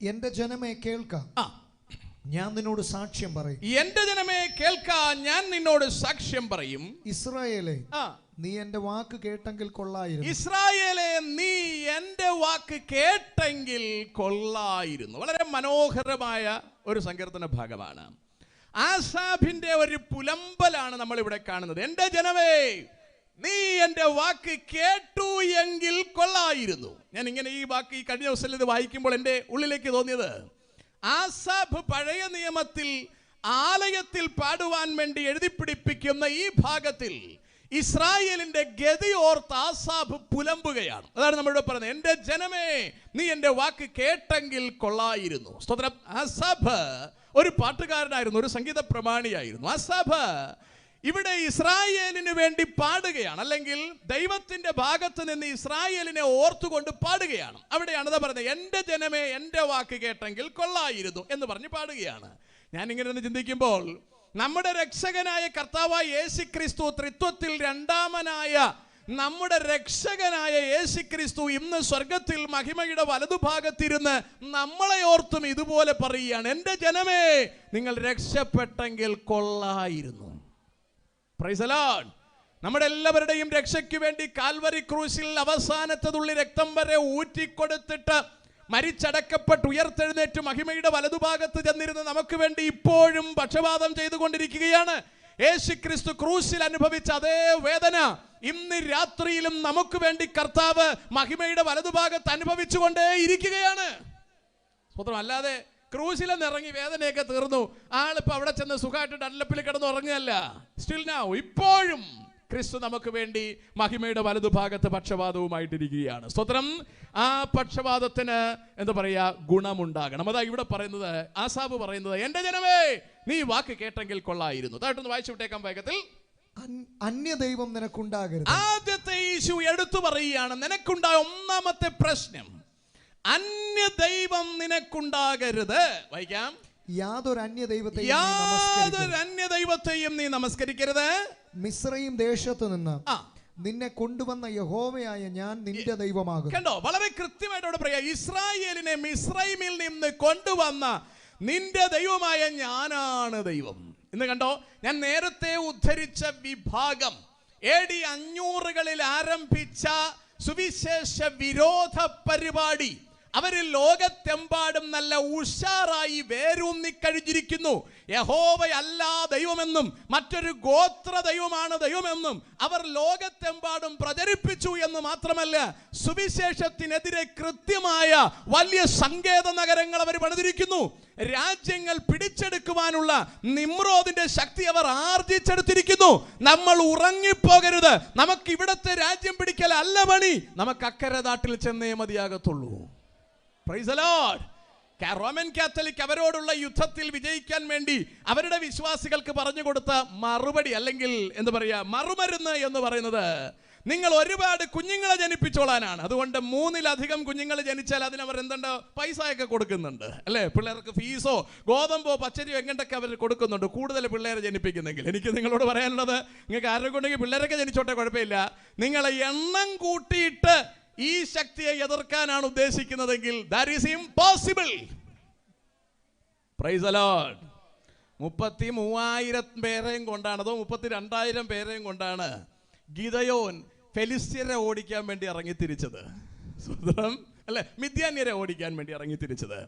എന്റെ ജനമേ കേൾക്ക, ഞാൻ നിന്നോട് സാക്ഷ്യം പറയും. എന്റെ ജനമേ കേൾക്ക, ഞാൻ നിന്നോട് സാക്ഷ്യം പറയും. ഇസ്രായേലേ, നീ എന്റെ വാക്ക് കേട്ടെങ്കിൽ കൊള്ളായിരുന്നു. ഇസ്രായേലേ, നീ എന്റെ വാക്ക് കേട്ടെങ്കിൽ കൊള്ളായിരുന്നു. വളരെ മനോഹരമായ ഒരു സങ്കീർത്തന ഭാഗമാണ്. ആസാഫിന്റെ ഒരു പുലമ്പലാണ് നമ്മൾ ഇവിടെ കാണുന്നത്. എന്റെ ജനമേ, നീ എന്റെ വാക്ക് കേട്ടു എങ്കിൽ കൊള്ളായിരുന്നു. ഞാൻ ഇങ്ങനെ ഈ വാക്ക് ഈ കഴിഞ്ഞ ദിവസം ഇത് വായിക്കുമ്പോൾ എൻ്റെ ഉള്ളിലേക്ക് തോന്നിയത്, ആസാഫ് പഴയ നിയമത്തിൽ ആലയത്തിൽ പാടുവാൻ വേണ്ടി എഴുതിപ്പിടിപ്പിക്കുന്ന ഈ ഭാഗത്തിൽ ഇസ്രായേലിന്റെ ഗതി ഓർത്ത് ആസാഫ് പുലമ്പുകയാണ്. അതാണ് നമ്മളിവിടെ പറയുന്നത്, എന്റെ ജനമേ, നീ എന്റെ വാക്ക് കേട്ടെങ്കിൽ കൊള്ളായിരുന്നു. സ്തോത്രം. ആസാഫ് ഒരു പാട്ടുകാരനായിരുന്നു, ഒരു സംഗീത പ്രമാണിയായിരുന്നു. ആസാഫ് ഇവിടെ ഇസ്രായേലിന് വേണ്ടി പാടുകയാണ്, അല്ലെങ്കിൽ ദൈവത്തിന്റെ ഭാഗത്ത് നിന്ന് ഇസ്രായേലിനെ ഓർത്തുകൊണ്ട് പാടുകയാണ്. അവിടെയാണ് പറയുന്നത്, എന്റെ ജനമേ, എന്റെ വാക്ക് കേട്ടെങ്കിൽ കൊള്ളായിരുന്നു എന്ന് പറഞ്ഞ് പാടുകയാണ്. ഞാൻ ഇങ്ങനെ ഒന്ന് ചിന്തിക്കുമ്പോൾ, നമ്മുടെ രക്ഷകനായ കർത്താവായ യേശുക്രിസ്തു, ത്രിത്വത്തിൽ രണ്ടാമനായ നമ്മുടെ രക്ഷകനായ യേശുക്രിസ്തു ഇന്ന് സ്വർഗത്തിൽ മഹിമയുടെ വലതുഭാഗത്തിരുന്ന് നമ്മളെ ഓർത്തും ഇതുപോലെ പറയുകയാണ്, എന്റെ ജനമേ, നിങ്ങൾ രക്ഷപ്പെട്ടെങ്കിൽ കൊള്ളായിരുന്നു. Price the Lord. നമ്മുടെ എല്ലാവരുടെയും രക്ഷയ്ക്ക് വേണ്ടി കാൽവരി ക്രൂശിൽ അവസാനത്തെ തുള്ളി രക്തം വരെ ഊറ്റിക്കൊടുത്തിട്ട് മരിച്ചടക്കപ്പെട്ട് ഉയർത്തെഴുന്നേറ്റ് മഹിമയുടെ വലതുഭാഗത്ത് ചെന്നിരുന്ന് നമുക്ക് വേണ്ടി ഇപ്പോഴും പക്ഷപാതം ചെയ്തുകൊണ്ടിരിക്കുകയാണ്. യേശുക്രിസ്തു ക്രൂശിൽ അനുഭവിച്ച അതേ വേദന ഇന്ന് രാത്രിയിലും നമുക്ക് വേണ്ടി കർത്താവ് മഹിമയുടെ വലതുഭാഗത്ത് അനുഭവിച്ചുകൊണ്ടേ ഇരിക്കുകയാണ്. അല്ലാതെ ക്രൂശിലെന്ന് ഇറങ്ങി വേദനയൊക്കെ തീർന്നു, ആളിപ്പോ അവിടെ ചെന്ന് സുഖമായിട്ട് ഡല്ലപ്പിൽ കിടന്ന് ഉറങ്ങുകയല്ല. സ്റ്റിൽ നൗ, ഇപ്പോഴും ക്രിസ്തു നമുക്ക് വേണ്ടി മഹിമയുടെ വലതുഭാഗത്ത് പക്ഷപാതവുമായിട്ടിരിക്കുകയാണ്. സ്തോത്രം. ആ പക്ഷപാതത്തിന് എന്താ പറയാ, ഗുണമുണ്ടാകണം. അതാ ഇവിടെ പറയുന്നത്, ആസാഫ് പറയുന്നത്, എന്റെ ജനമേ, നീ വാക്ക് കേട്ടെങ്കിൽ കൊള്ളായിരുന്നു. തായിട്ടൊന്ന് വായിച്ചു വിട്ടേക്കാൻ വേഗത്തിൽ. അന്യദൈവം നിനക്കുണ്ടാകരുത്. ആദ്യത്തെ ഇഷ്യൂ എടുത്തു പറയുകയാണ്, നിനക്കുണ്ടായ ഒന്നാമത്തെ പ്രശ്നം, അന്യദൈവം നിനക്കുണ്ടാകരുത്. വായിക്കാം. യാതൊരു അന്യദൈവത്തെയും നീ നമസ്കരിക്കരുത്. മിസ്രയീം ദേശത്ത് നിന്ന് നിന്നെ കൊണ്ടുവന്ന യഹോവയായ ഞാൻ നിന്റെ ദൈവമാകും. കണ്ടോ, വളരെ കൃത്യമായിട്ട് അവിടെ പറയാ, ഇസ്രായേലിനെ മിസ്രൈമിൽ നിന്ന് കൊണ്ടുവന്ന നിന്റെ ദൈവമായ ഞാനാണ് ദൈവം. ഇന്ന് കണ്ടോ, ഞാൻ നേരത്തെ ഉദ്ധരിച്ച വിഭാഗം AD 500-കളിൽ ആരംഭിച്ച സുവിശേഷ വിരോധ പരിപാടി അവരിൽ ലോകത്തെമ്പാടും നല്ല ഉഷാറായി വേരൂന്നിക്കഴിഞ്ഞിരിക്കുന്നു. യഹോവയല്ല ദൈവമെന്നും മറ്റൊരു ഗോത്ര ദൈവമാണ് ദൈവമെന്നും അവർ ലോകത്തെമ്പാടും പ്രചരിപ്പിച്ചു എന്ന് മാത്രമല്ല, സുവിശേഷത്തിനെതിരെ കൃത്യമായ വലിയ സങ്കേത നഗരങ്ങൾ അവർ പണിതിരിക്കുന്നു. രാജ്യങ്ങൾ പിടിച്ചെടുക്കുവാനുള്ള നിമ്രോദിന്റെ ശക്തി അവർ ആർജിച്ചെടുത്തിരിക്കുന്നു. നമ്മൾ ഉറങ്ങിപ്പോകരുത്. നമുക്ക് ഇവിടത്തെ രാജ്യം പിടിക്കൽ അല്ല പണി, നമുക്ക് അക്കരെ നാട്ടിൽ ചെന്നേ മതിയാകത്തുള്ളൂ. Praise the lord. Roman Catholic അവരോടുള്ള യുദ്ധത്തിൽ വിജയിക്കാൻ വേണ്ടി അവരുടെ വിശ്വാസികൾക്ക് പറഞ്ഞു കൊടുത്ത മറുപടി, അല്ലെങ്കിൽ എന്താ പറയാ, മറുമരുന്ന് എന്ന് പറയുന്നത്, നിങ്ങൾ ഒരുപാട് കുഞ്ഞുങ്ങളെ ജനിപ്പിച്ചോളാനാണ്. അതുകൊണ്ട് 3-ലധികം കുഞ്ഞുങ്ങൾ ജനിച്ചാൽ അതിനവർ എന്തുണ്ട്, പൈസയൊക്കെ കൊടുക്കുന്നുണ്ട്, അല്ലേ? പിള്ളേർക്ക് ഫീസോ ഗോതമ്പോ പച്ചരിയോ എങ്ങോട്ടൊക്കെ അവർ കൊടുക്കുന്നുണ്ട്, കൂടുതൽ പിള്ളേരെ ജനിപ്പിക്കുന്നെങ്കിൽ. എനിക്ക് നിങ്ങളോട് പറയാനുള്ളത്, നിങ്ങൾക്ക് ആരൊക്കെ ഉണ്ടെങ്കിൽ പിള്ളേരൊക്കെ ജനിച്ചോട്ടെ, കുഴപ്പമില്ല. നിങ്ങളെ എണ്ണം കൂട്ടിയിട്ട് ഈ ശക്തിയെ എതിർക്കാനാണ് ഉദ്ദേശിക്കുന്നതെങ്കിൽ that is impossible. Praise the Lord. 33,000 പേരെയും കൊണ്ടാണ്, അതോ 32,000 പേരെയും കൊണ്ടാണ് ഗിദയോൻ ഫെലിസ്ത്യരെ ഓടിക്കാൻ വേണ്ടി ഇറങ്ങിത്തിരിച്ചത്. സ്വതന്ത്രം അല്ലെ, മിദ്യാന്യരെ ഓടിക്കാൻ വേണ്ടി ഇറങ്ങിത്തിരിച്ചത്.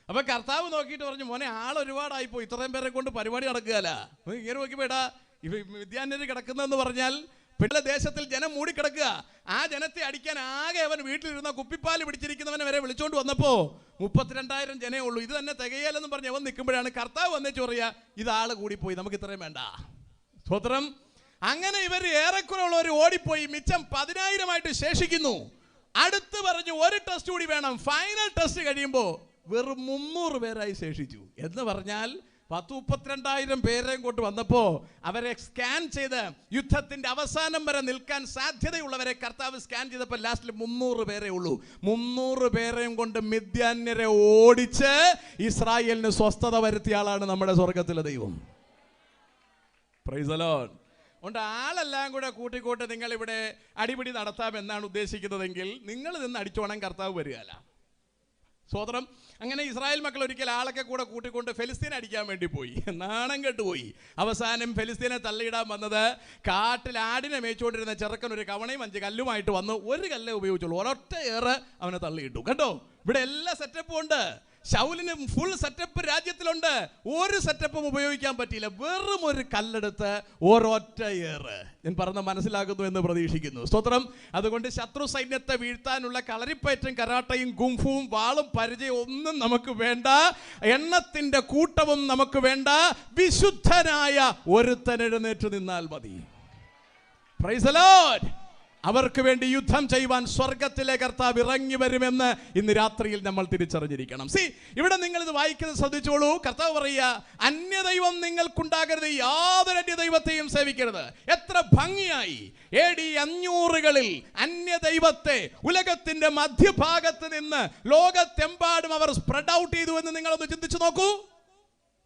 അപ്പൊ കർത്താവ് നോക്കിയിട്ട് പറഞ്ഞു, മോനെ, ഒരുപാടായിപ്പോ, ഇത്രയും പേരെ കൊണ്ട് പരിപാടി നടക്കുകയല്ല. ഇങ്ങനെ നോക്കിപ്പോടാ, മിദ്യാന്യര് കിടക്കുന്നതെന്ന് പറഞ്ഞാൽ പിന്നെ ദേശത്തിൽ ജനം മൂടിക്കിടക്കുക. ആ ജനത്തെ അടിക്കാൻ ആകെ അവൻ വീട്ടിലിരുന്ന കുപ്പിപ്പാല് പിടിച്ചിരിക്കുന്നവനെ വരെ വിളിച്ചോണ്ട് വന്നപ്പോ 32,000 ജനേ ഉള്ളൂ. ഇത് തന്നെ തികയല്ലെന്ന് പറഞ്ഞ് അവൻ നിൽക്കുമ്പോഴാണ് കർത്താവ് വന്നേച്ച് പറയാ, ഇതാള് കൂടിപ്പോയി, നമുക്ക് ഇത്രയും വേണ്ട. സ്തോത്രം. അങ്ങനെ ഇവർ ഏറെക്കുറെ ഉള്ളവർ ഓടിപ്പോയി, മിച്ചം 10,000 ശേഷിക്കുന്നു. അടുത്ത് പറഞ്ഞു, ഒരു ടെസ്റ്റ് കൂടി വേണം. ഫൈനൽ ടെസ്റ്റ് കഴിയുമ്പോൾ വെറും 300 പേരായി ശേഷിച്ചു. എന്ന് പറഞ്ഞാൽ 32,000 പേരെയും കൊണ്ട് വന്നപ്പോ അവരെ സ്കാൻ ചെയ്ത് യുദ്ധത്തിന്റെ അവസാനം വരെ നിൽക്കാൻ സാധ്യതയുള്ളവരെ കർത്താവ് സ്കാൻ ചെയ്തപ്പോൾ ലാസ്റ്റിൽ 300 പേരേ ഉള്ളൂ. 300 പേരെയും കൊണ്ട് മിദ്യാന്യരെ ഓടിച്ച് ഇസ്രായേലിന് സ്വസ്ഥത വരുത്തിയ ആളാണ് നമ്മുടെ സ്വർഗത്തിലെ ദൈവം. Price the Lord. അതുകൊണ്ട് ആളെല്ലാം കൂടെ കൂട്ടിക്കൂട്ട് നിങ്ങൾ ഇവിടെ അടിപിടി നടത്താമെന്നാണ് ഉദ്ദേശിക്കുന്നതെങ്കിൽ നിങ്ങൾ നിന്ന് അടിച്ചോണം കർത്താവ് വരികയല്ല. സ്വതന്ത്രം. അങ്ങനെ ഇസ്രായേൽ മക്കൾ ഒരിക്കൽ ആളൊക്കെ കൂടെ കൂട്ടിക്കൊണ്ട് ഫെലിസ്തീനെ അടിക്കാൻ വേണ്ടി പോയി. നാണം കെട്ടുപോയി. അവസാനം ഫെലിസ്തീനെ തള്ളിയിടാൻ വന്നത് കാട്ടിൽ ആടിനെ മേച്ചുകൊണ്ടിരുന്ന ചെറുക്കൻ ഒരു കവണയും 5 കല്ലുമായിട്ട് വന്ന് ഒരു കല്ലേ ഉപയോഗിച്ചുള്ളൂ. ഒരൊറ്റ ഏറ് അവനെ തള്ളിയിട്ടു. കേട്ടോ, ഇവിടെ എല്ലാ സെറ്റപ്പും ഉണ്ട്. ശൗലിന് ഫുൾ സെറ്റപ്പ് രാജ്യത്തിലുണ്ട്. ഒരു സെറ്റപ്പും ഉപയോഗിക്കാൻ പറ്റിയില്ല. വെറും ഒരു കല്ലെടുത്ത് ഒരൊറ്റ ഏറ്. ഞാൻ പറഞ്ഞ മനസ്സിലാകുന്നു എന്ന് പ്രതീക്ഷിക്കുന്നു. സ്തോത്രം. അതുകൊണ്ട് ശത്രു സൈന്യത്തെ വീഴ്ത്താനുള്ള കളരിപ്പയറ്റും കരാട്ടയും ഗുംഫുവും വാളും പരിചയം ഒന്നും നമുക്ക് വേണ്ട. എണ്ണത്തിന്റെ കൂട്ടവും നമുക്ക് വേണ്ട. വിശുദ്ധനായ ഒരുത്തൻ എഴുന്നേറ്റ് നിന്നാൽ മതി. Price the Lord. അവർക്ക് വേണ്ടി യുദ്ധം ചെയ്യുവാൻ സ്വർഗത്തിലെ കർത്താവ് ഇറങ്ങി വരുമെന്ന് ഇന്ന് രാത്രിയിൽ നമ്മൾ തിരിച്ചറിഞ്ഞിരിക്കണം. ഇവിടെ നിങ്ങൾ ഇത് വായിക്കുന്നത് ശ്രദ്ധിച്ചോളൂ. കർത്താവ് പറയുക, അന്യദൈവം നിങ്ങൾക്കുണ്ടാകരുത്, യാതൊരു അന്യദൈവത്തെയും സേവിക്കരുത്. എത്ര ഭംഗിയായി AD 500-കളിൽ അന്യദൈവത്തെ ഉലകത്തിന്റെ മധ്യഭാഗത്ത് നിന്ന് ലോകത്തെമ്പാടും അവർ സ്പ്രെഡ് ഔട്ട് ചെയ്തു എന്ന് നിങ്ങളൊന്ന് ചിന്തിച്ചു നോക്കൂ.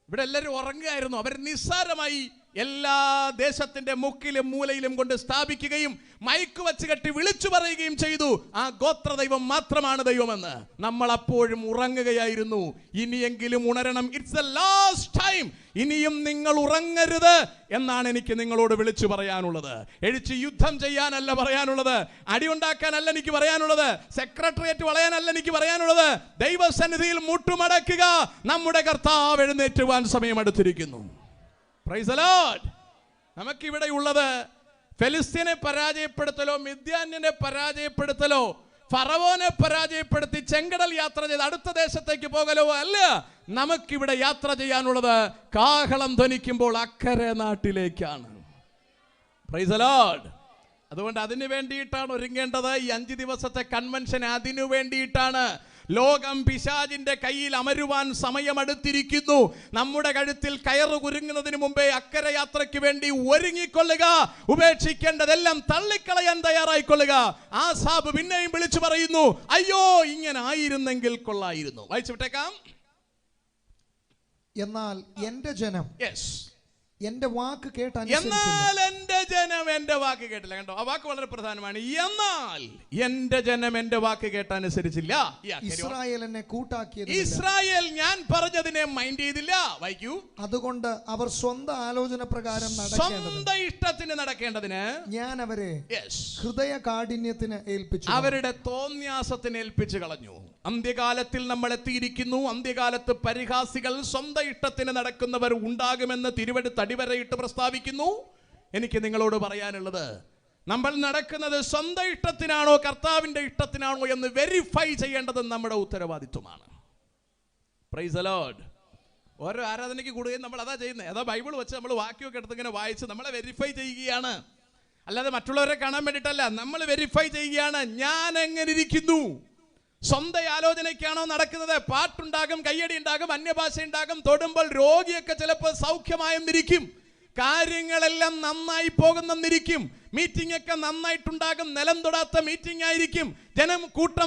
ഇവിടെ എല്ലാവരും ഉറങ്ങുകയായിരുന്നു. അവർ നിസ്സാരമായി എല്ലാ ദേശത്തിന്റെ മുക്കിലും മൂലയിലും കൊണ്ട് സ്ഥാപിക്കുകയും മൈക്ക് വെച്ച് കെട്ടി വിളിച്ചു പറയുകയും ചെയ്തു, ആ ഗോത്ര ദൈവം മാത്രമാണ് ദൈവമെന്ന്. നമ്മൾ അപ്പോഴും ഉറങ്ങുകയായിരുന്നു. ഇനിയെങ്കിലും ഉണരണം. It's the last time. ഇനിയും നിങ്ങൾ ഉറങ്ങരുത് എന്നാണ് എനിക്ക് നിങ്ങളോട് വിളിച്ചു പറയാനുള്ളത്. എഴിച്ച് യുദ്ധം ചെയ്യാനല്ല പറയാനുള്ളത്, അടിയുണ്ടാക്കാനല്ല എനിക്ക് പറയാനുള്ളത്, സെക്രട്ടേറിയറ്റ് വളയാനല്ല എനിക്ക് പറയാനുള്ളത്. ദൈവസന്നിധിയിൽ മുട്ടുമടക്കുക. നമ്മുടെ കർത്താവ് എഴുന്നേറ്റുവാൻ സമയമെടുത്തിരിക്കുന്നു. Praise the lord. നമുക്കിവിടെ ഉള്ളത് ഫെലിസ്തീനെ പരാജയപ്പെടുത്തലോ മിദ്യാന്യനെ പരാജയപ്പെടുത്തലോ ഫറവോനെ പരാജയപ്പെടുത്തി ചെങ്കടൽ യാത്ര ചെയ്ത് അടുത്ത ദേശത്തേക്ക് പോകലോ അല്ല. നമുക്കിവിടെ യാത്ര ചെയ്യാനുള്ളത് കാഹളം ധ്വനിക്കുമ്പോൾ അക്കരെ നാട്ടിലേക്കാണ്. Price the Lord. അതുകൊണ്ട് അതിനു വേണ്ടിയിട്ടാണ് ഒരുങ്ങേണ്ടത്. ഈ 5 ദിവസത്തെ കൺവെൻഷൻ അതിനു വേണ്ടിയിട്ടാണ്. ലോകം പിശാചിന്റെ കയ്യിൽ അമരുവാൻ സമയമെടുത്തിരിക്കുന്നു. നമ്മുടെ കഴുത്തിൽ കയറ് കുരുങ്ങുന്നതിന് മുമ്പേ അക്കരെ യാത്രയ്ക്ക് വേണ്ടി ഒരുങ്ങിക്കൊള്ളുക. ഉപേക്ഷിക്കേണ്ടതെല്ലാം തള്ളിക്കളയാൻ തയ്യാറായിക്കൊള്ളുക. ആസാബ് പിന്നെയും വിളിച്ചു പറയുന്നു, അയ്യോ ഇങ്ങനെ ആയിരുന്നെങ്കിൽ കൊള്ളായിരുന്നു. വായിച്ചു വിട്ടേക്കാം. എന്നാൽ എന്റെ ജനം എന്റെ വാക്ക് കേട്ട എന്നാൽ എന്റെ ജനം എന്റെ വാക്ക് കേട്ടില്ല. കണ്ടോ, ആ വാക്ക് വളരെ പ്രധാനമാണ്. എന്നാൽ എന്റെ ജനം എന്റെ വാക്ക് കേട്ടനുസരിച്ചില്ല. ഇസ്രായേൽ എന്നെ കൂട്ടാക്കിയത്, ഇസ്രായേൽ ഞാൻ പറഞ്ഞതിനെ മൈൻഡ് ചെയ്തില്ല. വായിക്കൂ. അതുകൊണ്ട് അവർ സ്വന്തം ആലോചന പ്രകാരം സ്വന്തം ഇഷ്ടത്തിന് നടക്കേണ്ടതിന് ഞാൻ അവരെ ഹൃദയ കാഠിന്യത്തിന് ഏൽപ്പിച്ചു, അവരുടെ തോന്യാസത്തിന് ഏൽപ്പിച്ചു കളഞ്ഞു. അന്ത്യകാലത്തിൽ നമ്മൾ എത്തിയിരിക്കുന്നു. അന്ത്യകാലത്ത് പരിഹാസികൾ, സ്വന്തം ഇഷ്ടത്തിന് നടക്കുന്നവർ ഉണ്ടാകുമെന്ന് തിരുവെടുത്ത് അടിവരയിട്ട് പ്രസ്താവിക്കുന്നു. എനിക്ക് നിങ്ങളോട് പറയാനുള്ളത്, നമ്മൾ നടക്കുന്നത് സ്വന്തം ഇഷ്ടത്തിനാണോ കർത്താവിന്റെ ഇഷ്ടത്തിനാണോ എന്ന് വെരിഫൈ ചെയ്യേണ്ടത് നമ്മുടെ ഉത്തരവാദിത്വമാണ്. Price the Lord. ഓരോ ആരാധനയ്ക്ക് കൂടുകയും നമ്മൾ അതാ ചെയ്യുന്നത്. അതാ ബൈബിൾ വെച്ച് നമ്മൾ വാക്യമൊക്കെ എടുത്ത് ഇങ്ങനെ വായിച്ച് നമ്മളെ വെരിഫൈ ചെയ്യുകയാണ്. അല്ലാതെ മറ്റുള്ളവരെ കാണാൻ വേണ്ടിയിട്ടല്ല, നമ്മൾ വെരിഫൈ ചെയ്യുകയാണ്. ഞാൻ എങ്ങനെ ഇരിക്കുന്നു? സ്വന്തം ആലോചനയ്ക്കാണോ നടക്കുന്നത്? പാട്ടുണ്ടാകും, കയ്യടി ഉണ്ടാകും, അന്യഭാഷ ഉണ്ടാകും, തൊടുമ്പോൾ രോഗിയൊക്കെ ചിലപ്പോൾ സൗഖ്യമായെന്നിരിക്കും, കാര്യങ്ങളെല്ലാം നന്നായി പോകുന്നെന്നിരിക്കും, മീറ്റിംഗ് ഒക്കെ നന്നായിട്ടുണ്ടാകും, നിലം തൊടാത്ത മീറ്റിംഗ് ആയിരിക്കും, ജനം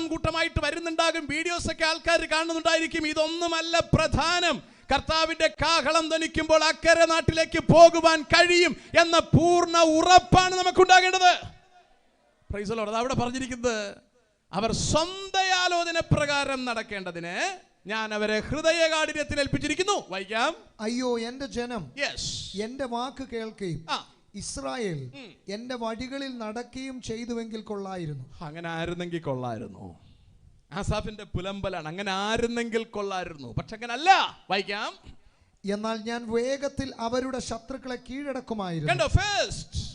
കൂട്ടമായിട്ട് വരുന്നുണ്ടാകും, വീഡിയോസ് ഒക്കെ ആൾക്കാർ കാണുന്നുണ്ടായിരിക്കും. ഇതൊന്നുമല്ല പ്രധാനം. കർത്താവിന്റെ കാഹളം ധ്വനിക്കുമ്പോൾ അക്കരെ നാട്ടിലേക്ക് പോകുവാൻ കഴിയും എന്ന പൂർണ്ണ ഉറപ്പാണ് നമുക്കുണ്ടാകേണ്ടത്. Price the Lord. അവിടെ പറഞ്ഞിരിക്കുന്നത്, അവർ സ്വന്തം ആലോചന പ്രകാരം നടക്കേണ്ടതിന് ഞാൻ അവരെ ഹൃദയകാഠിന്യത്തിൽ ഏൽപ്പിച്ചിരിക്കുന്നു. വായിക്കാം. അയ്യോ എന്റെ ജനം എന്റെ വാക്ക് കേൾക്കുകയും ഇസ്രായേൽ എന്റെ വഴികളിൽ നടക്കുകയും ചെയ്തുവെങ്കിൽ കൊള്ളായിരുന്നു. അങ്ങനെ ആയിരുന്നെങ്കിൽ കൊള്ളായിരുന്നു. ആസാഫിന്റെ പുലമ്പലാണ്, അങ്ങനെ ആയിരുന്നെങ്കിൽ കൊള്ളായിരുന്നു. പക്ഷെ അങ്ങനെ അല്ല. വായിക്കാം. എന്നാൽ ഞാൻ വേഗത്തിൽ അവരുടെ ശത്രുക്കളെ കീഴടക്കുമായിരുന്നു. കണ്ടോ, ഫസ്റ്റ്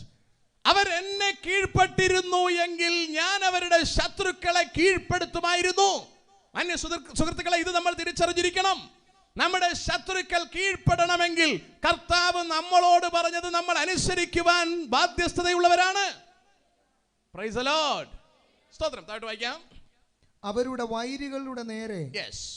അവർ എന്നെ കീഴ്പ്പെട്ടിരുന്നു എങ്കിൽ ഞാൻ അവരുടെ ശത്രുക്കളെ കീഴ്പ്പെടുത്തുമായിരുന്നു. അന്യ സുഹൃത്തുക്കളെ, ഇത് നമ്മൾ തിരിച്ചറിഞ്ഞിരിക്കണം. നമ്മുടെ ശത്രുക്കൾ കീഴ്പ്പെടണമെങ്കിൽ കർത്താവ് നമ്മളോട് പറഞ്ഞത് നമ്മൾ അനുസരിക്കുവാൻ ബാധ്യസ്ഥതയുള്ളവരാണ്. Praise the lord. സ്തോത്രം. താഴോട്ട് വായിക്കാം. അവരുടെ വൈരികളുടെ നേരെ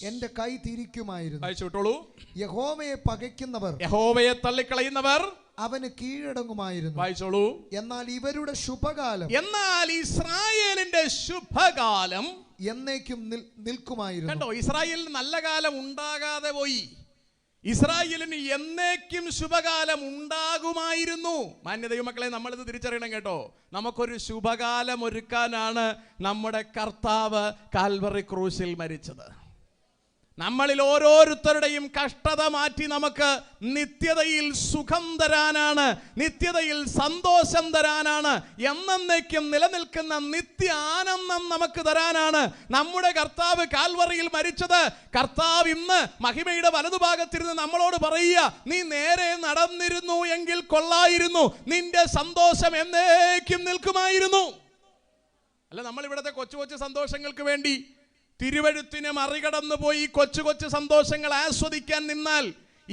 എന്റെ കൈ തിരിക്കുമായിരുന്നു. വായിച്ചോളൂ. യഹോവയെ പകയ്ക്കുന്നവർ, യഹോവയെ തള്ളിക്കളയുന്നവർ അവന് കീഴടങ്ങുമായിരുന്നു. വായിച്ചോളൂ. എന്നാൽ ഇവരുടെ ശുഭകാലം, എന്നാൽ ഇസ്രായേലിന്റെ ശുഭകാലം എന്നേക്കും നിൽക്കുമായിരുന്നു. കണ്ടോ, ഇസ്രായേലിന് നല്ല കാലം ഉണ്ടാകാതെ പോയി. ഇസ്രായേലിന് എന്നേക്കും ശുഭകാലം ഉണ്ടാകുമായിരുന്നു. മാന്യദൈവ മക്കളെ, നമ്മളിത് തിരിച്ചറിയണം കേട്ടോ. നമുക്കൊരു ശുഭകാലം ഒരുക്കാനാണ് നമ്മുടെ കർത്താവ് കാൽവറി ക്രൂശിൽ മരിച്ചത്. നമ്മളിൽ ഓരോരുത്തരുടെയും കഷ്ടത മാറ്റി നമുക്ക് നിത്യതയിൽ സുഖം തരാനാണ്, നിത്യതയിൽ സന്തോഷം തരാനാണ്, എന്നേക്കും നിലനിൽക്കുന്ന നിത്യ ആനന്ദം നമുക്ക് തരാനാണ് നമ്മുടെ കർത്താവ് കാൽവറിയിൽ മരിച്ചത്. കർത്താവ് ഇന്ന് മഹിമയുടെ വലതുഭാഗത്തിരുന്ന് നമ്മളോട് പറയുക, നീ നേരെ നടന്നിരുന്നു എങ്കിൽ കൊള്ളായിരുന്നു, നിന്റെ സന്തോഷം എന്നേക്കും നിൽക്കുമായിരുന്നു. അല്ല, നമ്മൾ ഇവിടുത്തെ കൊച്ചു കൊച്ചു സന്തോഷങ്ങൾക്ക് വേണ്ടി തിരുവഴുത്തിനെ മറികടന്നു പോയി കൊച്ചു കൊച്ചു സന്തോഷങ്ങൾ ആസ്വദിക്കാൻ നിന്നാൽ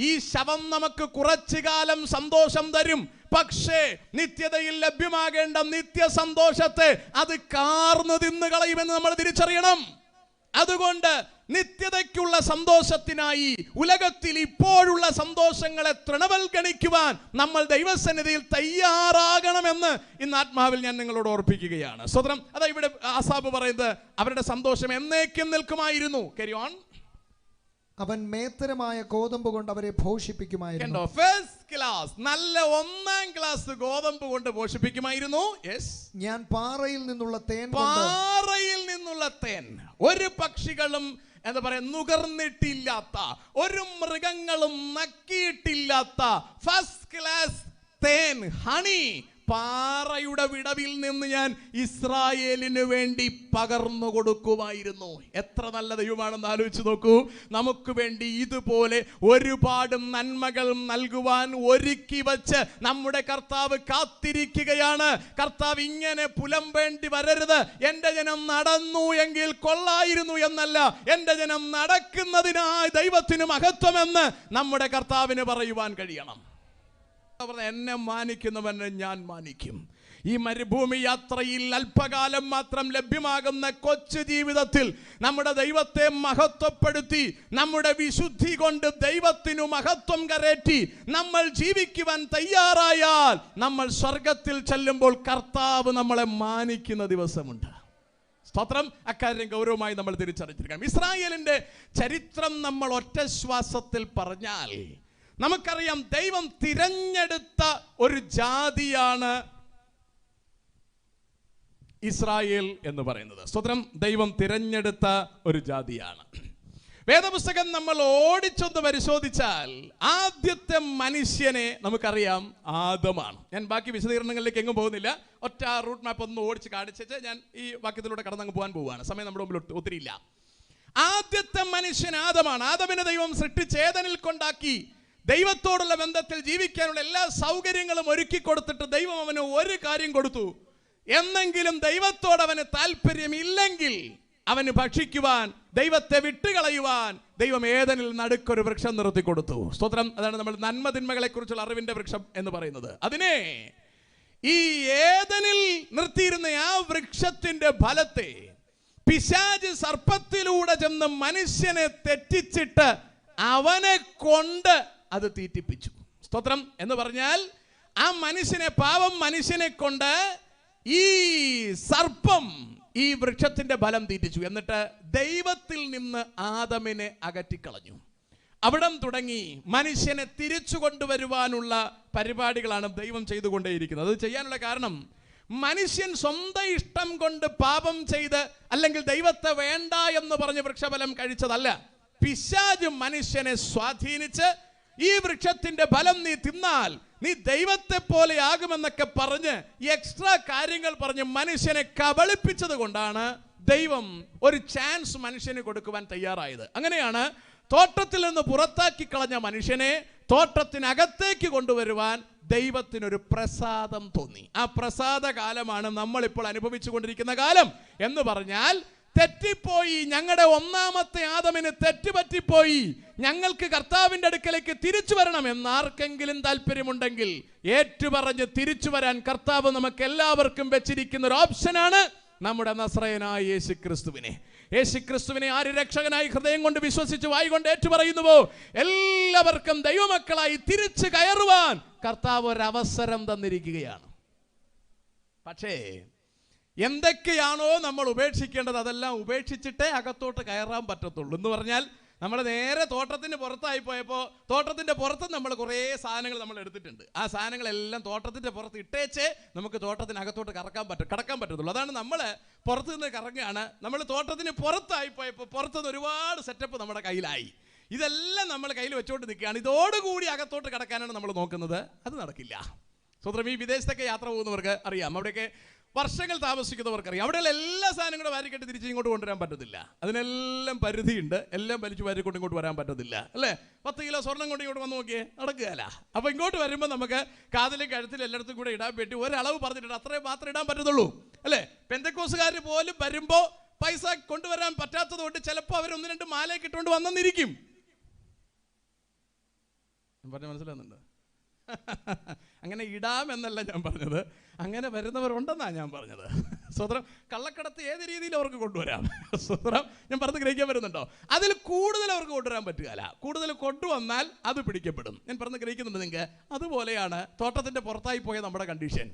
ഈ ശവം നമുക്ക് കുറച്ചു കാലം സന്തോഷം തരും. പക്ഷേ നിത്യതയിൽ ലഭ്യമാകേണ്ട നിത്യ സന്തോഷത്തെ അത് കാർന്നു തിന്നു കളയുമെന്ന് നമ്മൾ തിരിച്ചറിയണം. അതുകൊണ്ട് നിത്യതയ്ക്കുള്ള സന്തോഷത്തിനായി ഉലകത്തിൽ ഇപ്പോഴുള്ള സന്തോഷങ്ങളെ തൃണവൽഗണിക്കുവാൻ നമ്മൾ ദൈവസന്നിധിയിൽ തയ്യാറാകണമെന്ന് ഇന്ന് ആത്മാവിൽ ഞാൻ നിങ്ങളോട് ഓർപ്പിക്കുകയാണ്. സ്വതന്ത്രം അതാ ഇവിടെ ആസാബ് പറയുന്നത്, അവരുടെ സന്തോഷം എന്നേക്കും നിൽക്കുമായിരുന്നു. Carry on. അവൻ മേത്തരമായ ഗോതമ്പ് കൊണ്ട് അവരെ പോഷിപ്പിക്കുമായിരുന്നു. ഫസ്റ്റ് ക്ലാസ്, നല്ല ഒന്നാം ക്ലാസ് ഗോതമ്പ് കൊണ്ട് പോഷിപ്പിക്കുമായിരുന്നു. ഞാൻ പാറയിൽ നിന്നുള്ള തേൻ, പാറയിൽ നിന്നുള്ള തേൻ, ഒരു പക്ഷികളും എന്താ പറയാ നുകർന്നിട്ടില്ലാത്ത, ഒരു മൃഗങ്ങളും നക്കിയിട്ടില്ലാത്ത ഫസ്റ്റ് ക്ലാസ് തേൻ, ഹണി, പാറയുടെ വിടവിൽ നിന്ന് ഞാൻ ഇസ്രായേലിന് വേണ്ടി പകർന്നു കൊടുക്കുമായിരുന്നു. എത്ര നല്ല ദൈവമാണെന്ന് ആലോചിച്ച് നോക്കൂ. നമുക്ക് വേണ്ടി ഇതുപോലെ ഒരുപാട് നന്മകൾ നൽകുവാൻ ഒരുക്കി വച്ച് നമ്മുടെ കർത്താവ് കാത്തിരിക്കുകയാണ്. കർത്താവ് ഇങ്ങനെ പുലമ്പേണ്ടി വരരുത്, എൻ്റെ ജനം നടന്നു എങ്കിൽ കൊള്ളായിരുന്നു എന്നല്ല, എൻ്റെ ജനം നടക്കുന്നതിനായി ദൈവത്തിന് മഹത്വമെന്ന് നമ്മുടെ കർത്താവിന് പറയുവാൻ കഴിയണം. എന്നെ മാനിക്കുന്നവനെ ഞാൻ മാനിക്കും. ഈ മരുഭൂമി യാത്രയിൽ അല്പകാലം മാത്രം ലഭ്യമാകുന്ന കൊച്ചു ജീവിതത്തിൽ നമ്മുടെ ദൈവത്തെ മഹത്വപ്പെടുത്തി, നമ്മുടെ വിശുദ്ധി കൊണ്ട് ദൈവത്തിനു മഹത്വം കരേറ്റി നമ്മൾ ജീവിക്കുവാൻ തയ്യാറായാൽ നമ്മൾ സ്വർഗത്തിൽ ചെല്ലുമ്പോൾ കർത്താവ് നമ്മളെ മാനിക്കുന്ന ദിവസമുണ്ട്. സ്തോത്രം. അക്കാര്യം ഗൗരവമായി നമ്മൾ തിരിച്ചറിഞ്ഞിരിക്കണം. ഇസ്രായേലിന്റെ ചരിത്രം നമ്മൾ ഒറ്റ ശ്വാസത്തിൽ പറഞ്ഞാൽ നമുക്കറിയാം, ദൈവം തിരഞ്ഞെടുത്ത ഒരു ജാതിയാണ് ഇസ്രായേൽ എന്ന് പറയുന്നത്. സ്വതന്ത്രം, ദൈവം തിരഞ്ഞെടുത്ത ഒരു ജാതിയാണ്. വേദപുസ്തകം നമ്മൾ ഓടിച്ചൊന്ന് പരിശോധിച്ചാൽ ആദ്യത്തെ മനുഷ്യനെ നമുക്കറിയാം ആദമാണ്. ഞാൻ ബാക്കി വിശദീകരണങ്ങളിലേക്ക് എങ്ങും പോകുന്നില്ല, ഒറ്റ റൂട്ട് മാപ്പ് ഒന്ന് ഓടിച്ച് കാണിച്ചിട്ട് ഞാൻ ഈ വാക്യത്തിലൂടെ കടന്നങ്ങ് പോകാൻ പോവുകയാണ്. സമയം നമ്മുടെ മുമ്പിൽ ഒത്തിരി ഇല്ല. ആദ്യത്തെ മനുഷ്യൻ ആദമാണ്. ആദമിനെ ദൈവം സൃഷ്ടിച്ചേതനിൽ കൊണ്ടാക്കി ദൈവത്തോടുള്ള ബന്ധത്തിൽ ജീവിക്കാനുള്ള എല്ലാ സൗകര്യങ്ങളും ഒരുക്കി കൊടുത്തിട്ട് ദൈവം അവന് ഒരു കാര്യം കൊടുത്തു. എന്നെങ്കിലും ദൈവത്തോട് അവന് താല്പര്യമില്ലെങ്കിൽ അവന് ഭക്ഷിക്കുവാൻ, ദൈവത്തെ വിട്ടുകളയുവാൻ ദൈവം ഏദനിൽ നടുക്കൊരു വൃക്ഷം നിർത്തി കൊടുത്തു. സ്തോത്രം. അതാണ് നമ്മൾ നന്മതിന്മകളെ കുറിച്ചുള്ള അറിവിന്റെ വൃക്ഷം എന്ന് പറയുന്നത്. അതിനെ ഈ ഏദനിൽ നിർത്തിയിരുന്ന ആ വൃക്ഷത്തിന്റെ ഫലത്തെ പിശാച് സർപ്പത്തിലൂടെ ചെന്ന് മനുഷ്യനെ തെറ്റിച്ചിട്ട് അവനെ കൊണ്ട് അത് തീറ്റിപ്പിച്ചു. സ്തോത്രം. എന്ന് പറഞ്ഞാൽ ആ മനുഷ്യനെ, പാവം മനുഷ്യനെ കൊണ്ട് ഈ സർപ്പം ഈ വൃക്ഷത്തിന്റെ ഫലം തീറ്റിച്ചു. എന്നിട്ട് ദൈവത്തിൽ നിന്ന് ആദമിനെ അകറ്റിക്കളഞ്ഞു. അവിടം തുടങ്ങി മനുഷ്യനെ തിരിച്ചു കൊണ്ടുവരുവാനുള്ള പരിപാടികളാണ് ദൈവം ചെയ്തുകൊണ്ടേയിരിക്കുന്നത്. അത് ചെയ്യാനുള്ള കാരണം, മനുഷ്യൻ സ്വന്തം ഇഷ്ടം കൊണ്ട് പാപം ചെയ്ത് അല്ലെങ്കിൽ ദൈവത്തെ വേണ്ട എന്ന് പറഞ്ഞ് വൃക്ഷഫലം കഴിച്ചതല്ല. പിശാച് മനുഷ്യനെ സ്വാധീനിച്ച് ഈ വൃക്ഷത്തിന്റെ ഫലം നീ തിന്നാൽ നീ ദൈവത്തെ പോലെ ആകുമെന്നൊക്കെ പറഞ്ഞ് എക്സ്ട്രാ കാര്യങ്ങൾ പറഞ്ഞ് മനുഷ്യനെ കബളിപ്പിച്ചത് കൊണ്ടാണ് ദൈവം ഒരു ചാൻസ് മനുഷ്യന് കൊടുക്കുവാൻ തയ്യാറായത്. അങ്ങനെയാണ് തോട്ടത്തിൽ നിന്ന് പുറത്താക്കി കളഞ്ഞ മനുഷ്യനെ തോട്ടത്തിനകത്തേക്ക് കൊണ്ടുവരുവാൻ ദൈവത്തിനൊരു പ്രസാദം തോന്നി. ആ പ്രസാദ കാലമാണ് നമ്മളിപ്പോൾ അനുഭവിച്ചു കൊണ്ടിരിക്കുന്ന കാലം. എന്ന് പറഞ്ഞാൽ, തെറ്റിപ്പോയി, ഞങ്ങളുടെ ഒന്നാമത്തെ ആദമിന് തെറ്റുപറ്റിപ്പോയി, ഞങ്ങൾക്ക് കർത്താവിന്റെ അടുക്കലേക്ക് തിരിച്ചു വരണം എന്നാർക്കെങ്കിലും താല്പര്യമുണ്ടെങ്കിൽ ഏറ്റുപറഞ്ഞ് തിരിച്ചു വരാൻ കർത്താവ് നമുക്ക് എല്ലാവർക്കും വെച്ചിരിക്കുന്ന ഒരു ഓപ്ഷനാണ് നമ്മുടെ നസ്രയനായ യേശുക്രിസ്തുവിനെ. യേശുക്രിസ്തുവിനെ ആര് രക്ഷകനായി ഹൃദയം കൊണ്ട് വിശ്വസിച്ച് വായി കൊണ്ട് ഏറ്റുപറയുന്നുവോ എല്ലാവർക്കും ദൈവമക്കളായി തിരിച്ചു കയറുവാൻ കർത്താവ് ഒരു അവസരം തന്നിരിക്കുകയാണ്. പക്ഷേ എന്തൊക്കെയാണോ നമ്മൾ ഉപേക്ഷിക്കേണ്ടത് അതെല്ലാം ഉപേക്ഷിച്ചിട്ടേ അകത്തോട്ട് കയറാൻ പറ്റത്തുള്ളൂ. എന്ന് പറഞ്ഞാൽ നമ്മൾ നേരെ തോട്ടത്തിന് പുറത്തായി പോയപ്പോൾ തോട്ടത്തിൻ്റെ പുറത്ത് നമ്മൾ കുറേ സാധനങ്ങൾ നമ്മൾ എടുത്തിട്ടുണ്ട്. ആ സാധനങ്ങളെല്ലാം തോട്ടത്തിൻ്റെ പുറത്ത് ഇട്ടേച്ചേ നമുക്ക് തോട്ടത്തിനകത്തോട്ട് കടക്കാൻ പറ്റത്തുള്ളൂ. അതാണ് നമ്മൾ പുറത്ത് നിന്ന് കറങ്ങുകയാണ്. നമ്മൾ തോട്ടത്തിന് പുറത്തായി പോയപ്പോൾ പുറത്തുനിന്ന് ഒരുപാട് സെറ്റപ്പ് നമ്മുടെ കയ്യിലായി. ഇതെല്ലാം നമ്മൾ കയ്യിൽ വെച്ചുകൊണ്ട് നിൽക്കുകയാണ്. ഇതോടുകൂടി അകത്തോട്ട് കടക്കാനാണ് നമ്മൾ നോക്കുന്നത്. അത് നടക്കില്ല. സ്വന്തം ഈ വിദേശത്തൊക്കെ യാത്ര പോകുന്നവർക്ക് അറിയാം, അവിടെയൊക്കെ വർഷങ്ങൾ താമസിക്കുന്നവർക്കറിയാം, അവിടെയുള്ള എല്ലാ സാധനങ്ങളും വാരിക്കെട്ടി തിരിച്ച് ഇങ്ങോട്ട് കൊണ്ടുവരാൻ പറ്റത്തില്ല. അതിനെല്ലാം പരിധിയുണ്ട്. എല്ലാം വലിച്ചു വാരിക്കൊണ്ട് ഇങ്ങോട്ട് വരാൻ പറ്റത്തില്ല, അല്ലേ? 10 കിലോ സ്വർണം കൊണ്ട് ഇങ്ങോട്ട് വന്ന് നോക്കിയേ, നടക്കുകയല്ല. അപ്പോൾ ഇങ്ങോട്ട് വരുമ്പോൾ നമുക്ക് കാതിലും കഴുത്തിലും എല്ലായിടത്തും കൂടെ ഇടാൻ പറ്റി ഒരളവ് പറഞ്ഞിട്ടുണ്ട്, അത്രയും മാത്രമേ ഇടാൻ പറ്റത്തുള്ളൂ, അല്ലേ? പെന്തക്കോസുകാർ പോലും വരുമ്പോൾ പൈസ കൊണ്ടുവരാൻ പറ്റാത്തത് കൊണ്ട് ചിലപ്പോൾ അവർ 1-2 മാലയൊക്കെ ഇട്ടുകൊണ്ട് വന്നെന്നിരിക്കും. പറഞ്ഞ മനസ്സിലാകുന്നുണ്ട്? അങ്ങനെ ഇടാമെന്നല്ല ഞാൻ പറഞ്ഞത്, അങ്ങനെ വരുന്നവരുണ്ടെന്നാണ് ഞാൻ പറഞ്ഞത്. സ്വതന്ത്രം കള്ളക്കടത്ത് ഏത് രീതിയിൽ അവർക്ക് കൊണ്ടുവരാം. സ്വതന്ത്രം ഞാൻ പറഞ്ഞ് ഗ്രഹിക്കാൻ വരുന്നുണ്ടോ? അതിൽ കൂടുതൽ അവർക്ക് കൊണ്ടുവരാൻ പറ്റുകയില്ല. കൂടുതൽ കൊണ്ടുവന്നാൽ അത് പിടിക്കപ്പെടും. ഞാൻ പറഞ്ഞ് ഗ്രഹിക്കുന്നുണ്ട് നിങ്ങൾക്ക്? അതുപോലെയാണ് തോട്ടത്തിൻ്റെ പുറത്തായി പോയ നമ്മുടെ കണ്ടീഷൻ.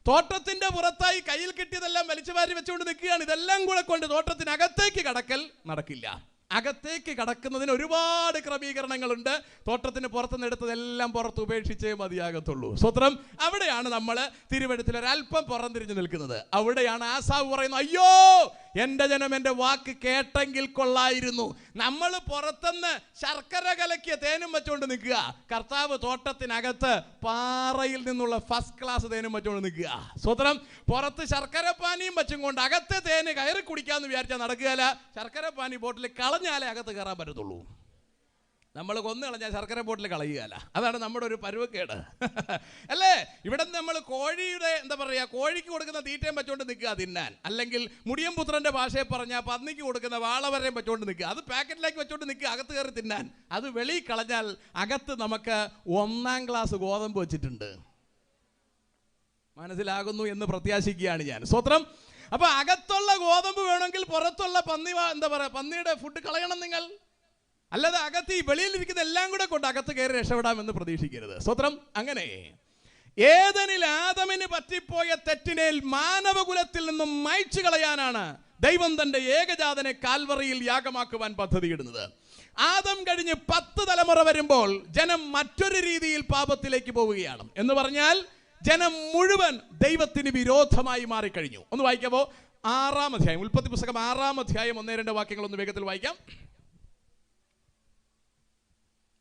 തോട്ടത്തിൻ്റെ പുറത്തായി കയ്യിൽ കിട്ടിയതെല്ലാം വലിച്ചു വാരി വെച്ചുകൊണ്ട് നിൽക്കുകയാണ്. ഇതെല്ലാം കൂടെ കൊണ്ട് തോട്ടത്തിനകത്തേക്ക് കടക്കൽ നടക്കില്ല. അകത്തേക്ക് കടക്കുന്നതിന് ഒരുപാട് ക്രമീകരണങ്ങളുണ്ട്. തോട്ടത്തിന് പുറത്തുനിന്ന് എടുത്തതെല്ലാം പുറത്ത് ഉപേക്ഷിച്ചേ മതിയാകത്തുള്ളൂ. സ്വത്രം അവിടെയാണ് നമ്മൾ തിരുവെഴുത്തിൽ ഒരല്പം പുറംതിരിഞ്ഞു നിൽക്കുന്നത്. അവിടെയാണ് ആസാവ് പറയുന്നത്, അയ്യോ എൻ്റെ ജനം എൻ്റെ വാക്ക് കേട്ടെങ്കിൽ കൊള്ളായിരുന്നു. നമ്മൾ പുറത്തുനിന്ന് ശർക്കര കലക്കിയ തേനും വെച്ചുകൊണ്ട് നിൽക്കുക, കർത്താവ് തോട്ടത്തിനകത്ത് പാറയിൽ നിന്നുള്ള ഫസ്റ്റ് ക്ലാസ് തേനും വെച്ചുകൊണ്ട് നിൽക്കുക. സ്വത്രം പുറത്ത് ശർക്കര പാനിയും വെച്ചും കൊണ്ട് അകത്തെ തേന് കയറി കുടിക്കാമെന്ന് വിചാരിച്ചാൽ നടക്കുകയില്ല. ശർക്കര പാനി ബോട്ടിൽ കളഞ്ഞാലേ അകത്ത് കയറാൻ പറ്റത്തുള്ളൂ. നമ്മൾ കൊന്നു കളഞ്ഞാൽ ശർക്കര ബോട്ടിൽ കളയുകയല്ല. അതാണ് നമ്മുടെ ഒരു പരുവക്കേട്, അല്ലേ? ഇവിടെ നമ്മൾ കോഴിയുടെ എന്താ പറയുക, കോഴിക്ക് കൊടുക്കുന്ന തീറ്റയും വെച്ചുകൊണ്ട് നിൽക്കുക തിന്നാൻ, അല്ലെങ്കിൽ മുടിയൻ പുത്രൻ്റെ ഭാഷയെ പറഞ്ഞാൽ പന്നിക്ക് കൊടുക്കുന്ന വാളവരെയും വെച്ചുകൊണ്ട് നിൽക്കുക. അത് പാക്കറ്റിലേക്ക് വെച്ചുകൊണ്ട് നിൽക്കുക, അകത്ത് കയറി തിന്നാൻ. അത് വെളിയിൽ കളഞ്ഞാൽ അകത്ത് നമുക്ക് 1-ാം ക്ലാസ് ഗോതമ്പ് വെച്ചിട്ടുണ്ട്. മനസ്സിലാകുന്നു എന്ന് പ്രത്യാശിക്കുകയാണ് ഞാൻ. സ്വത്രം. അപ്പൊ അകത്തുള്ള ഗോതമ്പ് വേണമെങ്കിൽ പുറത്തുള്ള പന്നിയുടെ ഫുഡ് കളയണം നിങ്ങൾ. അല്ലാതെ അകത്ത് ഈ വെളിയിലിരിക്കുന്ന എല്ലാം കൂടെ കൊണ്ട് അകത്ത് കയറി രക്ഷപ്പെടാമെന്ന് പ്രതീക്ഷിക്കരുത്. സ്വത്രം. അങ്ങനെ ഏദനിൽ ആദമിന് പറ്റിപ്പോയ തെറ്റിനെ മാനവകുലത്തിൽ നിന്നും മായ്ച്ചു കളയാനാണ് ദൈവം തന്റെ ഏകജാതനെ കാൽവറിയിൽ യാഗമാക്കുവാൻ പദ്ധതിയിടുന്നത്. ആദം കഴിഞ്ഞ് 10 തലമുറ വരുമ്പോൾ ജനം മറ്റൊരു രീതിയിൽ പാപത്തിലേക്ക് പോവുകയാണ്. എന്ന് പറഞ്ഞാൽ ജനം മുഴുവൻ ദൈവത്തിന് വിരോധമായി മാറിക്കഴിഞ്ഞു. ഒന്ന് വായിക്കാമോ? 6-ാം അധ്യായം, ഉൽപ്പത്തി പുസ്തകം 6-ാം അധ്യായം 1-2 വാക്യങ്ങൾ ഒന്ന് വേഗത്തിൽ വായിക്കാം.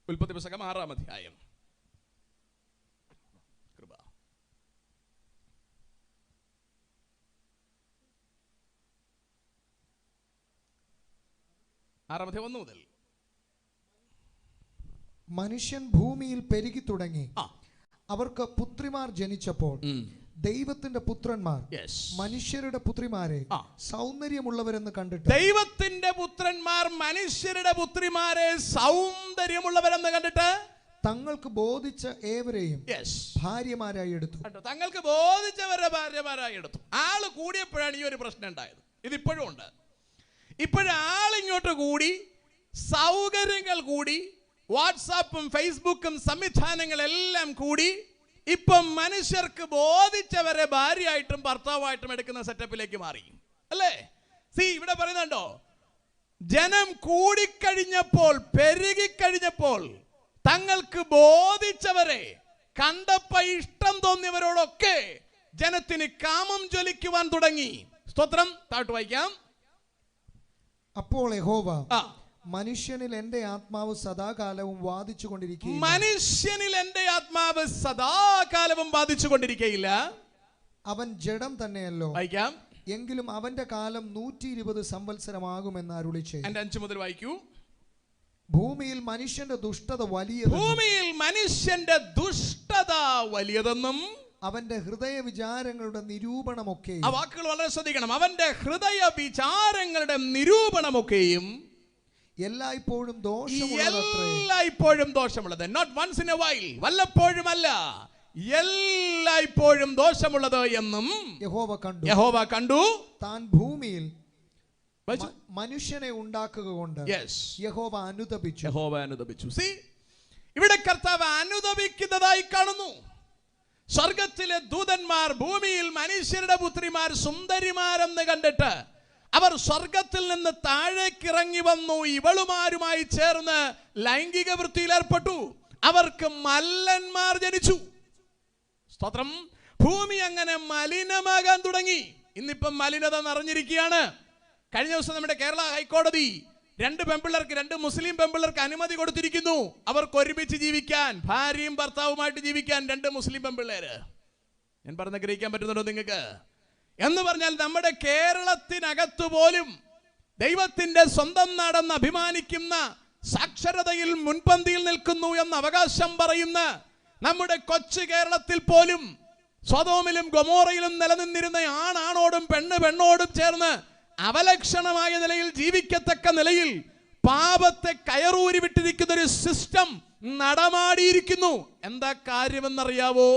ഉൽപ്പത്തി പുസ്തകം 6-ാം അധ്യായം. കൃപ. 6-ാം അധ്യായം 1 മുതൽ. മനുഷ്യൻ ഭൂമിയിൽ പെരുകി തുടങ്ങി, അവർക്ക് പുത്രിമാർ ജനിച്ചപ്പോൾ ദൈവത്തിന്റെ പുത്രന്മാർ മനുഷ്യരുടെ പുത്രിമാരെ സൗന്ദര്യമുള്ളവരെന്ന് കണ്ടിട്ട്, ദൈവത്തിന്റെ പുത്രന്മാർ മനുഷ്യരുടെ പുത്രിമാരെ സൗന്ദര്യമുള്ളവരെന്ന് കണ്ടിട്ട് തങ്ങൾക്ക് ബോധിച്ച ഏവരെയും ഭാര്യമാരായി എടുത്തു. തങ്ങൾക്ക് ബോധിച്ചവരെ ഭാര്യമാരായി എടുത്തു. ആള് കൂടിയപ്പോഴാണ് ഈ ഒരു പ്രശ്നം ഉണ്ടായത്. ഇതിപ്പോഴും ഉണ്ട്. ഇപ്പോഴാളിങ്ങോട്ട് കൂടി, സൗകര്യങ്ങൾ കൂടി, വാട്സാപ്പും ഫേസ്ബുക്കും സംവിധാനങ്ങളെല്ലാം കൂടി, ഇപ്പം മനുഷ്യർക്ക് ബോധിച്ചവരെ ഭാര്യയായിട്ടും ഭർത്താവായിട്ടും എടുക്കുന്ന സെറ്റപ്പിലേക്ക് മാറി, അല്ലേ? ഇവിടെ പറയുന്നുണ്ടോ, ജനം കൂടിക്കഴിഞ്ഞപ്പോൾ, പെരുകിക്കഴിഞ്ഞപ്പോൾ തങ്ങൾക്ക് ബോധിച്ചവരെ കണ്ടപ്പോ ഇഷ്ടം തോന്നിയവരോടൊക്കെ ജനത്തിന് കാമം ജ്വലിക്കുവാൻ തുടങ്ങി. സ്തോത്രം. താഴ്ത്തു വായിക്കാം. അപ്പോൾ യഹോവ, മനുഷ്യനിൽ എന്റെ ആത്മാവ് സദാകാലവും വാദിച്ചുകൊണ്ടിരിക്കുകയില്ല. മനുഷ്യനിൽ എന്റെ ആത്മാവ് സദാകാലവും വാദിച്ചുകൊണ്ടിരിക്കുകയില്ല. അവൻ ജഡം തന്നെയല്ലോ. വായിക്കാം. എങ്കിലും അവന്റെ കാലം 120 സംവത്സരമാകുമെന്ന് അരുളി ചെയ്തു. 5 മുതൽ വായിക്കൂ. ഭൂമിയിൽ മനുഷ്യന്റെ ദുഷ്ടത വലിയതെന്നും അവന്റെ ഹൃദയ വിചാരങ്ങളുടെ നിരൂപണമൊക്കെയും. ആ വാക്കുകൾ വളരെ ശ്രദ്ധിക്കണം. അവന്റെ ഹൃദയ വിചാരങ്ങളുടെ നിരൂപണമൊക്കെയും എല്ലായ്പ്പോഴും ദോഷമുള്ളത്. Not once in a while, വല്ലപ്പോഴുമല്ല, എല്ലായ്പ്പോഴും ദോഷമുള്ളത് എന്നും യഹോവ കണ്ടു. താൻ ഭൂമിയിൽ മനുഷ്യനെ ഉണ്ടാക്കുക കൊണ്ട് യഹോവ അനുതപിച്ചു. ഇവിടെ കർത്താവ് അനുതപിക്കുന്നതായി കാണുന്നു. സ്വർഗത്തിലെ ദൂതന്മാർ ഭൂമിയിൽ മനുഷ്യരുടെ പുത്രിമാർ സുന്ദരിമാരെന്ന് കണ്ടിട്ട് അവർ സ്വർഗത്തിൽ നിന്ന് താഴേക്കിറങ്ങി വന്നു. ഇവളുമാരുമായി ചേർന്ന് ലൈംഗിക വൃത്തിയിൽ ഏർപ്പെട്ടു. അവർക്ക് മല്ലന്മാർ ജനിച്ചു. സ്തോത്രം. ഭൂമി അങ്ങനെ മലിനമാകാൻ തുടങ്ങി. ഇന്നിപ്പം മലിനത നിറഞ്ഞിരിക്കുകയാണ്. കഴിഞ്ഞ ദിവസം നമ്മുടെ കേരള ഹൈക്കോടതി 2 പെൺപിള്ളേർക്ക്, 2 മുസ്ലിം പെൺപിള്ളേർക്ക് അനുമതി കൊടുത്തിരിക്കുന്നു. അവർക്ക് ഒരുമിച്ച് ജീവിക്കാൻ, ഭാര്യയും ഭർത്താവുമായിട്ട് ജീവിക്കാൻ 2 മുസ്ലിം പെൺപിള്ളേര്. ഞാൻ പറഞ്ഞ ഗ്രഹിക്കാൻ പറ്റുന്നുണ്ടോ നിങ്ങൾക്ക്? എന്ന് പറഞ്ഞാൽ നമ്മുടെ കേരളത്തിനകത്ത് പോലും ദൈവത്തിന്റെ സ്വന്തം നാടെന്ന് അഭിമാനിക്കുന്ന, സാക്ഷരതയിൽ മുൻപന്തിയിൽ നിൽക്കുന്നു എന്ന് അവകാശം പറയുന്ന നമ്മുടെ കൊച്ചു കേരളത്തിൽ പോലും സൊദോമിലും ഗൊമോറയിലും നിലനിന്നിരുന്ന ആണാണോടും പെണ്ണ് പെണ്ണോടും ചേർന്ന് അവലക്ഷണമായ നിലയിൽ ജീവിക്കത്തക്ക നിലയിൽ പാപത്തെ കയറൂരി വിട്ടിരിക്കുന്ന ഒരു സിസ്റ്റം നടമാടിയിരിക്കുന്നു. എന്താ കാര്യമെന്നറിയാവോ?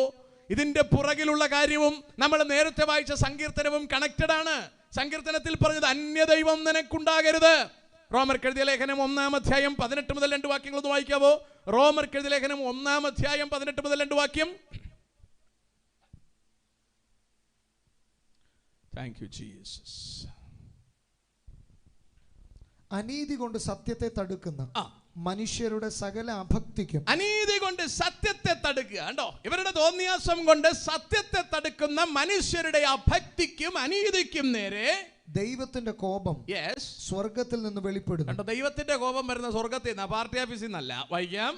ഇതിന്റെ പുറകിലുള്ള കാര്യവും നമ്മൾ നേരത്തെ വായിച്ച സങ്കീർത്തനവും കണക്റ്റഡ് ആണ്. സങ്കീർത്തനത്തിൽ പറഞ്ഞത് അന്യദൈവം നിനക്കുണ്ടാകരുത്. റോമർക്കെഴുതിയ ലേഖനം 1-ാം അധ്യായം 18 മുതൽ 2 വാക്യങ്ങൾ ഒന്ന് വായിക്കാവോ? റോമർക്കെഴുതിയ ലേഖനം 1-ാം അധ്യായം 18 മുതൽ 2 വാക്യം. Thank you Jesus. അനീതി കൊണ്ട് സത്യത്തെ തടുക്കുന്ന മനുഷ്യരുടെ സകല അഭക്തിക്കും. അനീതി കൊണ്ട് സത്യത്തെ തടുക്കുക. കണ്ടോ, ഇവരുടെ തോന്നിയാസം കൊണ്ട് സത്യത്തെ തടുക്കുന്ന മനുഷ്യരുടെ അഭക്തിക്കും അനീതിക്കും നേരെ ദൈവത്തിന്റെ കോപം സ്വർഗത്തിൽ നിന്ന് വെളിപ്പെടുന്നു. കണ്ടോ, ദൈവത്തിന്റെ കോപം വരുന്ന സ്വർഗത്തിൽ നിന്ന്, പാർട്ടി ഓഫീസിൽ നിന്നല്ല. വായിക്കാം.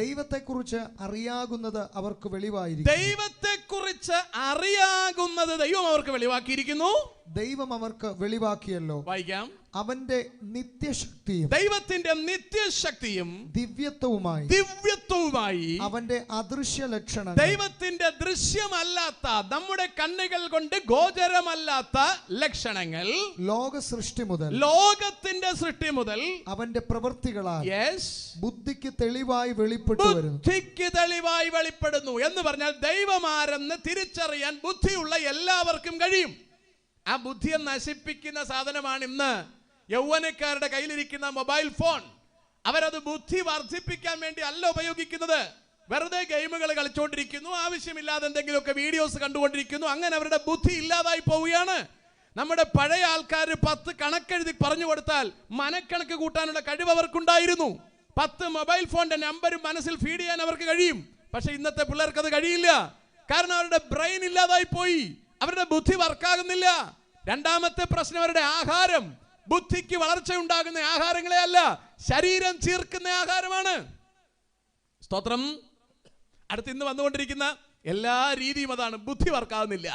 ദൈവത്തെക്കുറിച്ച് അറിയാകുന്നത് അവർക്ക് വെളിവായിരിക്കുന്നു. ദൈവത്തെക്കുറിച്ച് അറിയാകുന്നത് ദൈവം അവർക്ക് വെളിവാക്കിയിരിക്കുന്നു. ദൈവം അവർക്ക് വെളിവാക്കിയല്ലോ. വായിക്കാം. അവന്റെ നിത്യശക്തിയും, ദൈവത്തിന്റെ നിത്യശക്തിയും ദിവ്യത്വവുമായി അവന്റെ അദൃശ്യ ലക്ഷണം, ദൈവത്തിന്റെ ദൃശ്യമല്ലാത്ത, നമ്മുടെ കണ്ണുകൾ കൊണ്ട് ഗോചരമല്ലാത്ത ലക്ഷണങ്ങൾ ലോകത്തിന്റെ സൃഷ്ടി മുതൽ അവന്റെ പ്രവൃത്തികളാൽ ബുദ്ധിക്ക് തെളിവായി വെളിപ്പെടുന്നു. എന്ന് പറഞ്ഞാൽ ദൈവമാരെന്ന് തിരിച്ചറിയാൻ ബുദ്ധിയുള്ള എല്ലാവർക്കും കഴിയും. ആ ബുദ്ധിയെ നശിപ്പിക്കുന്ന സാധനമാണ് ഇന്ന് യൗവനക്കാരുടെ കയ്യിലിരിക്കുന്ന മൊബൈൽ ഫോൺ. അവരത് ബുദ്ധി വർദ്ധിപ്പിക്കാൻ വേണ്ടി അല്ല ഉപയോഗിക്കുന്നത്. വെറുതെ ഗെയിമുകൾ കളിച്ചുകൊണ്ടിരിക്കുന്നു, ആവശ്യമില്ലാതെ എന്തെങ്കിലുമൊക്കെ വീഡിയോസ് കണ്ടുകൊണ്ടിരിക്കുന്നു. അങ്ങനെ അവരുടെ ബുദ്ധി ഇല്ലാതായി പോവുകയാണ്. നമ്മുടെ പഴയ ആൾക്കാർ 10 കണക്കെഴുതി പറഞ്ഞു കൊടുത്താൽ മനക്കണക്ക് കൂട്ടാനുള്ള കഴിവ് അവർക്കുണ്ടായിരുന്നു. 10 മൊബൈൽ ഫോണിന്റെ നമ്പരും മനസ്സിൽ ഫീഡ് ചെയ്യാൻ അവർക്ക് കഴിയും. പക്ഷെ ഇന്നത്തെ പിള്ളേർക്ക് അത് കഴിയില്ല. കാരണം അവരുടെ ബ്രെയിൻ ഇല്ലാതായി പോയി, അവരുടെ ബുദ്ധി വർക്കാകുന്നില്ല. രണ്ടാമത്തെ പ്രശ്നം അവരുടെ ആഹാരം. ബുദ്ധിക്ക് വളർച്ച ഉണ്ടാകുന്ന ആഹാരങ്ങളെ അല്ല, ശരീരം ചീർക്കുന്ന ആഹാരമാണ്. സ്തോത്രം. അടുത്ത് ഇന്ന് വന്നുകൊണ്ടിരിക്കുന്ന എല്ലാ രീതിയും അതാണ്, ബുദ്ധി വർക്കാകുന്നില്ല.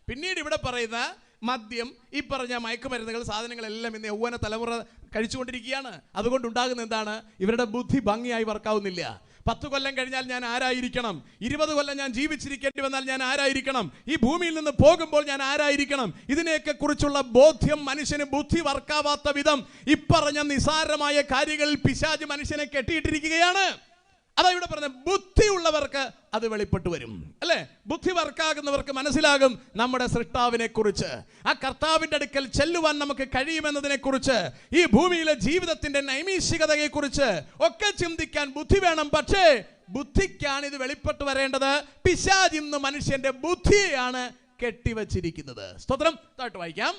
പിന്നീട് ഇവിടെ പറയുന്ന മദ്യം, ഈ പറഞ്ഞ മയക്കുമരുന്നുകൾ, സാധനങ്ങളെല്ലാം ഇന്ന് യൗവന തലമുറ കഴിച്ചുകൊണ്ടിരിക്കുകയാണ്. അതുകൊണ്ടുണ്ടാകുന്ന എന്താണ്? ഇവരുടെ ബുദ്ധി ഭംഗിയായി വർക്കാവുന്നില്ല. 10 കൊല്ലം കഴിഞ്ഞാൽ ഞാൻ ആരായിരിക്കണം? 20 കൊല്ലം ഞാൻ ജീവിച്ചിരിക്കേണ്ടി വന്നാൽ ഞാൻ ആരായിരിക്കണം? ഈ ഭൂമിയിൽ നിന്ന് പോകുമ്പോൾ ഞാൻ ആരായിരിക്കണം? ഇതിനെയൊക്കെ കുറിച്ചുള്ള ബോധ്യം മനുഷ്യന് ബുദ്ധി വർക്കാവാത്ത വിധം ഇപ്പറഞ്ഞ നിസാരമായ കാര്യങ്ങളിൽ പിശാച് മനുഷ്യനെ കെട്ടിയിട്ടിരിക്കുകയാണ്. അതാ ഇവിടെ പറഞ്ഞ ബുദ്ധിയുള്ളവർക്ക് അത് വെളിപ്പെട്ടു വരും, അല്ലേ? ബുദ്ധി വർക്കാകുന്നവർക്ക് മനസ്സിലാകും നമ്മുടെ സൃഷ്ടാവിനെ കുറിച്ച്, ആ കർത്താവിന്റെ അടുക്കൽ ചെല്ലുവാൻ നമുക്ക് കഴിയുമെന്നതിനെ കുറിച്ച്, ഈ ഭൂമിയിലെ ജീവിതത്തിന്റെ നൈമിഷികതയെ കുറിച്ച് ഒക്കെ ചിന്തിക്കാൻ ബുദ്ധി വേണം. പക്ഷേ ബുദ്ധിക്കാണ് ഇത് വെളിപ്പെട്ടു വരേണ്ടത്. പിശാച് ഇന്ന് മനുഷ്യന്റെ ബുദ്ധിയെയാണ് കെട്ടിവച്ചിരിക്കുന്നത്. സ്തോത്രം. താട്ട് വായിക്കാം.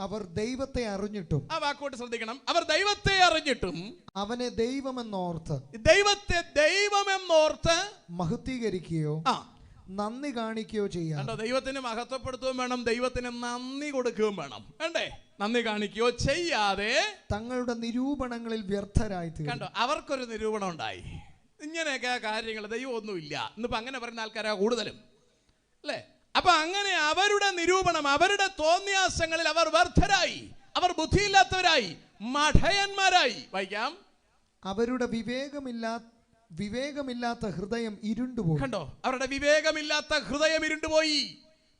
അവർ ദൈവത്തെ അറിഞ്ഞിട്ടും, ആ വാക്കോട്ട് ശ്രദ്ധിക്കണം, അവർ ദൈവത്തെ അറിഞ്ഞിട്ടും അവനെ ദൈവമെന്നോർത്ത് മഹത്വീകരിക്കുകയോ നന്ദി കാണിക്കുകയോ ചെയ്യാം. കണ്ടോ, ദൈവത്തിന് മഹത്വപ്പെടുത്തുകയും വേണം, ദൈവത്തിന് നന്ദി കൊടുക്കുകയും വേണം. വേണ്ടേ? നന്ദി കാണിക്കുകയോ ചെയ്യാതെ തങ്ങളുടെ നിരൂപണങ്ങളിൽ വ്യർത്ഥരായി. കണ്ടോ, അവർക്കൊരു നിരൂപണം ഉണ്ടായി. ഇങ്ങനെയൊക്കെ കാര്യങ്ങൾ ദൈവം ഒന്നുമില്ല ഇന്നിപ്പോ അങ്ങനെ പറയുന്ന ആൾക്കാരാ കൂടുതലും, അല്ലേ? അപ്പൊ അങ്ങനെ അവരുടെ നിരൂപണം, അവരുടെ തോന്നിയാസങ്ങളിൽ അവർ വ്യർത്ഥരായി, അവർ ബുദ്ധിയില്ലാത്തവരായി, മഠയന്മാരായി. വായിക്കാം. അവരുടെ വിവേകമില്ലാത്ത ഹൃദയം ഇരുണ്ടുപോയി. കണ്ടോ, അവരുടെ വിവേകമില്ലാത്ത ഹൃദയം ഇരുണ്ടുപോയി.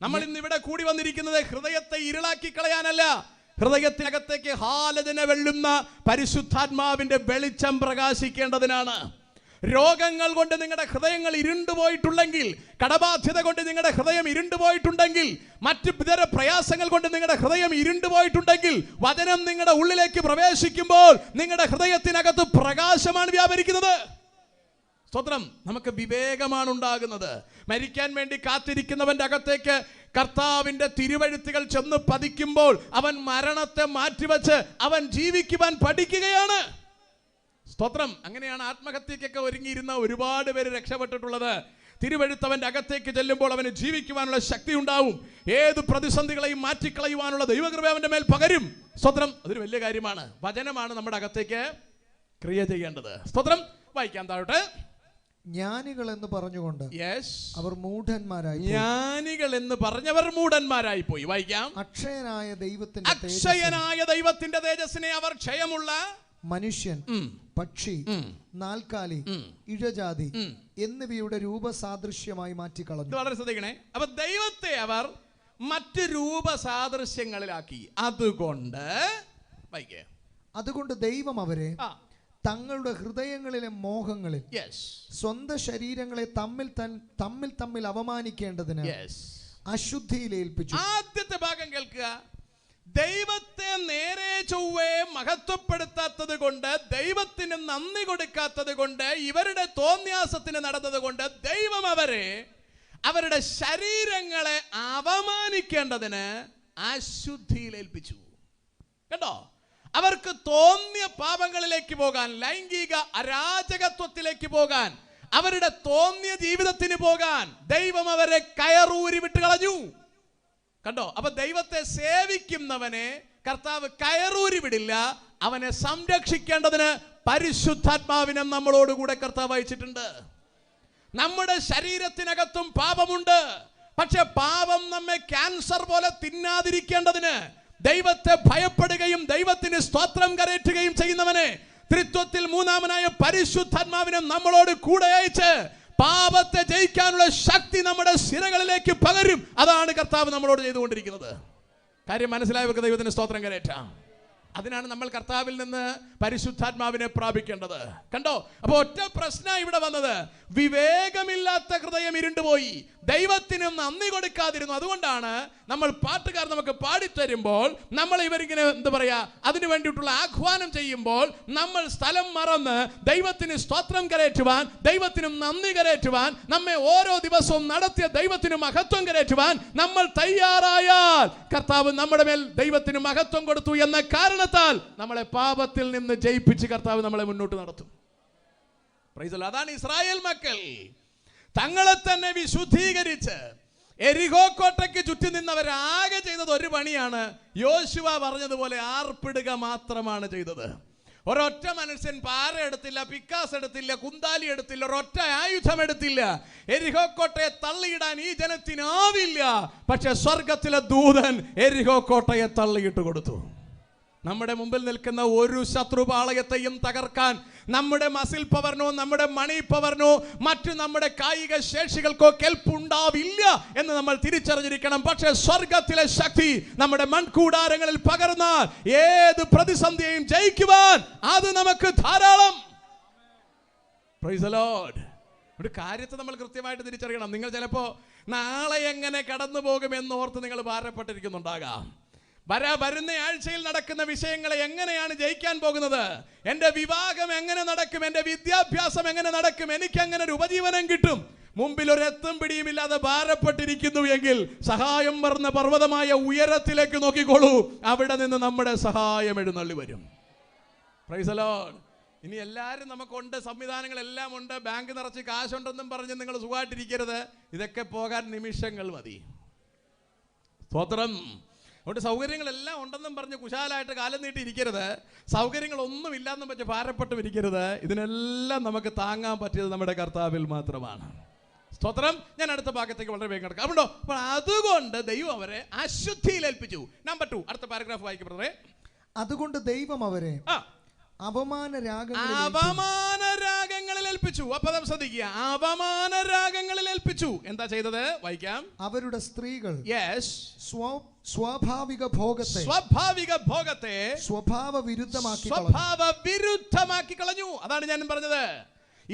നമ്മൾ ഇന്ന് ഇവിടെ കൂടി വന്നിരിക്കുന്നത് ഹൃദയത്തെ ഇരുളാക്കി കളയാനല്ല, ഹൃദയത്തിനകത്തേക്ക് ഹാലജനെ വെള്ളുന്ന പരിശുദ്ധാത്മാവിന്റെ വെളിച്ചം പ്രകാശിക്കേണ്ടതിനാണ്. രോഗങ്ങൾ കൊണ്ട് നിങ്ങളുടെ ഹൃദയങ്ങൾ ഇരുണ്ടുപോയിട്ടുണ്ടെങ്കിൽ, കടബാധ്യത കൊണ്ട് നിങ്ങളുടെ ഹൃദയം ഇരുണ്ടുപോയിട്ടുണ്ടെങ്കിൽ, മറ്റ് ഇതര പ്രയാസങ്ങൾ കൊണ്ട് നിങ്ങളുടെ ഹൃദയം ഇരുണ്ടുപോയിട്ടുണ്ടെങ്കിൽ, വചനം നിങ്ങളുടെ ഉള്ളിലേക്ക് പ്രവേശിക്കുമ്പോൾ നിങ്ങളുടെ ഹൃദയത്തിനകത്ത് പ്രകാശമാണ് വ്യാപരിക്കുന്നത്. സ്തോത്രം. നമുക്ക് വിവേകമാണ് ഉണ്ടാകുന്നത്. മരിക്കാൻ വേണ്ടി കാത്തിരിക്കുന്നവന്റെ അകത്തേക്ക് കർത്താവിന്റെ തിരുവഴുത്തുകൾ ചെന്ന് പതിക്കുമ്പോൾ അവൻ മരണത്തെ മാറ്റിവെച്ച് അവൻ ജീവിക്കുവാൻ പഠിക്കുകയാണ്. സ്തോത്രം. അങ്ങനെയാണ് ആത്മഹത്യക്കൊക്കെ ഒരുങ്ങിയിരുന്ന ഒരുപാട് പേര് രക്ഷപ്പെട്ടിട്ടുള്ളത്. തിരുവഴുത്തവന്റെ അകത്തേക്ക് ചെല്ലുമ്പോൾ അവന് ജീവിക്കുവാനുള്ള ശക്തി ഉണ്ടാവും. ഏത് പ്രതിസന്ധികളെയും മാറ്റിക്കളയുവാനുള്ള ദൈവകൃപ അവന്റെ മേൽ പകരും. സ്തോത്രം. അതൊരു വലിയ കാര്യമാണ്. വചനമാണ് നമ്മുടെ അകത്തേക്ക് ക്രിയ ചെയ്യേണ്ടത്. സ്തോത്രം. വായിക്കാം താഴോട്ട്. ജ്ഞാനികൾ എന്ന് പറഞ്ഞുകൊണ്ട് അവർ മൂഢന്മാരായി. ജ്ഞാനികൾ എന്ന് പറഞ്ഞവർ മൂഢന്മാരായി പോയി. വായിക്കാം. അക്ഷയനായ ദൈവത്തിന്റെ തേജസ്സിനെ അവർ ക്ഷയമുള്ള മനുഷ്യൻ, പക്ഷി, നാൽക്കാലി, ഇഴജാതി എന്നിവയുടെ രൂപസാദൃശ്യമായി മാറ്റിക്കളഞ്ഞു. വളരെ ശ്രദ്ധിക്കണേ. അപ്പൊ ദൈവത്തെ അവർ മറ്റ് രൂപസാദൃശ്യങ്ങളിലാക്കി. അതുകൊണ്ട് ദൈവം അവരെ തങ്ങളുടെ ഹൃദയങ്ങളിലെ മോഹങ്ങളിൽ സ്വന്തം ശരീരങ്ങളെ തമ്മിൽ അവമാനിക്കേണ്ടതിന് അശുദ്ധിയിൽ ഏൽപ്പിച്ചു. ആദ്യത്തെ ഭാഗം കേൾക്കുക. ദൈവത്തെ നേരെ ചൊവ്വേ മഹത്വപ്പെടുത്താത്തത് കൊണ്ട്, ദൈവത്തിന് നന്ദി കൊടുക്കാത്തത് കൊണ്ട്, ഇവരുടെ തോന്യാസത്തിന് നടന്നത് കൊണ്ട് ദൈവം അവരുടെ ശരീരങ്ങളെ അവമാനിക്കേണ്ടതിന് അശുദ്ധിയിൽ ഏൽപ്പിച്ചു. കേട്ടോ? അവർക്ക് തോന്നിയ പാപങ്ങളിലേക്ക് പോകാൻ, ലൈംഗിക അരാജകത്വത്തിലേക്ക് പോകാൻ, അവരുടെ തോന്നിയ ജീവിതത്തിന് പോകാൻ ദൈവം അവരെ കയറൂരി വിട്ട് കളഞ്ഞു. കണ്ടോ? അപ്പൊ ദൈവത്തെ സേവിക്കുന്നവനെ കർത്താവ് കയറൂരി വിടില്ല. അവനെ സംരക്ഷിക്കേണ്ടതിന് പരിശുദ്ധാത്മാവിനെ നമ്മളോടുകൂടെ കർത്താവ് അയച്ചിട്ടുണ്ട്. നമ്മുടെ ശരീരത്തിനകത്തും പാപമുണ്ട്. പക്ഷെ പാപം നമ്മെ ക്യാൻസർ പോലെ തിന്നാതിരിക്കേണ്ടതിന് ദൈവത്തെ ഭയപ്പെടുകയും ദൈവത്തിന് സ്തോത്രം കരയറ്റുകയും ചെയ്യുന്നവനെ, ത്രിത്വത്തിൽ മൂന്നാമനായ പരിശുദ്ധാത്മാവിനെ നമ്മളോട് കൂടെ അയച്ച് പാപത്തെ ജയിക്കാനുള്ള ശക്തി നമ്മുടെ സിരകളിലേക്ക് പകരും. അതാണ് കർത്താവ് നമ്മളോട് ചെയ്തുകൊണ്ടിരിക്കുന്നത്. കാര്യം മനസ്സിലായവർക്ക് ദൈവത്തിന് സ്തോത്രം കരയറ്റാം. അതിനാണ് നമ്മൾ കർത്താവിൽ നിന്ന് പരിശുദ്ധാത്മാവിനെ പ്രാപിക്കേണ്ടത്. കണ്ടോ? അപ്പൊ ഒറ്റ പ്രശ്നം ഇവിടെ വന്നത്, വിവേകമില്ലാത്ത ഹൃദയം ഇരുണ്ടുപോയി, ദൈവത്തിന് നന്ദി കൊടുക്കാതിരുന്നു. അതുകൊണ്ടാണ് നമ്മൾ പാട്ടുകാർ നമുക്ക് പാടിത്തരുമ്പോൾ നമ്മൾ ഇവരിങ്ങനെ എന്താ പറയാ, അതിനു വേണ്ടിയിട്ടുള്ള ആഹ്വാനം ചെയ്യുമ്പോൾ നമ്മൾ സ്ഥലം മറന്ന് ദൈവത്തിന് സ്തോത്രം കരയറ്റുവാൻ, ദൈവത്തിന് നന്ദി കരയറ്റുവാൻ, നമ്മെ ഓരോ ദിവസവും നടത്തിയ ദൈവത്തിന് മഹത്വം കരയറ്റുവാൻ നമ്മൾ തയ്യാറായാൽ കർത്താവ് നമ്മുടെ മേൽ ദൈവത്തിന് മഹത്വം കൊടുത്തു എന്ന കാരണത്താൽ നമ്മളെ പാപത്തിൽ നിന്ന് ജയിപ്പിച്ച് കർത്താവ് നമ്മളെ മുന്നോട്ട് നടത്തും. Price the Lord. അതാണ് ഇസ്രായേൽ മക്കൾ തങ്ങളെ തന്നെ വിശുദ്ധീകരിച്ച് എരിഹോ കോട്ടയ്ക്ക് ചുറ്റി നിന്നവരാകെ ചെയ്തത് ഒരു പണിയാണ്. യോശുവ പറഞ്ഞതുപോലെ ആർപ്പിടുക മാത്രമാണ് ചെയ്തത്. ഒരൊറ്റ മനുഷ്യൻ പാറ എടുത്തില്ല, പിക്കാസ് എടുത്തില്ല, കുന്താലി എടുത്തില്ല, ഒരൊറ്റ ആയുധം എടുത്തില്ല. എരിഹോ കോട്ടയെ തള്ളിയിടാൻ ഈ ജനത്തിനാവില്ല. പക്ഷെ സ്വർഗത്തിലെ ദൂതൻ എരിഹോ കോട്ടയെ തള്ളിയിട്ട് കൊടുത്തു. നമ്മുടെ മുമ്പിൽ നിൽക്കുന്ന ഒരു ശത്രുപാളയത്തെയും തകർക്കാൻ നമ്മുടെ മസിൽ പവറിനോ നമ്മുടെ മണി പവറിനോ മറ്റു നമ്മുടെ കായിക ശേഷികൾക്കോ കെൽപ്പുണ്ടാവില്ല എന്ന് നമ്മൾ തിരിച്ചറിഞ്ഞിരിക്കണം. പക്ഷേ സ്വർഗത്തിലെ ശക്തി നമ്മുടെ മൺകൂടാരങ്ങളിൽ പകർന്നാൽ ഏത് പ്രതിസന്ധിയെയും ജയിക്കുവാൻ അത് നമുക്ക് ധാരാളം. Price the Lord. ഒരു കാര്യത്തെ നമ്മൾ കൃത്യമായിട്ട് തിരിച്ചറിയണം. നിങ്ങൾ ചിലപ്പോൾ നാളെ എങ്ങനെ കടന്നു പോകുമെന്ന് ഓർത്ത് നിങ്ങൾ ഭാരപ്പെട്ടിരിക്കുന്നുണ്ടാകാം. വരുന്ന ആഴ്ചയിൽ നടക്കുന്ന വിഷയങ്ങളെ എങ്ങനെയാണ് ജയിക്കാൻ പോകുന്നത്, എൻ്റെ വിവാഹം എങ്ങനെ നടക്കും, എൻ്റെ വിദ്യാഭ്യാസം എങ്ങനെ നടക്കും, എനിക്ക് എങ്ങനെ ഒരു ഉപജീവനം കിട്ടും, മുമ്പിൽ ഒരു എത്തും പിടിയുമില്ലാതെ ഭാരപ്പെട്ടിരിക്കുന്നു എങ്കിൽ സഹായം പറഞ്ഞ പർവ്വതമായ ഉയരത്തിലേക്ക് നോക്കിക്കോളൂ. അവിടെ നിന്ന് നമ്മുടെ സഹായം എഴുന്നള്ളി വരും. Price the Lord. ഇനി എല്ലാവരും നമുക്കുണ്ട്, സംവിധാനങ്ങളെല്ലാം ഉണ്ട്, ബാങ്ക് നിറച്ച് കാശുണ്ടെന്നും പറഞ്ഞ് നിങ്ങൾ സുഖമായിട്ടിരിക്കരുത്. ഇതൊക്കെ പോകാൻ നിമിഷങ്ങൾ മതി. സ്തോത്രം. അതുകൊണ്ട് സൗകര്യങ്ങളെല്ലാം ഉണ്ടെന്നും പറഞ്ഞ് കുശാലായിട്ട് കാലം നീട്ടി ഇരിക്കരുത്. സൗകര്യങ്ങളൊന്നും ഇല്ലാന്നും വെച്ച് ഭാരപ്പെട്ടും ഇരിക്കരുത്. ഇതിനെല്ലാം നമുക്ക് താങ്ങാൻ പറ്റിയത് നമ്മുടെ കർത്താവിൽ മാത്രമാണ്. സ്തോത്രം. ഞാൻ അടുത്ത ഭാഗത്തേക്ക് വളരെ വേഗം കിടക്കാം. അതുകൊണ്ടോ അപ്പോൾ അതുകൊണ്ട് ദൈവം അവരെ അശുദ്ധിയിൽ ഏൽപ്പിച്ചു. നമ്പർ 2 അടുത്ത പാരഗ്രാഫ് വായിക്കപ്പെടുന്നത്. അതുകൊണ്ട് ദൈവം അവരെ അപമാന രാഗങ്ങളിൽ ഏൽപ്പിച്ചു. അപ്പൊ ശ്രദ്ധിക്കുക, അപമാന രാഗങ്ങളിൽ ഏൽപ്പിച്ചു. എന്താ ചെയ്തത്? വായിക്കാം. അവരുടെ സ്ത്രീകൾ സ്വാഭാവിക ഭോഗത്തെ സ്വഭാവ വിരുദ്ധമാക്കി കളഞ്ഞു. അതാണ് ഞാൻ പറഞ്ഞത്.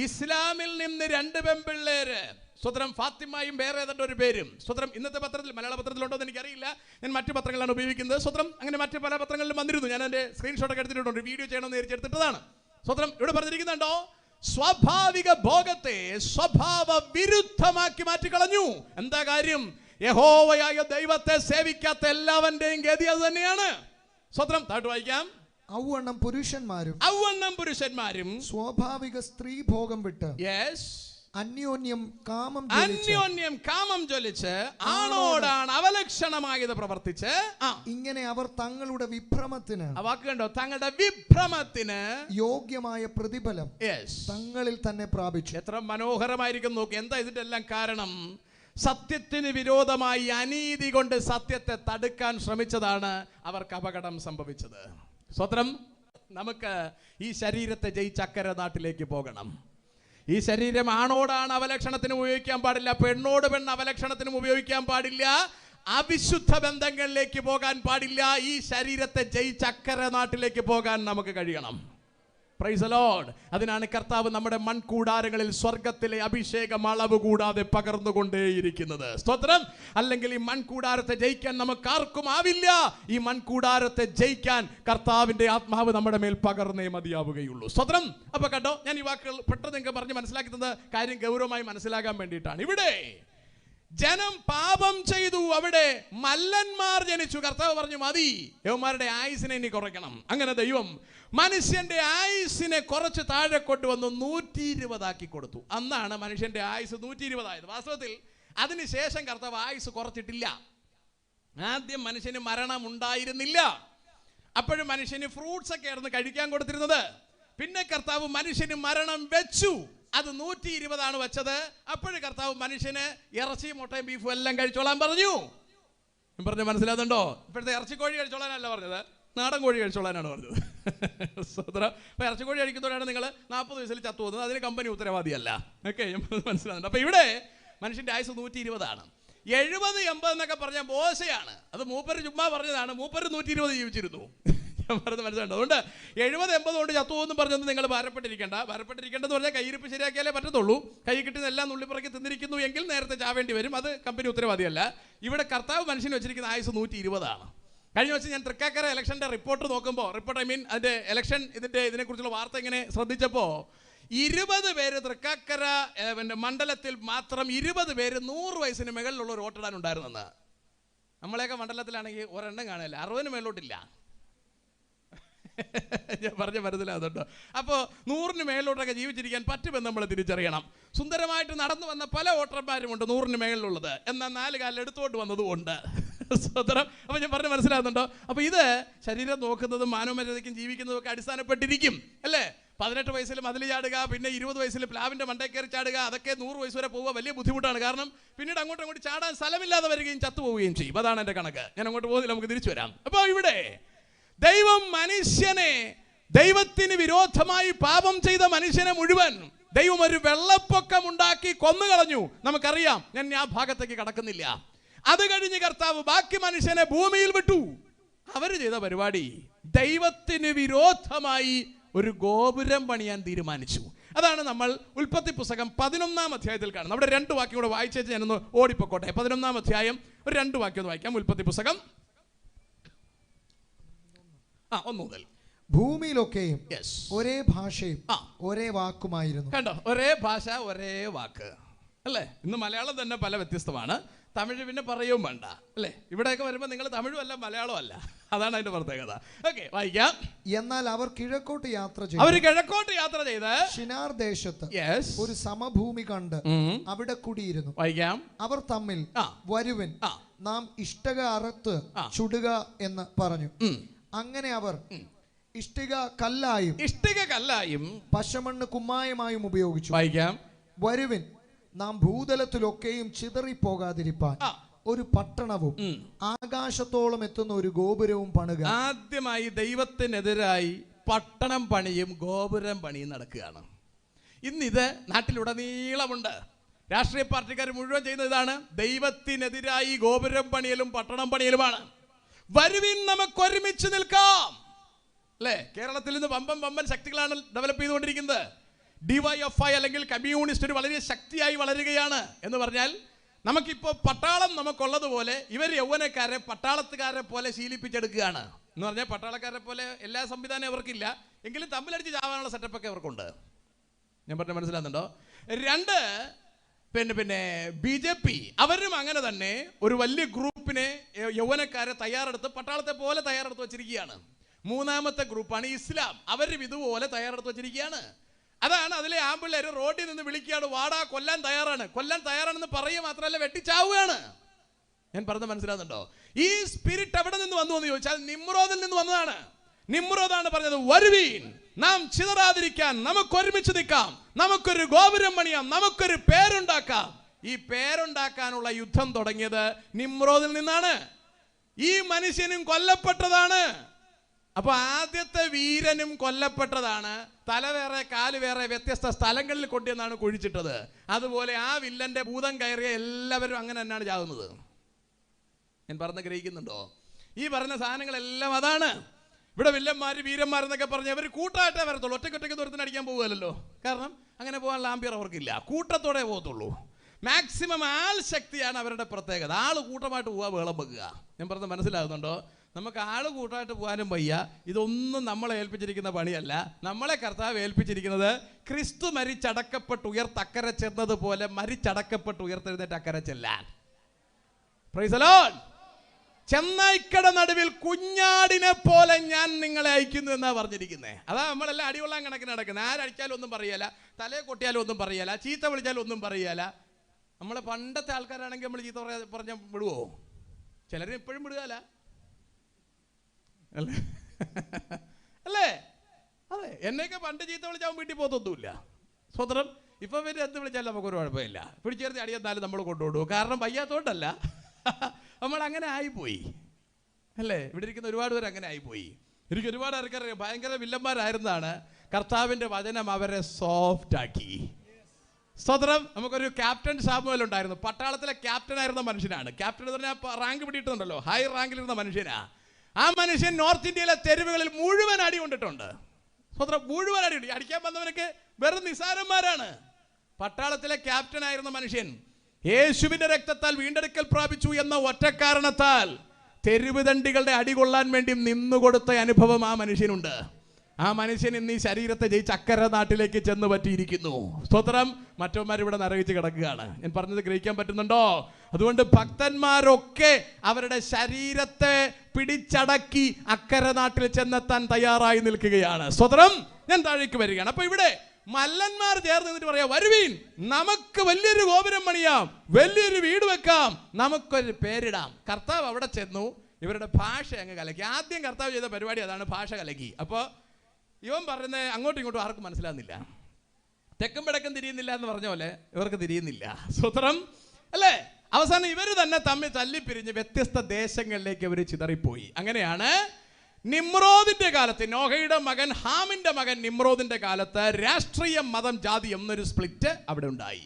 ഇസ്ലാമിൽ നിന്ന് 2 പെൺപിള്ളേര്, സ്വതന്ത്രം ഫാത്തിമയും വേറെ ഏതാണ്ട് ഒരു പേരും. സ്വതന്ത്രം ഇന്നത്തെ പത്രത്തിൽ, മലയാള പത്രത്തിലുണ്ടോ എന്ന് എനിക്കറിയില്ല, ഞാൻ മറ്റു പത്രങ്ങളാണ് ഉപയോഗിക്കുന്നത്. സ്വതന്ത്രം അങ്ങനെ മറ്റു പല പത്രങ്ങളിലും വന്നിരുന്നു. ഞാൻ എൻ്റെ സ്ക്രീൻഷോട്ടൊക്കെ എടുത്തിട്ടുണ്ട്, വീഡിയോ ചെയ്യണമെന്ന് വിചാരിച്ചെടുത്തിട്ടതാണ്. സ്വതന്ത്രം ഇവിടെ പറഞ്ഞിരിക്കുന്നുണ്ടോ, സ്വാഭാവിക ഭോഗത്തെ സ്വഭാവ വിരുദ്ധമാക്കി മാറ്റിക്കളഞ്ഞു. എന്താ കാര്യം? യഹോവയായ ദൈവത്തെ സേവിക്കാത്ത എല്ലാവന്റെയും ഗതി അത് തന്നെയാണ്. സ്വത്രം താട്ട് വായിക്കാം. ഔവണ്ണം പുരുഷന്മാരും സ്വാഭാവിക സ്ത്രീ ഭോഗം വിട്ട് അന്യോന്യം കാമം ജ്വലിച്ച് ആണോടാണ് അവലക്ഷണമായത് പ്രവർത്തിച്ച് ഇങ്ങനെ അവർ തങ്ങളുടെ വിഭ്രമത്തിന്, വാക്ക് കണ്ടോ, തങ്ങളുടെ വിഭ്രമത്തിന് യോഗ്യമായ പ്രതിഫലം തങ്ങളിൽ തന്നെ പ്രാപിച്ചു. എത്ര മനോഹരമായിരിക്കും നോക്കി. എന്താ ഇതിന്റെ എല്ലാം കാരണം? സത്യത്തിന് വിരോധമായി അനീതി കൊണ്ട് സത്യത്തെ തടുക്കാൻ ശ്രമിച്ചതാണ് അവർക്ക് അപകടം സംഭവിച്ചത്. സ്വത്രം, നമുക്ക് ഈ ശരീരത്തെ ജയിച്ച് അക്കരെ നാട്ടിലേക്ക് പോകണം. ഈ ശരീരം ആണോടാണ് അവലക്ഷണത്തിന് ഉപയോഗിക്കാൻ പാടില്ല, പെണ്ണോട് പെണ്ണ് അവലക്ഷണത്തിനും ഉപയോഗിക്കാൻ പാടില്ല, അവിശുദ്ധ ബന്ധങ്ങളിലേക്ക് പോകാൻ പാടില്ല. ഈ ശരീരത്തെ ജയിച്ച് അക്കരെ നാട്ടിലേക്ക് പോകാൻ നമുക്ക് കഴിയണം. Price the Lord. അതിനാണ് കർത്താവ് നമ്മുടെ മൺകൂടാരങ്ങളിൽ സ്വർഗത്തിലെ അഭിഷേകം അളവ് കൂടാതെ പകർന്നുകൊണ്ടേയിരിക്കുന്നത്. സ്തോത്രം. അല്ലെങ്കിൽ ഈ മൺകൂടാരത്തെ ജയിക്കാൻ നമുക്ക് ആർക്കും ആവില്ല. ഈ മൺകൂടാരത്തെ ജയിക്കാൻ കർത്താവിന്റെ ആത്മാവ് നമ്മുടെ മേൽ പകർന്നേ മതിയാവുകയുള്ളൂ. സ്തോത്രം. അപ്പൊ കേട്ടോ, ഞാൻ ഈ വാക്കുകൾ പെട്ടെന്ന് നിങ്ങൾക്ക് പറഞ്ഞ് മനസ്സിലാക്കുന്നത് കാര്യം ഗൗരവമായി മനസ്സിലാക്കാൻ വേണ്ടിയിട്ടാണ്. ഇവിടെ ജനം പാപം ചെയ്തു, അവിടെ മല്ലന്മാർ ജനിച്ചു. കർത്താവ് പറഞ്ഞു, മതി, യവന്മാരുടെ ആയുസിനെ ഇനി കുറയ്ക്കണം. അങ്ങനെ ദൈവം മനുഷ്യന്റെ ആയുസിനെ കുറച്ച് താഴെ കൊണ്ടുവന്ന് 120 കൊടുത്തു. അന്നാണ് മനുഷ്യന്റെ ആയുസ് 120 വാസ്തവത്തിൽ അതിനുശേഷം കർത്താവ് ആയുസ് കുറച്ചിട്ടില്ല. ആദ്യം മനുഷ്യന് മരണം ഉണ്ടായിരുന്നില്ല. അപ്പോഴും മനുഷ്യന് ഫ്രൂട്ട്സ് ഒക്കെ ആയിരുന്നു കഴിക്കാൻ കൊടുത്തിരുന്നത്. പിന്നെ കർത്താവ് മനുഷ്യന് മരണം വെച്ചു. അത് 120 വെച്ചത്. അപ്പോഴും കർത്താവ് മനുഷ്യന് ഇറച്ചിയും മുട്ടയും ബീഫും എല്ലാം കഴിച്ചോളാൻ പറഞ്ഞു. മനസ്സിലാകുന്നുണ്ടോ? ഇപ്പോഴത്തെ ഇറച്ചിക്കോഴി കഴിച്ചോളാനല്ല പറഞ്ഞത്, നാടൻ കോഴി കഴിച്ചോളാനാണ് പറഞ്ഞത്. അപ്പൊ ഇറച്ചിക്കോഴി കഴിക്കുന്നവരാണ് നിങ്ങൾ 40 വയസ്സിൽ ചത്തു പോകുന്നത്. അതിന് കമ്പനി ഉത്തരവാദിയല്ല. ഓക്കെ, മനസ്സിലാകുന്നുണ്ട്. അപ്പൊ ഇവിടെ മനുഷ്യന്റെ ആയുസ് 120. 70, 80 എന്നൊക്കെ പറഞ്ഞാൽ മോശയാണ്. അത് മൂപ്പര് ചുമ്മാ പറഞ്ഞതാണ്. മൂപ്പര് 120 ജീവിച്ചിരുന്നു. മനസ്സിലുണ്ട്. അതുകൊണ്ട് 70, 80 കൊണ്ട് ചത്തുവെന്ന് പറഞ്ഞൊന്നും നിങ്ങൾ ഭാരപ്പെട്ടിരിക്കേണ്ടെന്ന് പറഞ്ഞാൽ കയ്യിരിപ്പ് ശരിയാക്കിയാലേ പറ്റത്തുള്ളൂ. കൈ കിട്ടുന്ന എല്ലാം നുള്ളിപ്പുറക്കി തിന്നിരിക്കുന്നു എങ്കിൽ നേരത്തെ ചാവേണ്ടി വരും. അത് കമ്പനി ഉത്തരവാദിയല്ല. ഇവിടെ കർത്താവ് മനുഷ്യന് വെച്ചിരിക്കുന്ന ആയുസ് 120. കഴിഞ്ഞ ദിവസം ഞാൻ തൃക്കാക്കര ഇലക്ഷന്റെ റിപ്പോർട്ട് നോക്കുമ്പോൾ, അതിന്റെ ഇലക്ഷൻ ഇതിനെക്കുറിച്ചുള്ള വാർത്ത ഇങ്ങനെ ശ്രദ്ധിച്ചപ്പോൾ 20 പേര് തൃക്കാക്കര മണ്ഡലത്തിൽ മാത്രം 20 പേര് 100 വയസ്സിന് മുകളിലുള്ള ഒരു വോട്ടിടാനുണ്ടായിരുന്നെന്ന്. നമ്മളെയൊക്കെ മണ്ഡലത്തിലാണെങ്കിൽ ഒരെണ്ണം കാണില്ല, 60 മേലോട്ടില്ല. ഞാൻ പറഞ്ഞ മനസ്സിലാകുന്നുണ്ടോ? അപ്പോൾ 100 മേളിലോട്ടൊക്കെ ജീവിച്ചിരിക്കാൻ പറ്റുമെന്ന് നമ്മൾ തിരിച്ചറിയണം. സുന്ദരമായിട്ട് നടന്നു വന്ന പല വോട്ടർമാരുമുണ്ട് 100 മേളിലുള്ളത്. എന്നാൽ 4 കാലിൽ എടുത്തുകൊണ്ട് വന്നതും ഉണ്ട്. സ്വതന്ത്രം. അപ്പൊ ഞാൻ പറഞ്ഞ് മനസ്സിലാകുന്നുണ്ടോ? അപ്പൊ ഇത് ശരീരം നോക്കുന്നതും മാനവമര്യാദയ്ക്കും ജീവിക്കുന്നതും ഒക്കെ അടിസ്ഥാനപ്പെട്ടിരിക്കും അല്ലേ? 18 വയസ്സിൽ മതിൽ ചാടുക, പിന്നെ 20 വയസ്സിൽ പ്ലാവിന്റെ മണ്ടയിൽ കയറി ചാടുക, അതൊക്കെ 100 വയസ്സ് വരെ പോവുക വലിയ ബുദ്ധിമുട്ടാണ്. കാരണം പിന്നീട് അങ്ങോട്ട് ചാടാൻ സ്ഥലമില്ലാതെ വരികയും ചത്തുപോവുകയും ചെയ്യും. അതാണ് എൻ്റെ കണക്ക്. ഞാൻ അങ്ങോട്ട് പോകുന്നില്ല, നമുക്ക് തിരിച്ചു വരാം. അപ്പോൾ ഇവിടെ ദൈവം മനുഷ്യനെ, ദൈവത്തിന് വിരോധമായി പാപം ചെയ്ത മനുഷ്യനെ മുഴുവൻ ദൈവം ഒരു വെള്ളപ്പൊക്കം ഉണ്ടാക്കി കൊന്നുകളഞ്ഞു. നമുക്കറിയാം, ഞാൻ ആ ഭാഗത്തേക്ക് കടക്കുന്നില്ല. അത് കഴിഞ്ഞ് കർത്താവ് ബാക്കി മനുഷ്യനെ ഭൂമിയിൽ വിട്ടു. അവർ ചെയ്ത പരിപാടി ദൈവത്തിന് വിരോധമായി ഒരു ഗോപുരം പണിയാൻ തീരുമാനിച്ചു. അതാണ് നമ്മൾ ഉൽപ്പത്തി പുസ്തകം 11-ാം അധ്യായത്തിൽ കാണുന്നത്. അവിടെ 2 വാക്യം കൂടെ വായിച്ചേച്ച് ഞാനൊന്ന് ഓടിപ്പോട്ടെ. 11-ാം അധ്യായം ഒരു 2 വാക്യം ഒന്ന് വായിക്കാം. ഉൽപ്പത്തി പുസ്തകം 1 മുതൽ. ഭൂമിയിലൊക്കെയും ഒരേ ഭാഷയും ഒരേ വാക്കുമായിരുന്നു. കണ്ടോ, ഒരേ ഭാഷ ഒരേ വാക്ക് അല്ലേ? ഇന്ന് മലയാളം തന്നെ പല വ്യത്യസ്തമാണ്. തമിഴ് പിന്നെ പറയുകയും വേണ്ട അല്ലേ? ഇവിടെയൊക്കെ വരുമ്പോൾ നിങ്ങൾ തമിഴും അല്ല മലയാളവും അല്ല. അതാണ് അതിന്റെ പ്രത്യേകത. ഓക്കെ, വായിക്കാം. എന്നാൽ അവർ കിഴക്കോട്ട് യാത്ര ചെയ്ത് ഷിനാർ ദേശത്ത് ഒരു സമഭൂമി കണ്ട് അവിടെ കുടിയിരുന്നു. വായിക്കാം. അവർ തമ്മിൽ വരുവൻ, നാം ഇഷ്ടിക അറുത്ത് ചുടുക എന്ന് പറഞ്ഞു. അങ്ങനെ അവർ ഇഷ്ടിക കല്ലായും പശമണ്ണ് കുമ്മായമായും ഉപയോഗിച്ചു. വായിക്കാം. വരുവിൻ, നാം ഭൂതലത്തിലൊക്കെയും ചിതറിപ്പോകാതിരിപ്പാൻ ഒരു പട്ടണവും ആകാശത്തോളം എത്തുന്ന ഒരു ഗോപുരവും പണിക. ആദ്യമായി ദൈവത്തിനെതിരായി പട്ടണം പണിയും ഗോപുരം പണിയും നടക്കുകയാണ്. ഇന്നിത് നാട്ടിലുടനീളമുണ്ട്. രാഷ്ട്രീയ പാർട്ടിക്കാർ മുഴുവൻ ചെയ്യുന്ന ഇതാണ്. ദൈവത്തിനെതിരായി ഗോപുരം പണിയലും പട്ടണം പണിയലുമാണ്. വരുവിൻ, നമുക്ക് ഒരുമിച്ച് നിൽക്കാം അല്ലേ? കേരളത്തിൽ നിന്ന് വമ്പൻ ശക്തികളാണ് ഡെവലപ്പ് ചെയ്തുകൊണ്ടിരിക്കുന്നത്. DYFI അല്ലെങ്കിൽ കമ്മ്യൂണിസ്റ്റ് വളരെ ശക്തിയായി വളരുകയാണ്. എന്ന് പറഞ്ഞാൽ നമുക്കിപ്പോൾ പട്ടാളം നമുക്കുള്ളതുപോലെ ഇവർ യൗവനക്കാരെ പട്ടാളത്തുകാരെ പോലെ ശീലിപ്പിച്ചെടുക്കുകയാണ്. എന്ന് പറഞ്ഞാൽ പട്ടാളക്കാരെ പോലെ എല്ലാ സംവിധാനവും അവർക്കില്ല, എങ്കിലും തമ്മിലടിച്ച് ചാവാനുള്ള സെറ്റപ്പൊക്കെ അവർക്കുണ്ട്. ഞാൻ പറഞ്ഞ മനസ്സിലാകുന്നുണ്ടോ? 2, പിന്നെ BJP അവരും അങ്ങനെ തന്നെ ഒരു വലിയ ഗ്രൂപ്പിനെ, യൗവനക്കാരെ തയ്യാറെടുത്ത് പട്ടാളത്തെ പോലെ തയ്യാറെടുത്ത് വെച്ചിരിക്കുകയാണ്. 3ാമത്തെ ഗ്രൂപ്പാണ് ഇസ്ലാം. അവരും ഇതുപോലെ തയ്യാറെടുത്ത് വെച്ചിരിക്കുകയാണ്. അതാണ് അതിലെ ആമ്പിള്ളേർ റോഡിൽ നിന്ന് വിളിക്കുകയാണ്, വാടാ കൊല്ലാൻ തയ്യാറാണെന്ന് പറയുക മാത്രമല്ല, വെട്ടിച്ചാവുകയാണ്. ഞാൻ പറഞ്ഞ മനസ്സിലാകുന്നുണ്ടോ? ഈ സ്പിരിറ്റ് എവിടെ നിന്ന് വന്നു എന്ന് ചോദിച്ചാൽ നിമ്രോദിൽ നിന്ന് വന്നതാണ്. നിമ്രോദാണ് പറഞ്ഞത്, വരുവീൻ, നാം ചിതറാതിരിക്കാൻ നമുക്ക് ഒരുമിച്ച് നിൽക്കാം, നമുക്കൊരു ഗോപുരം പണിയാം, നമുക്കൊരു പേരുണ്ടാക്കാം. ഈ പേരുണ്ടാക്കാനുള്ള യുദ്ധം തുടങ്ങിയത് നിമ്രോദിൽ നിന്നാണ്. ഈ മനുഷ്യനും കൊല്ലപ്പെട്ടതാണ്. അപ്പൊ ആദ്യത്തെ വീരനും കൊല്ലപ്പെട്ടതാണ്. തല വേറെ കാല് വേറെ വ്യത്യസ്ത സ്ഥലങ്ങളിൽ കൊണ്ടുവന്നാണ് കുഴിച്ചിട്ടത്. അതുപോലെ ആ വില്ലന്റെ ഭൂതം കയറിയ എല്ലാവരും അങ്ങനെ തന്നെയാണ് ചാകുന്നത്. ഞാൻ പറഞ്ഞ ഗ്രഹിക്കുന്നുണ്ടോ? ഈ പറഞ്ഞ സാധനങ്ങളെല്ലാം അതാണ്. ഇവിടെ വില്ലന്മാര് വീരന്മാരെന്നൊക്കെ പറഞ്ഞ് അവർ കൂട്ടായിട്ടേ വരത്തുള്ളൂ. ഒറ്റയ്ക്ക് ദൂരത്തിന് അടിക്കാൻ പോകുമല്ലോ. കാരണം അങ്ങനെ പോകാനുള്ള ആംബിയർ അവർക്കില്ല. കൂട്ടത്തോടെ പോകത്തുള്ളൂ. മാക്സിമം ആൾ ശക്തിയാണ് അവരുടെ പ്രത്യേകത. ആള് കൂട്ടമായിട്ട് പോവാ, വേളം വെക്കുക. ഞാൻ പറഞ്ഞ മനസ്സിലാകുന്നുണ്ടോ? നമുക്ക് ആള് കൂട്ടായിട്ട് പോകാനും വയ്യ. ഇതൊന്നും നമ്മളെ ഏൽപ്പിച്ചിരിക്കുന്ന പണിയല്ല. നമ്മളെ കർത്താവ് ഏൽപ്പിച്ചിരിക്കുന്നത് ക്രിസ്തു മരിച്ചടക്കപ്പെട്ട് ഉയർത്തക്കരെ ചെന്നതുപോലെ മരിച്ചടക്കപ്പെട്ട് ഉയർത്തെഴുന്നേറ്റ് അക്കരെ ചെല്ലാൻ. Price the Lord. ചെന്നായ്ക്കട നടുവിൽ കുഞ്ഞാടിനെ പോലെ ഞാൻ നിങ്ങളെ അയക്കുന്നു എന്നാ പറഞ്ഞിരിക്കുന്നത്. അതാ നമ്മളെല്ലാം അടികൊള്ളാൻ കണക്കിന് നടക്കുന്നത്. ആരടിച്ചാലും ഒന്നും പറയല, തലയെ കൊട്ടിയാലും ഒന്നും പറയല, ചീത്ത വിളിച്ചാലും ഒന്നും പറയല. നമ്മളെ പണ്ടത്തെ ആൾക്കാരാണെങ്കിൽ നമ്മൾ ചീത്ത പറഞ്ഞ വിടുവോ? ചിലരും ഇപ്പോഴും വിടുകയല്ല അല്ലേ? അതെ, എന്നെയൊക്കെ പണ്ട് ചീത്ത വിളിച്ചാൽ വീട്ടിൽ പോകത്തൊന്നുമില്ല. സ്വതന്ത്രം. ഇപ്പൊ പിന്നെ എന്ത് വിളിച്ചാലും നമുക്കൊരു കുഴപ്പമില്ല. പിടിച്ചേർത്ത് അടിയെന്നാലും നമ്മൾ കൊണ്ടുപോകും. കാരണം വയ്യാത്തോണ്ടല്ല, നമ്മൾ അങ്ങനെ ആയിപ്പോയി അല്ലേ? ഇവിടെ ഇരിക്കുന്ന ഒരുപാട് പേര് അങ്ങനെ ആയിപ്പോയി. എനിക്ക് ഒരുപാട് ആൾക്കാരറിയാം, ഭയങ്കര വില്ലന്മാരായിരുന്നാണ്. കർത്താവിന്റെ വചനം അവരെ സോഫ്റ്റ് ആക്കി. സ്വതന്ത്രം. നമുക്കൊരു ക്യാപ്റ്റൻ സാമുവൽ ഉണ്ടായിരുന്നു. പട്ടാളത്തിലെ ക്യാപ്റ്റൻ ആയിരുന്ന മനുഷ്യനാണ്. ക്യാപ്റ്റൻ എന്ന് പറഞ്ഞാൽ റാങ്ക് പിടിയിട്ടുണ്ടല്ലോ, ഹൈ റാങ്കിലിരുന്ന മനുഷ്യനാ. ആ മനുഷ്യൻ നോർത്ത് ഇന്ത്യയിലെ തെരുവുകളിൽ മുഴുവൻ അടി കൊണ്ടിട്ടുണ്ട്. സ്വതന്ത്രം. മുഴുവൻ അടി ഉണ്ട്. അടിക്കാൻ വന്നവനൊക്കെ വെറും നിസാരന്മാരാണ്. പട്ടാളത്തിലെ ക്യാപ്റ്റൻ ആയിരുന്ന മനുഷ്യൻ യേശുവിന്റെ രക്തത്താൽ വീണ്ടെടുക്കൽ പ്രാപിച്ചു എന്ന ഒറ്റ കാരണത്താൽ തെരുവ് ദണ്ഡികളുടെ അടികൊള്ളാൻ വേണ്ടി നിന്നുകൊടുത്ത അനുഭവം ആ മനുഷ്യനുണ്ട്. ആ മനുഷ്യൻ ഇന്ന് ഈ ശരീരത്തെ ജയിച്ച് അക്കരെ നാട്ടിലേക്ക് ചെന്ന് പറ്റിയിരിക്കുന്നു. സ്തോത്രം. മറ്റവന്മാർ ഇവിടെ നരകിച്ച് കിടക്കുകയാണ്. ഞാൻ പറഞ്ഞത് ഗ്രഹിക്കാൻ പറ്റുന്നുണ്ടോ? അതുകൊണ്ട് ഭക്തന്മാരൊക്കെ അവരുടെ ശരീരത്തെ പിടിച്ചടക്കി അക്കരെ നാട്ടിൽ ചെന്നെത്താൻ തയ്യാറായി നിൽക്കുകയാണ്. സ്തോത്രം. ഞാൻ താഴേക്ക് വരികയാണ്. അപ്പൊ ഇവിടെ മല്ലന്മാർ ചേർന്ന് നിന്നിട്ട് പറയാ, വരുവീൻ, നമുക്ക് വലിയൊരു ഗോപുരം പണിയാം, വലിയൊരു വീട് വെക്കാം, നമുക്കൊരു പേരിടാം. കർത്താവ് അവിടെ ചെന്നു ഇവരുടെ ഭാഷ അങ്ങ് കലക്കി. ആദ്യം കർത്താവ് ചെയ്ത പരിപാടി അതാണ്, ഭാഷ കലക്കി. അപ്പോൾ ഇവൻ പറയുന്നത് അങ്ങോട്ടും ഇങ്ങോട്ടും ആർക്കും മനസ്സിലാകുന്നില്ല. തെക്കും വടക്കും തിരിയുന്നില്ല എന്ന് പറഞ്ഞ പോലെ ഇവർക്ക് തിരിയുന്നില്ല. സ്വതന്ത്രം അല്ലേ? അവസാനം ഇവർ തന്നെ തമ്മിൽ തല്ലിപ്പിരിഞ്ഞ് വ്യത്യസ്ത ദേശങ്ങളിലേക്ക് ഇവർ ചിതറിപ്പോയി. അങ്ങനെയാണ് നിമ്രോദിന്റെ കാലത്ത്, നോഹയുടെ മകൻ ഹാമിന്റെ മകൻ നിമ്രോദിന്റെ കാലത്ത് രാഷ്ട്രീയ മതം ജാതി എന്നൊരു സ്പ്ലിറ്റ് അവിടെ ഉണ്ടായി.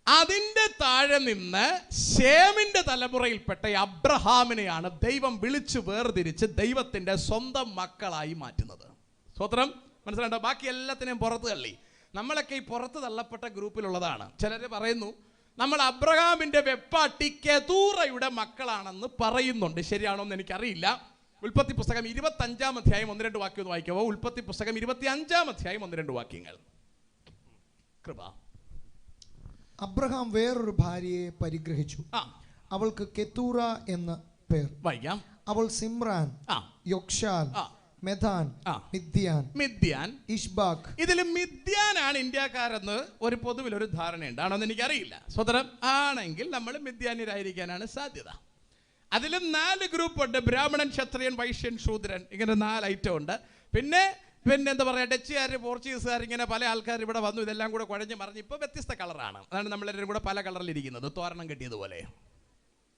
അതിന്റെ താഴെ നിന്ന് ശേമിന്റെ തലമുറയിൽപ്പെട്ട അബ്രഹാമിനെയാണ് ദൈവം വിളിച്ചു വേർതിരിച്ച് ദൈവത്തിന്റെ സ്വന്തം മക്കളായി മാറ്റുന്നത്. സ്വതന്ത്രം. മനസ്സിലാണ്ടോ? ബാക്കി എല്ലാത്തിനെയും പുറത്ത് തള്ളി. നമ്മളൊക്കെ ഈ പുറത്ത് തള്ളപ്പെട്ട ഗ്രൂപ്പിലുള്ളതാണ്. ചിലർ പറയുന്നു നമ്മൾ അബ്രഹാമിന്റെ വെപ്പാട്ടി കെതൂറയുടെ മക്കളാണെന്ന് പറയുന്നുണ്ട്. ശരിയാണോ എന്ന് എനിക്കറിയില്ല. ഉൽപ്പത്തി പുസ്തകം 25-ാം അധ്യായം 1-2 വാക്യം ഒന്ന് വായിക്കാവോ? ഉൽപ്പത്തി പുസ്തകം 25-ാം അധ്യായം 1-2 വാക്യങ്ങൾ. കൃപ. അബ്രഹാം വേറൊരു ഭാര്യയെ പരിഗ്രഹിച്ചു. അവൾക്ക് കെതൂറ എന്ന പേർ. വായിക്കാം. അവൾ സിമ്രാൻ, യൊക്ഷാൻ, മെഥാൻ, മിദ്യാൻ, ഇഷ്ബാക്ക്. ഇതിൽ മിദ്യാനാണ് ഇന്ത്യക്കാരെന്ന് ഒരു പൊതുവിൽ ഒരു ധാരണയുണ്ട്. ആണോന്ന് എനിക്കറിയില്ല. സ്വതന്ത്രം ആണെങ്കിൽ നമ്മൾ മിദ്യാനിരായിരിക്കാനാണ് സാധ്യത. അതിലും 4 ഗ്രൂപ്പ് ഉണ്ട്. ബ്രാഹ്മണൻ, ക്ഷത്രിയൻ, വൈശ്യൻ, ശൂദ്രൻ. ഇങ്ങനെ 4 ഐറ്റം ഉണ്ട്. പിന്നെ എന്താ പറയുക, ഡച്ചുകാർ, പോർച്ചുഗീസുകാർ, ഇങ്ങനെ പല ആൾക്കാർ ഇവിടെ വന്നു. ഇതെല്ലാം കൂടെ കുഴഞ്ഞ് മറിഞ്ഞ് ഇപ്പോൾ വ്യത്യസ്ത കളറാണ്. അതാണ് നമ്മളെല്ലാവരും കൂടെ പല കളറിലിരിക്കുന്നത്, തോരണം കെട്ടിയതുപോലെ.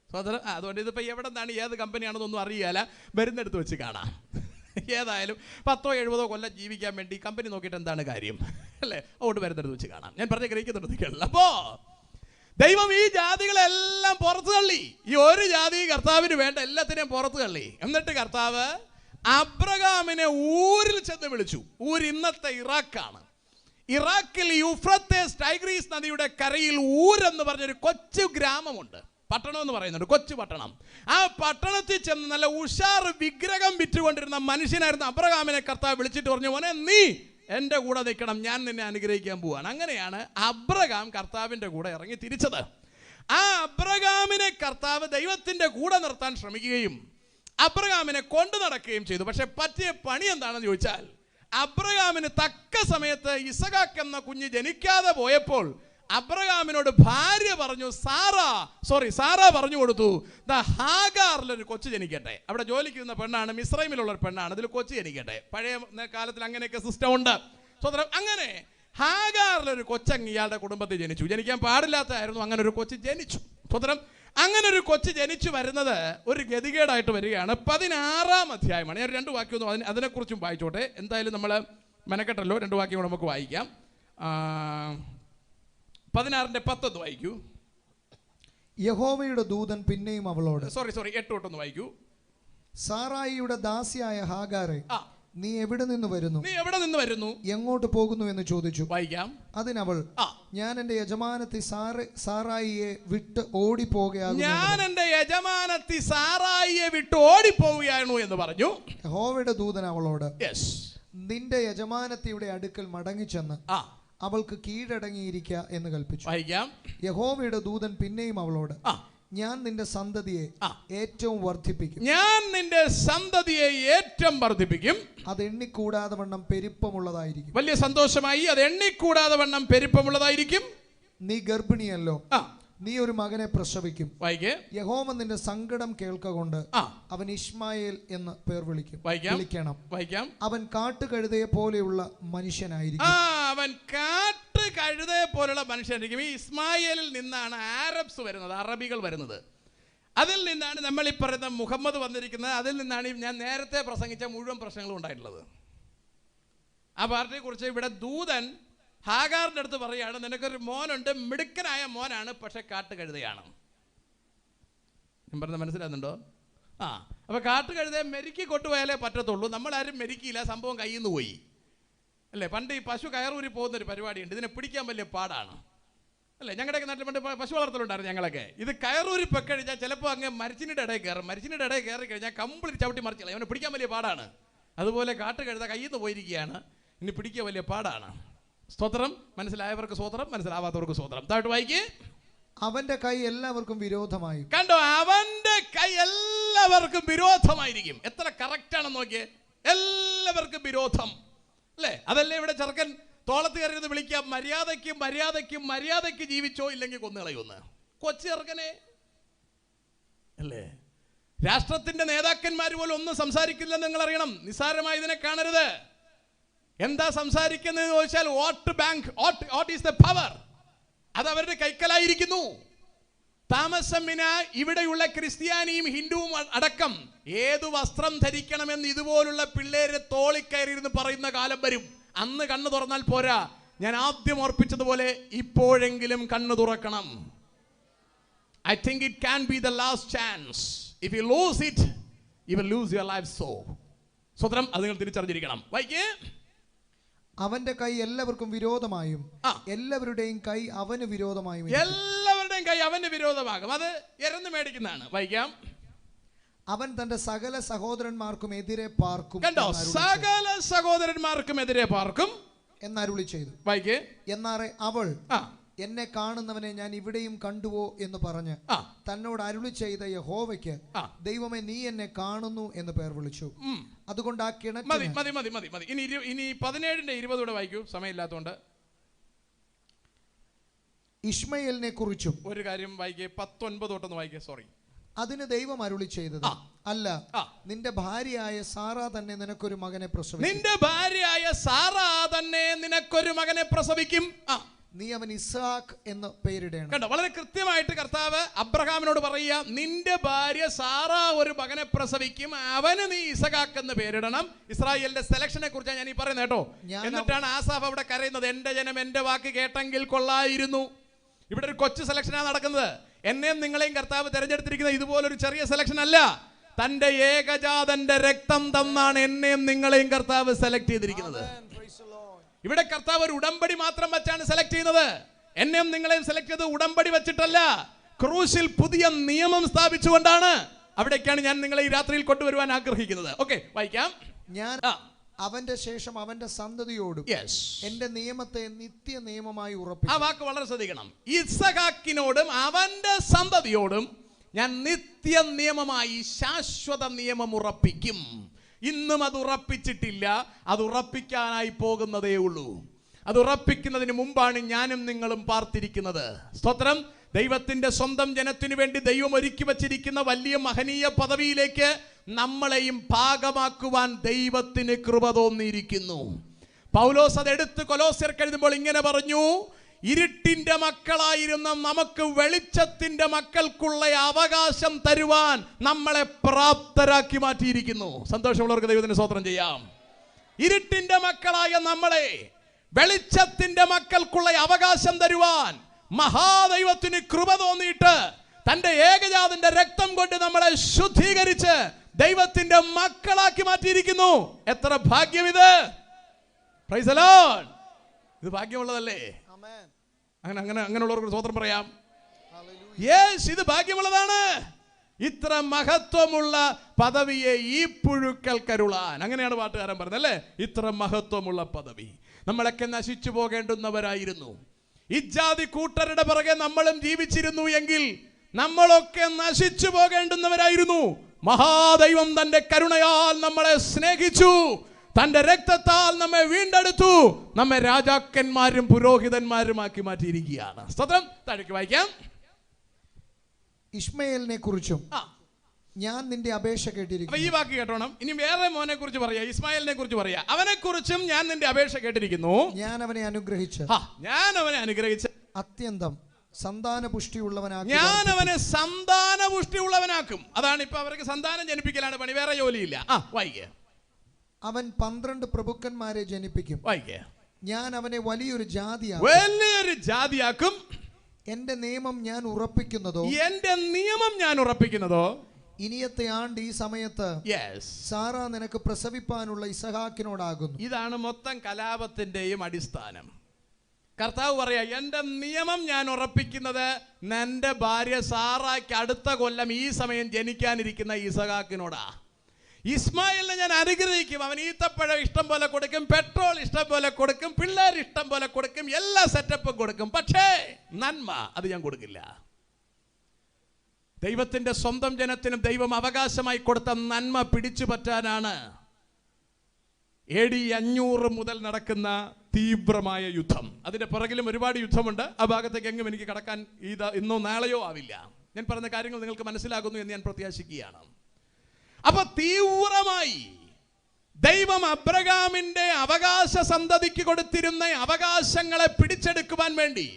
സ്വതന്ത്രം. അതുകൊണ്ട് ഇതിപ്പോൾ എവിടെ നിന്നാണ് ഏത് കമ്പനിയാണെന്നൊന്നും അറിയാല, വരുന്നെടുത്ത് വെച്ച് കാണാം. ഏതായാലും 10-70 കൊല്ലം ജീവിക്കാൻ വേണ്ടി കമ്പനി നോക്കിയിട്ട് എന്താണ് കാര്യം അല്ലേ? അതുകൊണ്ട് വരുന്നെടുത്ത് വെച്ച് കാണാം. ഞാൻ പറഞ്ഞ ഗ്രഹിക്കുന്നുണ്ട്. അപ്പോ ദൈവം ഈ ജാതികളെല്ലാം പുറത്തു തള്ളി. ഈ ഒരു ജാതി കർത്താവിന് വേണ്ട എല്ലാത്തിനെയും പുറത്തു തള്ളി. എന്നിട്ട് കർത്താവ് അബ്രഹാമിനെ ഊരിൽ ചെന്ന് വിളിച്ചു. ഊർ ഇന്നത്തെ ഇറാഖാണ്. ഇറാഖിൽ യൂഫ്രട്ടീസ് ടൈഗ്രീസ് നദിയുടെ കരയിൽ ഊർ എന്ന് പറഞ്ഞൊരു കൊച്ചു ഗ്രാമമുണ്ട്. പട്ടണം എന്ന് പറയുന്നുണ്ട്, കൊച്ചു പട്ടണം. ആ പട്ടണത്തിൽ ചെന്ന് നല്ല ഉഷാർ വിഗ്രഹം വിറ്റുകൊണ്ടിരുന്ന മനുഷ്യനായിരുന്ന അബ്രഹാമിനെ കർത്താവ് വിളിച്ചിട്ട് പറഞ്ഞു, മോനെ നീ എൻ്റെ കൂടെ നിൽക്കണം, ഞാൻ നിന്നെ അനുഗ്രഹിക്കാൻ പോവാണ്. അങ്ങനെയാണ് അബ്രഹാം കർത്താവിൻ്റെ കൂടെ ഇറങ്ങി തിരിച്ചത്. ആ അബ്രഹാമിനെ കർത്താവ് ദൈവത്തിൻ്റെ കൂടെ നിർത്താൻ ശ്രമിക്കുകയും അബ്രഹാമിനെ കൊണ്ടു നടക്കുകയും ചെയ്തു. പക്ഷെ പറ്റിയ പണി എന്താണെന്ന് ചോദിച്ചാൽ, അബ്രഹാമിന് തക്ക സമയത്ത് ഇസഹാക്ക് എന്ന കുഞ്ഞ് ജനിക്കാതെ പോയപ്പോൾ അബ്രഹാമിനോട് ഭാര്യ പറഞ്ഞു, സാറ പറഞ്ഞു കൊടുത്തു, ഹാഗാറിലൊരു കൊച്ചു ജനിക്കട്ടെ. അവിടെ ജോലിക്ക് നിന്ന പെണ്ണാണ്, മിസ്രൈമിലുള്ള ഒരു പെണ്ണാണ്, അതിൽ കൊച്ചു ജനിക്കട്ടെ. പഴയ കാലത്തിൽ അങ്ങനെയൊക്കെ സിസ്റ്റം ഉണ്ട്. സ്വതന്ത്രം അങ്ങനെ ഹാഗാറിലൊരു കൊച്ചങ്ങ് ഇയാളുടെ കുടുംബത്തിൽ ജനിച്ചു. ജനിക്കാൻ പാടില്ലാത്തതായിരുന്നു, അങ്ങനെ ഒരു കൊച്ചു ജനിച്ചു. സ്വതന്ത്രം അങ്ങനെ ഒരു കൊച്ചു ജനിച്ചു വരുന്നത് ഒരു ഗതികേടായിട്ട് വരികയാണ്. 16-ാം അധ്യായമാണ്. ഞാൻ 2 വാക്യമൊന്നും അതിനെക്കുറിച്ചും വായിച്ചോട്ടെ. എന്തായാലും നമ്മൾ മെനക്കെട്ടല്ലോ, 2 വാക്യം കൂടെ നമുക്ക് വായിക്കാം. 16:10 വായിക്കൂ. യഹോവയുടെ ദൂതൻ പിന്നെയും അവളോട്, 8 തൊട്ടൊന്ന് വായിക്കൂ. സാറായിയുടെ ദാസിയായ ഹാഗാരെ, നീ എവിടെ നിന്ന് വരുന്നു, എങ്ങോട്ട് പോകുന്നു എന്ന് ചോദിച്ചു. വായിക്കാം. അതിനവൾ, ഞാൻ എന്റെ യജമാനത്തി സാറായിയെ വിട്ട് ഓടിപ്പോകുകയാകുന്നു എന്ന് പറഞ്ഞു. യഹോവയുടെ ദൂതൻ അവളോട്, നിന്റെ യജമാനത്തിയുടെ അടുക്കൽ മടങ്ങിച്ചെന്ന് അവൾക്ക് കീഴടങ്ങിയിരിക്ക എന്ന് കൽപ്പിച്ചു. യഹോവയുടെ ദൂതൻ പിന്നെയും അവളോട്, ഞാൻ നിന്റെ സന്തതിയെ ഏറ്റവും വർദ്ധിപ്പിക്കും, അത് എണ്ണിക്കൂടാതെ വണ്ണം പെരുപ്പമുള്ളതായിരിക്കും. വലിയ സന്തോഷമായി. അത് എണ്ണിക്കൂടാതെ വണ്ണം പെരുപ്പമുള്ളതായിരിക്കും. നീ ഗർഭിണിയല്ലോ, നീ ഒരു മകനെ പ്രസവിക്കും. യഹോവ നിന്റെ സങ്കടം കേൾക്കൊണ്ട് അവൻ ഇശ്മായേൽ എന്ന് പേർ വിളിക്കണം. അവൻ കാട്ടുകഴുതയെ പോലെയുള്ള മനുഷ്യനായിരിക്കും. ഈ ഇസ്മായേലിൽ നിന്നാണ് ആരബ്സ് വരുന്നത്, അറബികൾ വരുന്നത്. അതിൽ നിന്നാണ് നമ്മൾ ഈ പറയുന്ന മുഹമ്മദ് വന്നിരിക്കുന്നത്. അതിൽ നിന്നാണ് ഞാൻ നേരത്തെ പ്രസംഗിച്ച മുഴുവൻ പ്രശ്നങ്ങളും ഉണ്ടായിട്ടുള്ളത്. ആ പാർട്ടിയെ കുറിച്ച് ഇവിടെ ദൂതൻ ഹാഗാറിന്റെ അടുത്ത് പറയുകയാണ്, നിനക്കൊരു മോനുണ്ട്, മിടുക്കനായ മോനാണ്, പക്ഷെ കാട്ടുകഴുതയാണ്. ഞാൻ പറഞ്ഞ മനസ്സിലാകുന്നുണ്ടോ? അപ്പൊ കാട്ടുകഴുതയെ മെരുക്കി കൊണ്ടുപോയാലേ പറ്റത്തുള്ളൂ. നമ്മളാരും മെരുക്കിയില്ല, സംഭവം കയ്യിൽ നിന്ന് പോയി അല്ലേ. പണ്ട് ഈ പശു കയറൂരി പോകുന്നൊരു പരിപാടിയുണ്ട്, ഇതിനെ പിടിക്കാൻ വലിയ പാടാണ് അല്ലേ. ഞങ്ങളുടെയൊക്കെ നാട്ടിൽ പണ്ട് പശു വളർത്തലുണ്ടായിരുന്നു ഞങ്ങളൊക്കെ. ഇത് കയറൂരി പൊക്കഴിഞ്ഞാൽ ചിലപ്പോൾ അങ്ങ് മരിച്ചിൻ്റെ ഇടയിൽ കയറും. മരിച്ചിൻ്റെ ഇടയിൽ കയറി കഴിഞ്ഞാൽ കംപ്ലീറ്റ് ചവിട്ടി മറിച്ചില്ല, അവനെ പിടിക്കാൻ വലിയ പാടാണ്. അതുപോലെ കാട്ടുകഴുത കയ്യിൽ നിന്ന് പോയിരിക്കുകയാണ്, ഇനി പിടിക്കുക വലിയ പാടാണ്. സ്തോത്രം. മനസ്സിലായവർക്ക് സ്തോത്രം, മനസ്സിലാവാത്തവർക്ക് സ്തോത്രം. താഴോട്ട് വായിക്കേ. അവന്റെ കൈ എല്ലാവർക്കും വിരോധമായി. കണ്ടോ, അവന്റെ കൈ എല്ലാവർക്കും വിരോധമായിരിക്കും. എത്ര കറക്റ്റ് ആണെന്ന് നോക്കിയേ. എല്ലാവർക്കും വിരോധം അല്ലേ. അതല്ലേ ഇവിടെ ചെറുക്കൻ തോളത്ത് കയറിയത് വിളിക്കാം, മര്യാദയ്ക്ക് ജീവിച്ചോ ഇല്ലെങ്കിൽ കൊന്നുകളയൊന്ന്. കൊച്ചു ചെറുക്കനെ അല്ലേ. രാഷ്ട്രത്തിന്റെ നേതാക്കന്മാർ പോലും ഒന്നും സംസാരിക്കില്ലെന്ന് നിങ്ങൾ അറിയണം. നിസ്സാരമായി ഇതിനെ കാണരുത്. എന്താ സംസാരിക്കുന്നത് ചോദിച്ചാൽ, വാട്ട് ഈസ് ദ പവർ, അത് അവരുടെ കൈക്കലായിരിക്കുന്നു. താമസമിന ഇവിടെയുള്ള ക്രിസ്ത്യാനിയും ഹിന്ദുവും അടക്കം ഏതു വസ്ത്രം ധരിക്കണമെന്ന് ഇതുപോലുള്ള പിള്ളേരെ തോളിക്കയറിയിരുന്ന് പറയുന്ന കാലം വരും. അന്ന് കണ്ണു തുറന്നാൽ പോരാ. ഞാൻ ആദ്യം ഓർപ്പിച്ചതുപോലെ ഇപ്പോഴെങ്കിലും കണ്ണു തുറക്കണം. I think it can be the last chance. If you lose it, you will lose your life. സ്വതന്ത്രം അത് നിങ്ങൾ തിരിച്ചറിഞ്ഞിരിക്കണം. വായിക്കേ. അവന്റെ കൈ എല്ലാവർക്കും വിരോധമായും എല്ലാവരുടെയും കൈ അവന് വിരോധമായും. എല്ലാവരുടെയും കൈ അവന് വിരോധമാകും. അത് എരന്ന് മേടിക്കുന്നതാണ്. വായിക്കാം. അവൻ തന്റെ സകല സഹോദരന്മാർക്കും എതിരെ പാർക്കും. കണ്ടോ, സകല സഹോദരന്മാർക്കും എതിരെ പാർക്കും എന്നരുളി ചെയ്തു. വായിക്കേ. എന്നാറെ അവൾ, എന്നെ കാണുന്നവനെ ഞാൻ ഇവിടെയും കണ്ടുവോ എന്ന് പറഞ്ഞ് തന്നോട് അരുളി ചെയ്ത യഹോവയ്ക്ക്, ദൈവമേ നീ എന്നെ കാണുന്നു എന്ന് പേർ വിളിച്ചു. അതുകൊണ്ട് ആ കിണറ്റ് മതി. ഇനി 17:20 വായിക്കൂ, സമയമില്ലാത്തതുകൊണ്ട്. ഇശ്മയേലിനെ കുറിച്ചും ഒരു കാര്യം വായിക്കേ. 19 തൊട്ടൊന്ന് വായിക്കേ. സോറി. അതിന് ദൈവം അരുളി ചെയ്തത്, അല്ല, നിന്റെ ഭാര്യയായ സാറാ തന്നെ നിനക്കൊരു മകനെ പ്രസവിക്കും. നീ അവൻ ഇസ്ഹാക്ക് എന്ന് പേരിടണം. കണ്ടോ, വളരെ കൃത്യമായിട്ട് കർത്താവ് അബ്രഹാമിനോട് പറയുക, നിന്റെ ഭാര്യ സാറ ഒരു മകനെ പ്രസവിക്കും, അവന് നീ ഇസഹാക്ക് എന്ന് പേരിടണം. ഇസ്രായേലിന്റെ സെലക്ഷനെ കുറിച്ചാണ് ഞാൻ ഈ പറയുന്നത് കേട്ടോ. എന്നിട്ടാണ് ആസാഫ് അവിടെ കരയുന്നത്, എന്റെ ജനം എന്റെ വാക്ക് കേട്ടെങ്കിൽ കൊള്ളായിരുന്നു. ഇവിടെ ഒരു കൊച്ചു സെലക്ഷനാണ് നടക്കുന്നത്. എന്നെയും നിങ്ങളെയും കർത്താവ് തെരഞ്ഞെടുത്തിരിക്കുന്നത് ഇതുപോലൊരു ചെറിയ സെലക്ഷൻ അല്ല. തന്റെ ഏകജാതന്റെ രക്തം തന്നാണ് എന്നെയും നിങ്ങളെയും കർത്താവ് സെലക്ട് ചെയ്തിരിക്കുന്നത്. ഇവിടെ കർത്താവ് ഒരു ഉടമ്പടി മാത്രം വെച്ചാണ് സെലക്ട് ചെയ്യുന്നത്. എന്നെയും നിങ്ങളെയും സെലക്ട് ചെയ്തത് ഉടമ്പടി വെച്ചിട്ടല്ല, ക്രൂശിൽ പുതിയ നിയമം സ്ഥാപിച്ചുകൊണ്ടാണ്. അവിടേക്കാണ് ഞാൻ നിങ്ങളെ ഈ രാത്രിയിൽ കൊണ്ടുവരുവാൻ ആഗ്രഹിക്കുന്നത്. ഓക്കെ, വായിക്കാം. അവന്റെ ശേഷം അവന്റെ സന്തതിയോടും എന്റെ നിയമത്തെ നിത്യ നിയമമായി ഉറപ്പിക്കും. ആ വാക്ക് വളരെ ശ്രദ്ധിക്കണം. ഇസഹാക്കിനോടും അവന്റെ സന്തതിയോടും ഞാൻ നിത്യ നിയമമായി ശാശ്വത നിയമം ഉറപ്പിക്കും. ഇന്നും അത് ഉറപ്പിച്ചിട്ടില്ല, അത് ഉറപ്പിക്കാനായി പോകുന്നതേ ഉള്ളൂ. അത് ഉറപ്പിക്കുന്നതിന് മുമ്പാണ് ഞാനും നിങ്ങളും പാർത്തിരിക്കുന്നത്. സ്തോത്രം. ദൈവത്തിന്റെ സ്വന്തം ജനത്തിനു വേണ്ടി ദൈവം ഒരുക്കി വച്ചിരിക്കുന്ന വലിയ മഹനീയ പദവിയിലേക്ക് നമ്മളെയും ഭാഗമാക്കുവാൻ ദൈവത്തിന് കൃപ തോന്നിയിരിക്കുന്നു. പൗലോസ് അതെടുത്ത് കൊലോസ്യർക്ക് എഴുതുമ്പോൾ ഇങ്ങനെ പറഞ്ഞു, ഇരുട്ടിന്റെ മക്കളായിരുന്ന നമുക്ക് വെളിച്ചത്തിന്റെ മക്കൾക്കുള്ള അവകാശം തരുവാൻ നമ്മളെ പ്രാപ്തരാക്കി മാറ്റിയിരിക്കുന്നു. സന്തോഷമുള്ളവർക്ക് ദൈവത്തിന് സ്തോത്രം ചെയ്യാം. ഇരുട്ടിന്റെ മക്കളായ നമ്മളെ വെളിച്ചത്തിന്റെ മക്കൾക്കുള്ള അവകാശം തരുവാൻ മഹാദൈവത്തിന് കൃപ തോന്നിയിട്ട് തന്റെ ഏകജാതന്റെ രക്തം കൊണ്ട് നമ്മളെ ശുദ്ധീകരിച്ച് ദൈവത്തിന്റെ മക്കളാക്കി മാറ്റിയിരിക്കുന്നു. എത്ര ഭാഗ്യം ഇത്! Price the Lord. ഇത് ഭാഗ്യമുള്ളതല്ലേ? അങ്ങനെയുള്ളവർക്ക് സ്തോത്രം പറയാം. യെസ്, ഇത് ഭാഗ്യമുള്ളതാണ്. ഇത്ര മഹത്വമുള്ള പദവിയെ ഈ പുഴുക്കൾ കരുളാൻ, അങ്ങനെയാണ് പാട്ടുകാരൻ പറഞ്ഞത് അല്ലേ? ഇത്ര മഹത്വമുള്ള പദവി. നമ്മളൊക്കെ നശിച്ചു പോകേണ്ടുന്നവരായിരുന്നു. ഇജ്ജാതി കൂട്ടരുടെ പിറകെ നമ്മളും ജീവിച്ചിരുന്നു എങ്കിൽ നമ്മളൊക്കെ നശിച്ചു പോകേണ്ടുന്നവരായിരുന്നു. മഹാദൈവം തന്റെ കരുണയാൽ നമ്മളെ സ്നേഹിച്ചു, തന്റെ രക്തത്താൽ നമ്മെ വീണ്ടെടുത്തു, നമ്മെ രാജാക്കന്മാരും പുരോഹിതന്മാരുമാക്കി മാറ്റിയിരിക്കുകയാണ്. സ്തോത്രം. താഴേക്ക് വായിക്കാം. ഇശ്മയേലിനെ കുറിച്ചും ഞാൻ നിന്റെ അപേക്ഷ കേട്ടിരിക്കുന്നു. ഈ വാക്ക് കേട്ടോണം. ഇനി വേറെ മോനെ കുറിച്ച് പറയാ, ഇസ്മായിലിനെ കുറിച്ച് പറയാ. അവനെ കുറിച്ചും ഞാൻ നിന്റെ അപേക്ഷ കേട്ടിരിക്കുന്നു. ഞാൻ അവനെ അനുഗ്രഹിച്ച് അത്യന്തം സന്താന പുഷ്ടിയുള്ളവനാക്കും. ഞാൻ അവനെ സന്താന പുഷ്ടിയുള്ളവനാക്കും. അതാണ് ഇപ്പൊ അവർക്ക് സന്താനം ജനിപ്പിക്കലാണ് പണി, വേറെ ജോലിയില്ല. വായിക്കേ. അവൻ 12 പ്രഭുക്കന്മാരെ ജനിപ്പിക്കും. വായിക്കേ. ഞാൻ അവനെ വലിയൊരു ജാതിയാക്കും. എന്റെ നിയമം ഞാൻ ഉറപ്പിക്കുന്നതോ ഇനിയത്തെ ആണ്ട് ഈ സമയത്ത് സാറ നിനക്ക് പ്രസവിപ്പാനുള്ള ഇസഹാക്കിനോടാകുന്നു. ഇതാണ് മൊത്തം കലാപത്തിന്റെയും അടിസ്ഥാനം. കർത്താവ് പറയാ, എന്റെ നിയമം ഞാൻ ഉറപ്പിക്കുന്നത് എന്റെ ഭാര്യ സാറായ്ക്ക് അടുത്ത കൊല്ലം ഈ സമയം ജനിക്കാനിരിക്കുന്ന ഇസഹാക്കിനോടാ. ഇസ്മായിലിനെ ഞാൻ അനുഗ്രഹിക്കും. അവൻ ഈത്തപ്പഴം ഇഷ്ടം പോലെ കൊടുക്കും, പെട്രോൾ ഇഷ്ടം പോലെ കൊടുക്കും, പിള്ളേർ ഇഷ്ടം പോലെ കൊടുക്കും, എല്ലാ സെറ്റപ്പും കൊടുക്കും. പക്ഷേ നന്മ അത് ഞാൻ കൊടുക്കില്ല. ദൈവത്തിന്റെ സ്വന്തം ജനത്തിനും ദൈവം അവകാശമായി കൊടുത്ത നന്മ പിടിച്ചു പറ്റാനാണ് AD 500 മുതൽ നടക്കുന്ന തീവ്രമായ യുദ്ധം. അതിന്റെ പുറകിലും ഒരുപാട് യുദ്ധമുണ്ട്. ആ ഭാഗത്തേക്ക് എങ്ങും എനിക്ക് കടക്കാൻ ഇന്നോ നാളെയോ ആവില്ല. ഞാൻ പറഞ്ഞ കാര്യങ്ങൾ നിങ്ങൾക്ക് മനസ്സിലാകുന്നു എന്ന് ഞാൻ പ്രത്യാശിക്കുകയാണ്. അപ്പൊ തീവ്രമായി ദൈവം അബ്രഹാമിന്റെ അവകാശ സന്തതിക്ക് കൊടുത്തിരുന്ന അവകാശങ്ങളെ പിടിച്ചെടുക്കുവാൻ വേണ്ടി,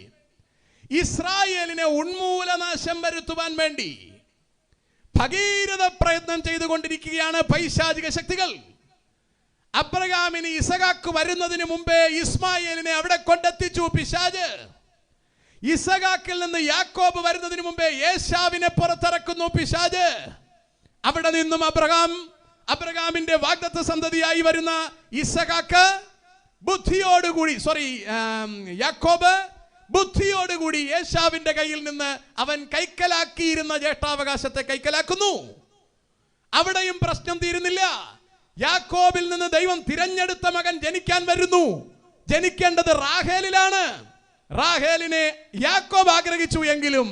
ഇസ്രായേലിനെ ഉന്മൂലനാശം വരുത്തുവാൻ വേണ്ടി ഭഗീരഥ പ്രയത്നം ചെയ്തുകൊണ്ടിരിക്കുകയാണ് പൈശാചിക ശക്തികൾ. അബ്രഹാമിന് ഇസഹാക്ക് വരുന്നതിന് മുമ്പേ ഇസ്മായേലിനെ അവിടെ കൊണ്ടെത്തിച്ചു പിശാച്. ഇസഹാക്കിൽ നിന്ന് യാക്കോബ് വരുന്നതിന് മുമ്പേ ഏശാവിനെ പുറത്തിറക്കുന്നു പിശാച്. അവിടെ നിന്നും അബ്രഹാമിന്റെ വാഗ്ദത്ത സന്തതിയായി വരുന്ന ഇസഹാക്ക് യാക്കോബ് ബുദ്ധിയോടുകൂടി ഏശാവിന്റെ കയ്യിൽ നിന്ന് അവൻ കൈക്കലാക്കിയിരുന്ന ജ്യേഷ്ഠാവകാശത്തെ കൈക്കലാക്കുന്നു. അവിടെയും പ്രശ്നം തീരുന്നില്ല. യാക്കോബിൽ നിന്ന് ദൈവം തിരഞ്ഞെടുത്ത മകൻ ജനിക്കാൻ വരുന്നു. ജനിക്കേണ്ടത് റാഹേലിലാണ്. റാഹേലിനെ യാക്കോബ് ആഗ്രഹിച്ചു എങ്കിലും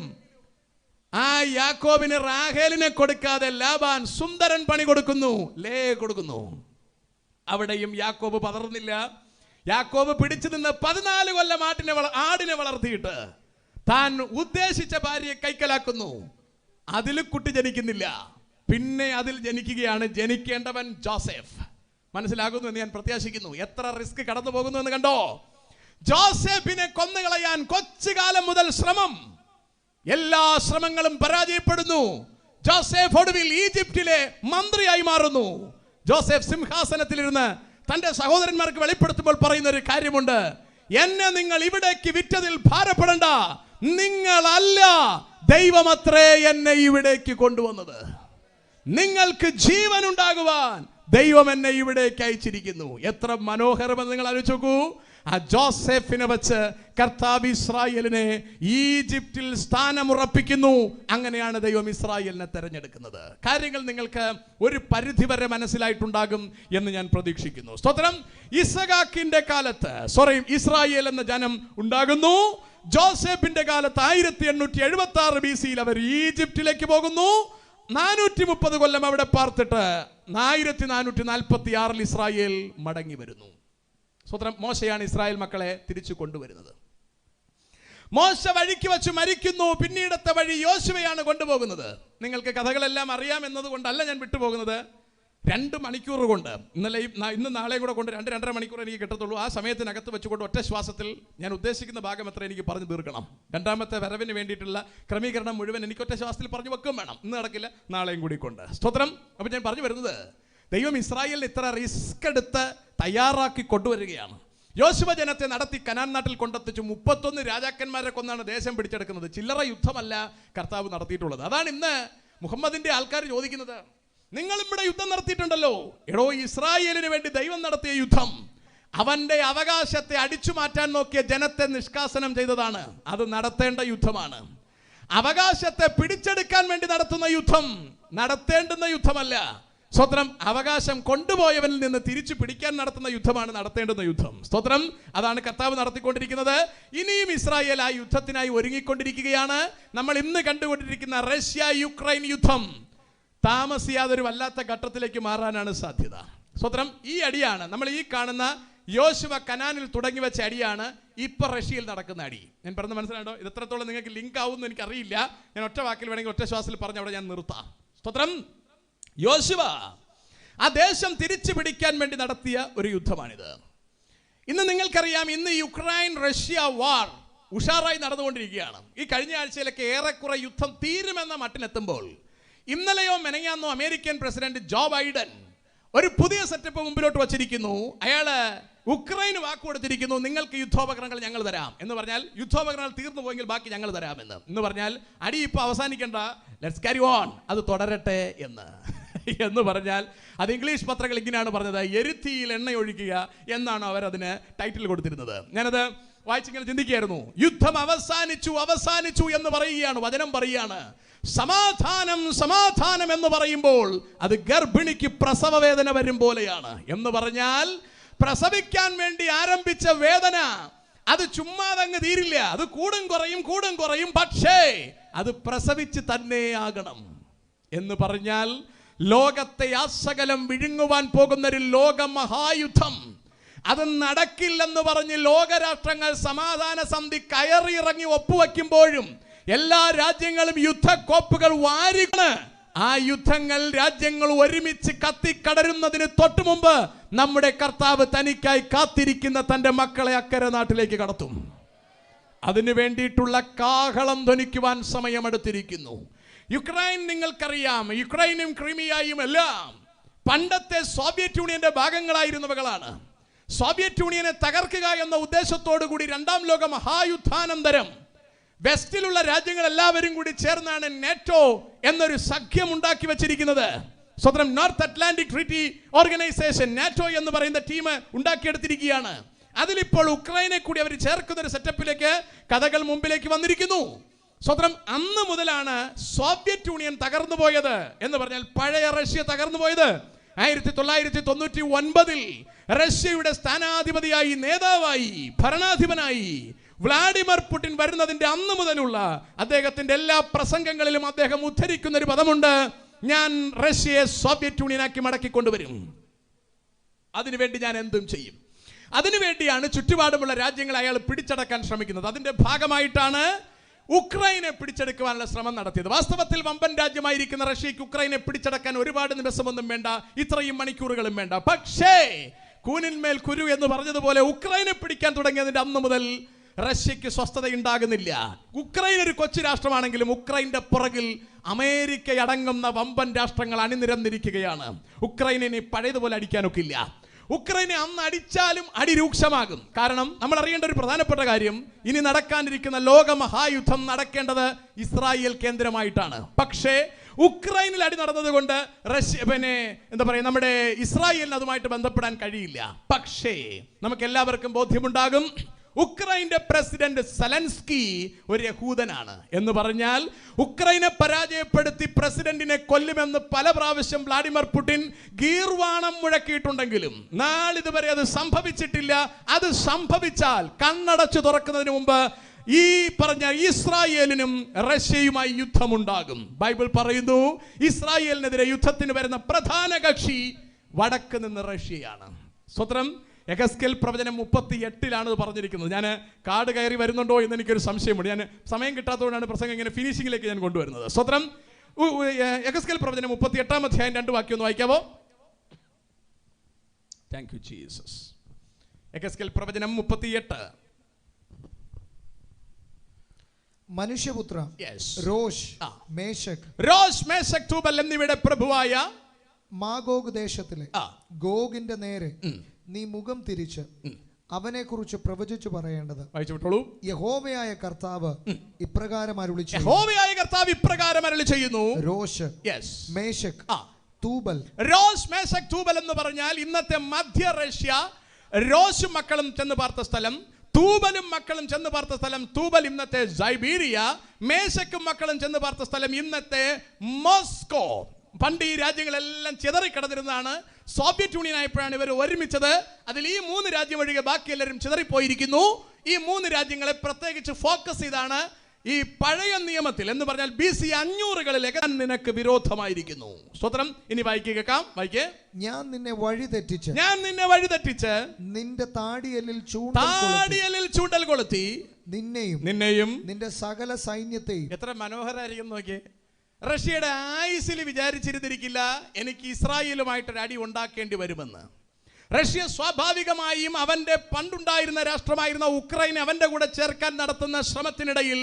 ആ യാക്കോബിന് റാഹേലിനെ കൊടുക്കാതെ ലാബാൻ സുന്ദരൻ പണി കൊടുക്കുന്നു, കൊടുക്കുന്നു. അവിടെയും യാക്കോബ് പതർന്നില്ല. യാക്കോബ് പിടിച്ചു നിന്ന് 14 കൊല്ലം ആടിനെ വളർത്തിയിട്ട് താൻ ഉദ്ദേശിച്ച ഭാര്യയെ കൈക്കലാക്കുന്നു. അതിൽ കുട്ടി ജനിക്കുന്നില്ല. പിന്നെ അതിൽ ജനിക്കുകയാണ് ജനിക്കേണ്ടവൻ ജോസഫ്. മനസ്സിലാകുന്നു എന്ന് ഞാൻ പ്രത്യാശിക്കുന്നു. എത്ര റിസ്ക് കടന്നു പോകുന്നു എന്ന് കണ്ടോ. ജോസഫിനെ കൊന്നുകളയാൻ കൊച്ചുകാലം മുതൽ ശ്രമം. എല്ലാ ശ്രമങ്ങളും പരാജയപ്പെടുന്നു. ജോസഫ് ഒടുവിൽ ഈജിപ്തിലെ മന്ത്രിയായി മാറുന്നു. ജോസഫ് സിംഹാസനത്തിലിരുന്ന് തന്റെ സഹോദരന്മാർക്ക് വെളിപ്പെടുത്തുമ്പോൾ പറയുന്ന ഒരു കാര്യമുണ്ട്. എന്നെ നിങ്ങൾ ഇവിടേക്ക് വിറ്റതിൽ ഭാരപ്പെടണ്ട, നിങ്ങളല്ല, ദൈവമത്രേ എന്നെ ഇവിടേക്ക് കൊണ്ടുവന്നത്. നിങ്ങൾക്ക് ജീവൻ ഉണ്ടാകുവാൻ ദൈവം എന്നെ ഇവിടേക്ക് അയച്ചിരിക്കുന്നു. എത്ര മനോഹരമെന്ന് നിങ്ങൾ ആലോചിച്ച് നോക്കൂ. ആ ജോസഫിനെ വെച്ച് കർത്താവ് ഇസ്രായേലിനെ ഈജിപ്തിൽ സ്ഥാനമുറപ്പിക്കുന്നു. അങ്ങനെയാണ് ദൈവം ഇസ്രായേലിനെ തെരഞ്ഞെടുക്കുന്നത്. കാര്യങ്ങൾ നിങ്ങൾക്ക് ഒരു പരിധിവരെ മനസ്സിലായിട്ടുണ്ടാകും എന്ന് ഞാൻ പ്രതീക്ഷിക്കുന്നു. സ്തോത്രം. ഇസഹാക്കിന്റെ കാലത്ത് ഇസ്രായേൽ എന്ന ജനം ഉണ്ടാകുന്നു. ജോസഫിന്റെ കാലത്ത് 1876 BC അവർ ഈജിപ്തിലേക്ക് പോകുന്നു. 430 കൊല്ലം അവിടെ പാർത്തിട്ട് 1446 ഇസ്രായേൽ മടങ്ങി വരുന്നു. സ്വതന്ത്രം. മോശയാണ് ഇസ്രായേൽ മക്കളെ തിരിച്ചു കൊണ്ടുവരുന്നത്. മോശ വഴിക്ക് വെച്ച് മരിക്കുന്നു. പിന്നീടത്തെ വഴി യോശുവയാണ് കൊണ്ടുപോകുന്നത്. നിങ്ങൾക്ക് കഥകളെല്ലാം അറിയാം എന്നതുകൊണ്ടല്ല ഞാൻ വിട്ടുപോകുന്നത്. 2 മണിക്കൂർ കൊണ്ട് ഇന്ന് നാളെയും കൂടെ കൊണ്ട് 2-2.5 മണിക്കൂർ എനിക്ക് കിട്ടത്തുള്ളൂ. ആ സമയത്തിനകത്ത് വെച്ചുകൊണ്ട് ഒറ്റ ശ്വാസത്തിൽ ഞാൻ ഉദ്ദേശിക്കുന്ന ഭാഗം എത്ര എനിക്ക് പറഞ്ഞു തീർക്കണം. രണ്ടാമത്തെ വരവിന് വേണ്ടിയിട്ടുള്ള ക്രമീകരണം മുഴുവൻ എനിക്ക് ഒറ്റ ശ്വാസത്തിൽ പറഞ്ഞു വെക്കും വേണം. ഇന്ന് നടക്കില്ല, നാളെയും കൂടി കൊണ്ട്. സ്തോത്രം. അപ്പോൾ ഞാൻ പറഞ്ഞു വരുന്നത്, ദൈവം ഇസ്രായേലിന് ഇത്ര റിസ്ക് എടുത്ത് തയ്യാറാക്കി കൊണ്ടുവരികയാണ്. യോശുവ ജനത്തെ നടത്തി കനാൻ നാട്ടിൽ കൊണ്ടെത്തിച്ചു. 31 രാജാക്കന്മാരെ കൊന്നാണ് ദേശം പിടിച്ചെടുക്കുന്നത്. ചില്ലറ യുദ്ധമല്ല കർത്താവ് നടത്തിയിട്ടുള്ളത്. അതാണ് ഇന്ന് മുഹമ്മദിന്റെ ആൾക്കാർ ചോദിക്കുന്നത്, നിങ്ങൾ ഇവിടെ യുദ്ധം നടത്തിയിട്ടുണ്ടല്ലോ. എടോ, ഇസ്രായേലിന് വേണ്ടി ദൈവം നടത്തിയ യുദ്ധം അവന്റെ അവകാശത്തെ അടിച്ചു മാറ്റാൻ നോക്കിയ ജനത്തെ നിഷ്കാസനം ചെയ്തതാണ്. അത് നടത്തേണ്ട യുദ്ധമാണ്. അവകാശത്തെ പിടിച്ചെടുക്കാൻ വേണ്ടി നടത്തുന്ന യുദ്ധം നടത്തേണ്ടുന്ന യുദ്ധമല്ല. സ്തോത്രം. അവകാശം കൊണ്ടുപോയവനിൽ നിന്ന് തിരിച്ചു പിടിക്കാൻ നടത്തുന്ന യുദ്ധമാണ് നടത്തേണ്ടുന്ന യുദ്ധം. സ്തോത്രം. അതാണ് കർത്താവ് നടത്തിക്കൊണ്ടിരിക്കുന്നത്. ഇനിയും ഇസ്രായേൽ ആ യുദ്ധത്തിനായി ഒരുങ്ങിക്കൊണ്ടിരിക്കുകയാണ്. നമ്മൾ ഇന്ന് കണ്ടുകൊണ്ടിരിക്കുന്ന റഷ്യ യുക്രൈൻ യുദ്ധം താമസിയാതെ ഒരു വല്ലാത്ത ഘട്ടത്തിലേക്ക് മാറാനാണ് സാധ്യത. സ്തോത്രം. ഈ അടിയാണ് നമ്മൾ ഈ കാണുന്ന യോശുവ കനാനിൽ തുടങ്ങി വെച്ച അടിയാണ് ഇപ്പൊ റഷ്യയിൽ നടക്കുന്ന അടി. ഞാൻ പറഞ്ഞത് മനസ്സിലായോ? ഇത് എത്രത്തോളം നിങ്ങൾക്ക് ലിങ്ക് ആവുമെന്ന് എനിക്കറിയില്ല. ഞാൻ ഒറ്റ വാക്കിൽ വേണമെങ്കിൽ ഒറ്റ ശ്വാസത്തിൽ പറഞ്ഞ് അവിടെ ഞാൻ നിർത്താം. സ്തോത്രം. യോശുവ ആ ദേശം തിരിച്ചു പിടിക്കാൻ വേണ്ടി നടത്തിയ ഒരു യുദ്ധമാണിത്. ഇന്ന് നിങ്ങൾക്കറിയാം, ഇന്ന് യുക്രൈൻ റഷ്യ വാർ ഉഷാറായി നടന്നുകൊണ്ടിരിക്കുകയാണ്. ഈ കഴിഞ്ഞ ആഴ്ചയിലൊക്കെ ഏറെക്കുറെ യുദ്ധം തീരുമെന്ന മട്ടിലെത്തുമ്പോൾ ഇന്നലെയോ മെനങ്ങാന്നോ അമേരിക്കൻ പ്രസിഡന്റ് ജോ ബൈഡൻ ഒരു പുതിയ സെറ്റപ്പ് മുമ്പിലോട്ട് വച്ചിരിക്കുന്നു. അയാള് ഉക്രൈന് വാക്ക് കൊടുത്തിരിക്കുന്നു, നിങ്ങൾക്ക് യുദ്ധോപകരണങ്ങൾ ഞങ്ങൾ തരാം എന്ന് പറഞ്ഞാൽ, യുദ്ധോപകരണങ്ങൾ തീർന്നു പോയെങ്കിൽ ബാക്കി ഞങ്ങൾ തരാമെന്ന് എന്ന് പറഞ്ഞാൽ, അടി ഇപ്പൊ അവസാനിക്കണ്ട, ലെറ്റ്സ് ക്യാരി ഓൺ, അത് തുടരട്ടെ എന്ന് പറഞ്ഞാൽ, അത് ഇംഗ്ലീഷ് പത്രങ്ങൾ ഇങ്ങനെയാണ് പറഞ്ഞത്, എരുത്തിയിൽ എണ്ണ ഒഴിക്കുക എന്നാണ് അവരതിന് ടൈറ്റിൽ കൊടുത്തിരുന്നത്. ഞാനത് വായിച്ചിങ്ങനെ ചിന്തിക്കുകയായിരുന്നു. യുദ്ധം അവസാനിച്ചു എന്ന് പറയുകയാണ്, വചനം പറയുകയാണ്. സമാധാനം സമാധാനം എന്ന് പറയുമ്പോൾ അത് ഗർഭിണിക്ക് പ്രസവ വേദന വരും പോലെയാണ്. എന്ന് പറഞ്ഞാൽ പ്രസവിക്കാൻ വേണ്ടി ആരംഭിച്ച വേദന അത് ചുമ്മാതങ്ങ് തീരില്ല. അത് കൂടും കുറയും, പക്ഷേ അത് പ്രസവിച്ച് തന്നെ ആകണം. എന്ന് പറഞ്ഞാൽ ലോകത്തെ ആസകലം വിഴുങ്ങുവാൻ പോകുന്ന ഒരു ലോക മഹായുദ്ധം അത് നടക്കില്ലെന്ന് പറഞ്ഞ് ലോകരാഷ്ട്രങ്ങൾ സമാധാന സന്ധി കയറിയിറങ്ങി ഒപ്പുവെക്കുമ്പോഴും എല്ലാ രാജ്യങ്ങളും യുദ്ധക്കോപ്പുകൾ വാരിയാണ്. ആ യുദ്ധങ്ങൾ രാജ്യങ്ങൾ ഒരുമിച്ച് കത്തിക്കടരുന്നതിന് തൊട്ടു മുമ്പ് നമ്മുടെ കർത്താവ് തനിക്കായി കാത്തിരിക്കുന്ന തന്റെ മക്കളെ അക്കരെ നാട്ടിലേക്ക് കടത്തും. അതിനു വേണ്ടിയിട്ടുള്ള കാഹളം ധ്വനിക്കുവാൻ സമയമെടുത്തിരിക്കുന്നു. യുക്രൈൻ നിങ്ങൾക്കറിയാം, യുക്രൈനും ക്രിമിയയും എല്ലാം പണ്ടത്തെ സോവിയറ്റ് യൂണിയന്റെ ഭാഗങ്ങളായിരുന്നവകളാണ്. സോവിയറ്റ് യൂണിയനെ തകർക്കുക എന്ന ഉദ്ദേശത്തോടു കൂടി 2ാം ലോക മഹായുദ്ധാനന്തരം വെസ്റ്റിലുള്ള രാജ്യങ്ങൾ എല്ലാവരും കൂടി ചേർന്നാണ് നാറ്റോ എന്നൊരു സഖ്യം ഉണ്ടാക്കി വെച്ചിരിക്കുന്നത്. സ്വതന്ത്രം North Atlantic Treaty Organisation, NATO എന്ന് പറയുന്ന ടീം ഉണ്ടാക്കിയെടുത്തിരിക്കുകയാണ്. അതിലിപ്പോൾ ഉക്രൈനെ കൂടി അവർ ചേർക്കുന്ന ഒരു സെറ്റപ്പിലേക്ക് കഥകൾ മുമ്പിലേക്ക് വന്നിരിക്കുന്നു. സ്വതന്ത്രം. അന്ന് മുതലാണ് സോവിയറ്റ് യൂണിയൻ തകർന്നു പോയത് എന്ന് പറഞ്ഞാൽ പഴയ റഷ്യ തകർന്നു പോയത്. 1999 റഷ്യയുടെ സ്ഥാനാധിപതിയായി, നേതാവായി, ഭരണാധിപനായി വ്ളാഡിമിർ പുടിൻ വരുന്നതിന്റെ അന്ന് മുതലുള്ള അദ്ദേഹത്തിന്റെ എല്ലാ പ്രസംഗങ്ങളിലും അദ്ദേഹം ഉദ്ധരിക്കുന്ന ഒരു പദമുണ്ട്, ഞാൻ റഷ്യയെ സോവിയറ്റ് യൂണിയനാക്കി മടക്കിക്കൊണ്ടുവരും, അതിനുവേണ്ടി ഞാൻ എന്തും ചെയ്യും. അതിനുവേണ്ടിയാണ് ചുറ്റുപാടുമുള്ള രാജ്യങ്ങളെ അയാൾ പിടിച്ചടക്കാൻ ശ്രമിക്കുന്നത്. അതിന്റെ ഭാഗമായിട്ടാണ് ഉക്രൈനെ പിടിച്ചെടുക്കുവാനുള്ള ശ്രമം നടത്തിയത്. വാസ്തവത്തിൽ വമ്പൻ രാജ്യമായിരിക്കുന്ന റഷ്യക്ക് ഉക്രൈനെ പിടിച്ചടക്കാൻ ഒരുപാട് ദിവസമൊന്നും വേണ്ട, ഇത്രയും മണിക്കൂറുകളും വേണ്ട. പക്ഷേ കൂനിന്മേൽ കുരു എന്ന് പറഞ്ഞതുപോലെ ഉക്രൈനെ പിടിക്കാൻ തുടങ്ങിയതിന്റെ അന്ന് മുതൽ റഷ്യക്ക് സ്വസ്ഥത ഉണ്ടാകുന്നില്ല. ഉക്രൈൻ ഒരു കൊച്ചു രാഷ്ട്രമാണെങ്കിലും ഉക്രൈന്റെ പുറകിൽ അമേരിക്ക അടങ്ങുന്ന വമ്പൻ രാഷ്ട്രങ്ങൾ അണിനിരന്നിരിക്കുകയാണ്. ഉക്രൈനെ പഴയതുപോലെ അടിക്കാനൊക്കില്ല. ഉക്രൈനെ അന്ന് അടിച്ചാലും അടി രൂക്ഷമാകും. കാരണം നമ്മൾ അറിയേണ്ട ഒരു പ്രധാനപ്പെട്ട കാര്യം, ഇനി നടക്കാനിരിക്കുന്ന ലോകമഹായുദ്ധം നടക്കേണ്ടത് ഇസ്രായേൽ കേന്ദ്രമായിട്ടാണ്. പക്ഷേ ഉക്രൈനിൽ അടി നടന്നതുകൊണ്ട് നമ്മുടെ ഇസ്രായേലിന് അതുമായിട്ട് ബന്ധപ്പെടാൻ കഴിയില്ല. പക്ഷേ നമുക്ക് എല്ലാവർക്കും ബോധ്യമുണ്ടാകും, ഉക്രൈന്റെ പ്രസിഡന്റ് സെലൻസ്കി ഒരു യഹൂദനാണ് എന്ന് പറഞ്ഞാൽ ഉക്രൈനെ പരാജയപ്പെടുത്തി പ്രസിഡന്റിനെ കൊല്ലുമെന്ന് പല പ്രാവശ്യം വ്ളാഡിമിർ പുടിൻ ഗീർവാണം മുഴക്കിയിട്ടുണ്ടെങ്കിലും നാളിതുവരെ അത് സംഭവിച്ചിട്ടില്ല. അത് സംഭവിച്ചാൽ കണ്ണടച്ചു തുറക്കുന്നതിന് മുമ്പ് ഈ പറഞ്ഞ ഇസ്രായേലിനും റഷ്യയുമായി യുദ്ധമുണ്ടാകും. ബൈബിൾ പറയുന്നു, ഇസ്രായേലിനെതിരെ യുദ്ധത്തിന് വരുന്ന പ്രധാന കക്ഷി വടക്ക് നിന്ന് റഷ്യയാണ്. സ്വത്രം യെഹെസ്കേൽ പ്രവചനം 38 പറഞ്ഞിരിക്കുന്നത്. ഞാൻ കാട് കയറി വരുന്നുണ്ടോ എന്ന് എനിക്കൊരു സംശയമുണ്ട്. ഞാൻ സമയം കിട്ടാത്തതുകൊണ്ടാണ് പ്രസംഗം ഇങ്ങനെ ഫിനിഷിംഗിലേക്ക് ഞാൻ കൊണ്ടുവരുന്നത്. സ്വത്രം യെഹെസ്കേൽ പ്രവചനം 38 അധ്യായം 2 വാക്യം ഒന്ന് വായിക്കാവോ? Thank you Jesus. യെഹെസ്കേൽ പ്രവചനം 38. മനുഷ്യപുത്ര, രോഷ്, മേശക്, തൂബൽ എന്നിവയുടെ പ്രഭുവായ മാഗോഗ് ദേശത്തിലെ ഗോഗിന്റെ നേരെ നീ മുഖം തിരിച്ച് അവനെ കുറിച്ച് പ്രവചിച്ചു പറയേണ്ടത്, യഹോവയായ കർത്താവ് ഇപ്രകാരം അരുളി ചെയ്യുന്നു. രോഷ്, മേശക്, തൂബൽ. രോഷ്, മേശക്, തൂബൽ എന്ന് പറഞ്ഞാൽ ഇന്നത്തെ മധ്യ റഷ്യ. രോഷ് മക്കളും ചെന്ന് പാർത്ത സ്ഥലം, തൂബലും മക്കളും ചെന്ന് പാർത്ത സ്ഥലം. തൂബൽ ഇന്നത്തെ സൈബീരിയ, മേശക്കും മക്കളും ചെന്ന് പാർത്ത സ്ഥലം ഇന്നത്തെ മോസ്കോ. പണ്ട് ഈ രാജ്യങ്ങളെല്ലാം ചിതറിക്കിടന്നിരുന്നതാണ്. സോവിയറ്റ് യൂണിയൻ ആയപ്പോഴാണ് ഇവർ ഒരുമിച്ചത്. അതിൽ ഈ 3 രാജ്യം ഒഴികെ ബാക്കി എല്ലാവരും ചിതറിപ്പോയിരിക്കുന്നു. ഈ 3 രാജ്യങ്ങളെ പ്രത്യേകിച്ച് ഫോക്കസ് ചെയ്താണ് ഈ പഴയ നിയമത്തിൽ എന്ന് പറഞ്ഞാൽ BC 500കളിലേക്ക് നിനക്ക് വിരോധമായിരിക്കുന്നു. സ്വത്രം ഇനി വായിക്കാം. ഞാൻ നിന്നെ വഴി തെറ്റിച്ച് നിന്റെ താടിയലിൽ ചൂണ്ടൽ കൊളുത്തി നിന്നെയും നിന്റെ സകല സൈന്യത്തെയും. എത്ര മനോഹരായിരിക്കും നോക്കിയേ. റഷ്യയുടെ ആയുസിൽ വിചാരിച്ചിരുന്നിരിക്കില്ല എനിക്ക് ഇസ്രായേലുമായിട്ടൊരു അടി ഉണ്ടാക്കേണ്ടി വരുമെന്ന്. റഷ്യ സ്വാഭാവികമായും അവന്റെ പണ്ടുണ്ടായിരുന്ന രാഷ്ട്രമായിരുന്ന ഉക്രൈനെ അവന്റെ കൂടെ ചേർക്കാൻ നടത്തുന്ന ശ്രമത്തിനിടയിൽ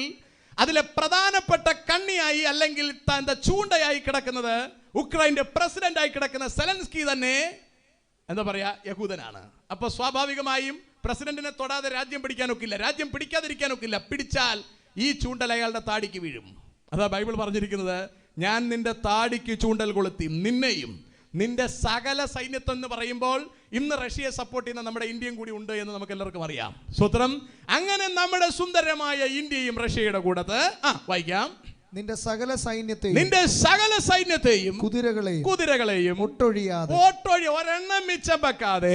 അതിലെ പ്രധാനപ്പെട്ട കണ്ണിയായി അല്ലെങ്കിൽ തന്റെ ചൂണ്ടയായി കിടക്കുന്നത് ഉക്രൈന്റെ പ്രസിഡന്റായി കിടക്കുന്ന സെലൻസ്കി തന്നെ എന്താ പറയാ യഹൂദനാണ്. അപ്പൊ സ്വാഭാവികമായും പ്രസിഡന്റിനെ തൊടാതെ രാജ്യം പിടിക്കാനൊക്കില്ല, രാജ്യം പിടിക്കാതിരിക്കാനൊക്കില്ല. പിടിച്ചാൽ ഈ ചൂണ്ടൽ അയാളുടെ താടിക്ക് വീഴും. അതാ ബൈബിൾ പറഞ്ഞിരിക്കുന്നത്, ഞാൻ നിന്റെ താടിക്ക് ചൂണ്ടൽ കൊളുത്തി നിന്നെയും നിന്റെ സകല സൈന്യത്വം എന്ന് പറയുമ്പോൾ ഇന്ന് റഷ്യയെ സപ്പോർട്ട് ചെയ്യുന്ന നമ്മുടെ ഇന്ത്യയും കൂടി ഉണ്ട് എന്ന് നമുക്ക് എല്ലാവർക്കും അറിയാം. സ്വത്രം അങ്ങനെ നമ്മുടെ സുന്ദരമായ ഇന്ത്യയും റഷ്യയുടെ കൂടത്ത് വായിക്കാം. നിന്റെ സകല സൈന്യത്തെയും കുതിരകളെയും ഒട്ടൊഴിയാതെ ഒരെണ്ണം മിച്ചം വെക്കാതെ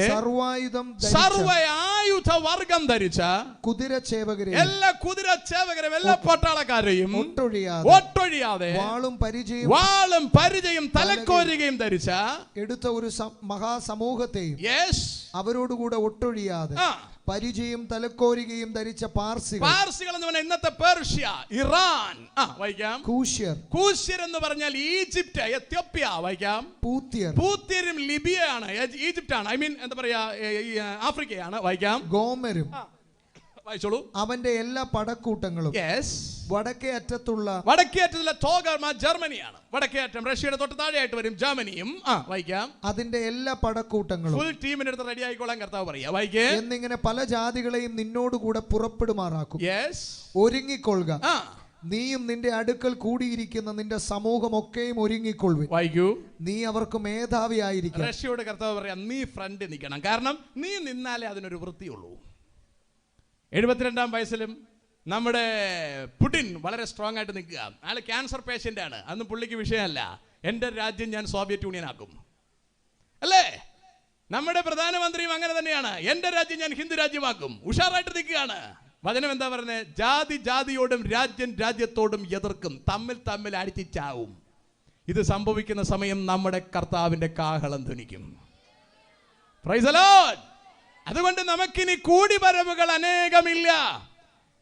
സർവ്വയായുധ വർഗം ധരിച്ച എല്ലാ കുതിരച്ചേവകരെയും എല്ലാ പട്ടാളക്കാരെയും ഒട്ടൊഴിയാതെ വാളും പരിചയം തലക്കോരുകയും ധരിച്ച എടുത്ത ഒരു മഹാസമൂഹത്തെയും അവരോടുകൂടെ ഒട്ടൊഴിയാതെ പരിചയം തലക്കോരുകയും ധരിച്ച പാർസികൾ എന്ന് പറഞ്ഞാൽ ഇന്നത്തെ പേർഷ്യ, ഇറാൻ. വായിക്കാം. കൂശ്യർ എന്ന് പറഞ്ഞാൽ ഈജിപ്റ്റ്, എത്യോപ്യ. വായിക്കാം. പൂത്യരും ലിബിയയാണ്, ഈജിപ്റ്റാണ്. ഐ മീൻ എന്താ പറയാ, ആഫ്രിക്കയാണ്. വായിക്കാം. ഗോമരും. വായിച്ചോളൂ. അവന്റെ എല്ലാ പടക്കൂട്ടങ്ങളും വടക്കേ അറ്റത്തുള്ള തോഗർമ ജർമ്മനിയാണ്. വടക്കേ അറ്റം റഷ്യയുടെ തൊട്ട് താഴെയായിട്ട് വരും ജർമ്മനിയും. വായിക്കാം. അതിന്റെ എല്ലാ പടക്കൂട്ടങ്ങളും ഫുൾ ടീമിന്റെ അടുത്ത് റെഡി ആയിക്കോളാൻ കർത്താവ് പറയാ. വായിക്കേ. എന്നിങ്ങനെ പല ജാതികളെയും നിന്നോടുകൂടെ പുറപ്പെടുമാറാക്കും. ഒരുങ്ങിക്കൊള്ളുക, നീയും നിന്റെ അടുക്കൽ കൂടിയിരിക്കുന്ന നിന്റെ സമൂഹമൊക്കെയും ഒരുങ്ങിക്കൊള്ളുവിൻ. വായിക്കൂ. നീ അവർക്ക് മേധാവിയായിരിക്കും. റഷ്യയോട് കർത്താവ് പറയാം, നീ ഫ്രണ്ട് നിൽക്കണം. കാരണം നീ നിന്നാലേ അതിനൊരു വൃത്തിയുള്ളൂ. 72 വയസ്സിലും നമ്മുടെ പുടിൻ വളരെ സ്ട്രോങ് ആയിട്ട് നിൽക്കുക. അയാൾ ക്യാൻസർ പേഷ്യന്റ് ആണ്. അതൊന്നും പുള്ളിക്ക് വിഷയമല്ല. എൻ്റെ രാജ്യം ഞാൻ സോവിയറ്റ് യൂണിയൻ ആക്കും, അല്ലേ? നമ്മുടെ പ്രധാനമന്ത്രിയും അങ്ങനെ തന്നെയാണ്. എൻ്റെ രാജ്യം ഞാൻ ഹിന്ദു രാജ്യമാക്കും. ഉഷാറായിട്ട് നിൽക്കുകയാണ്. വചനം എന്താ പറയുന്നത്? ജാതി ജാതിയോടും രാജ്യം രാജ്യത്തോടും എതിർക്കും, തമ്മിൽ അടിച്ചാവും. ഇത് സംഭവിക്കുന്ന സമയം നമ്മുടെ കർത്താവിന്റെ കാഹളം ധ്വനിക്കും. Price the Lord. അതുകൊണ്ട് നമുക്കിനി കൂടിവരവുകൾ അനേകമില്ല.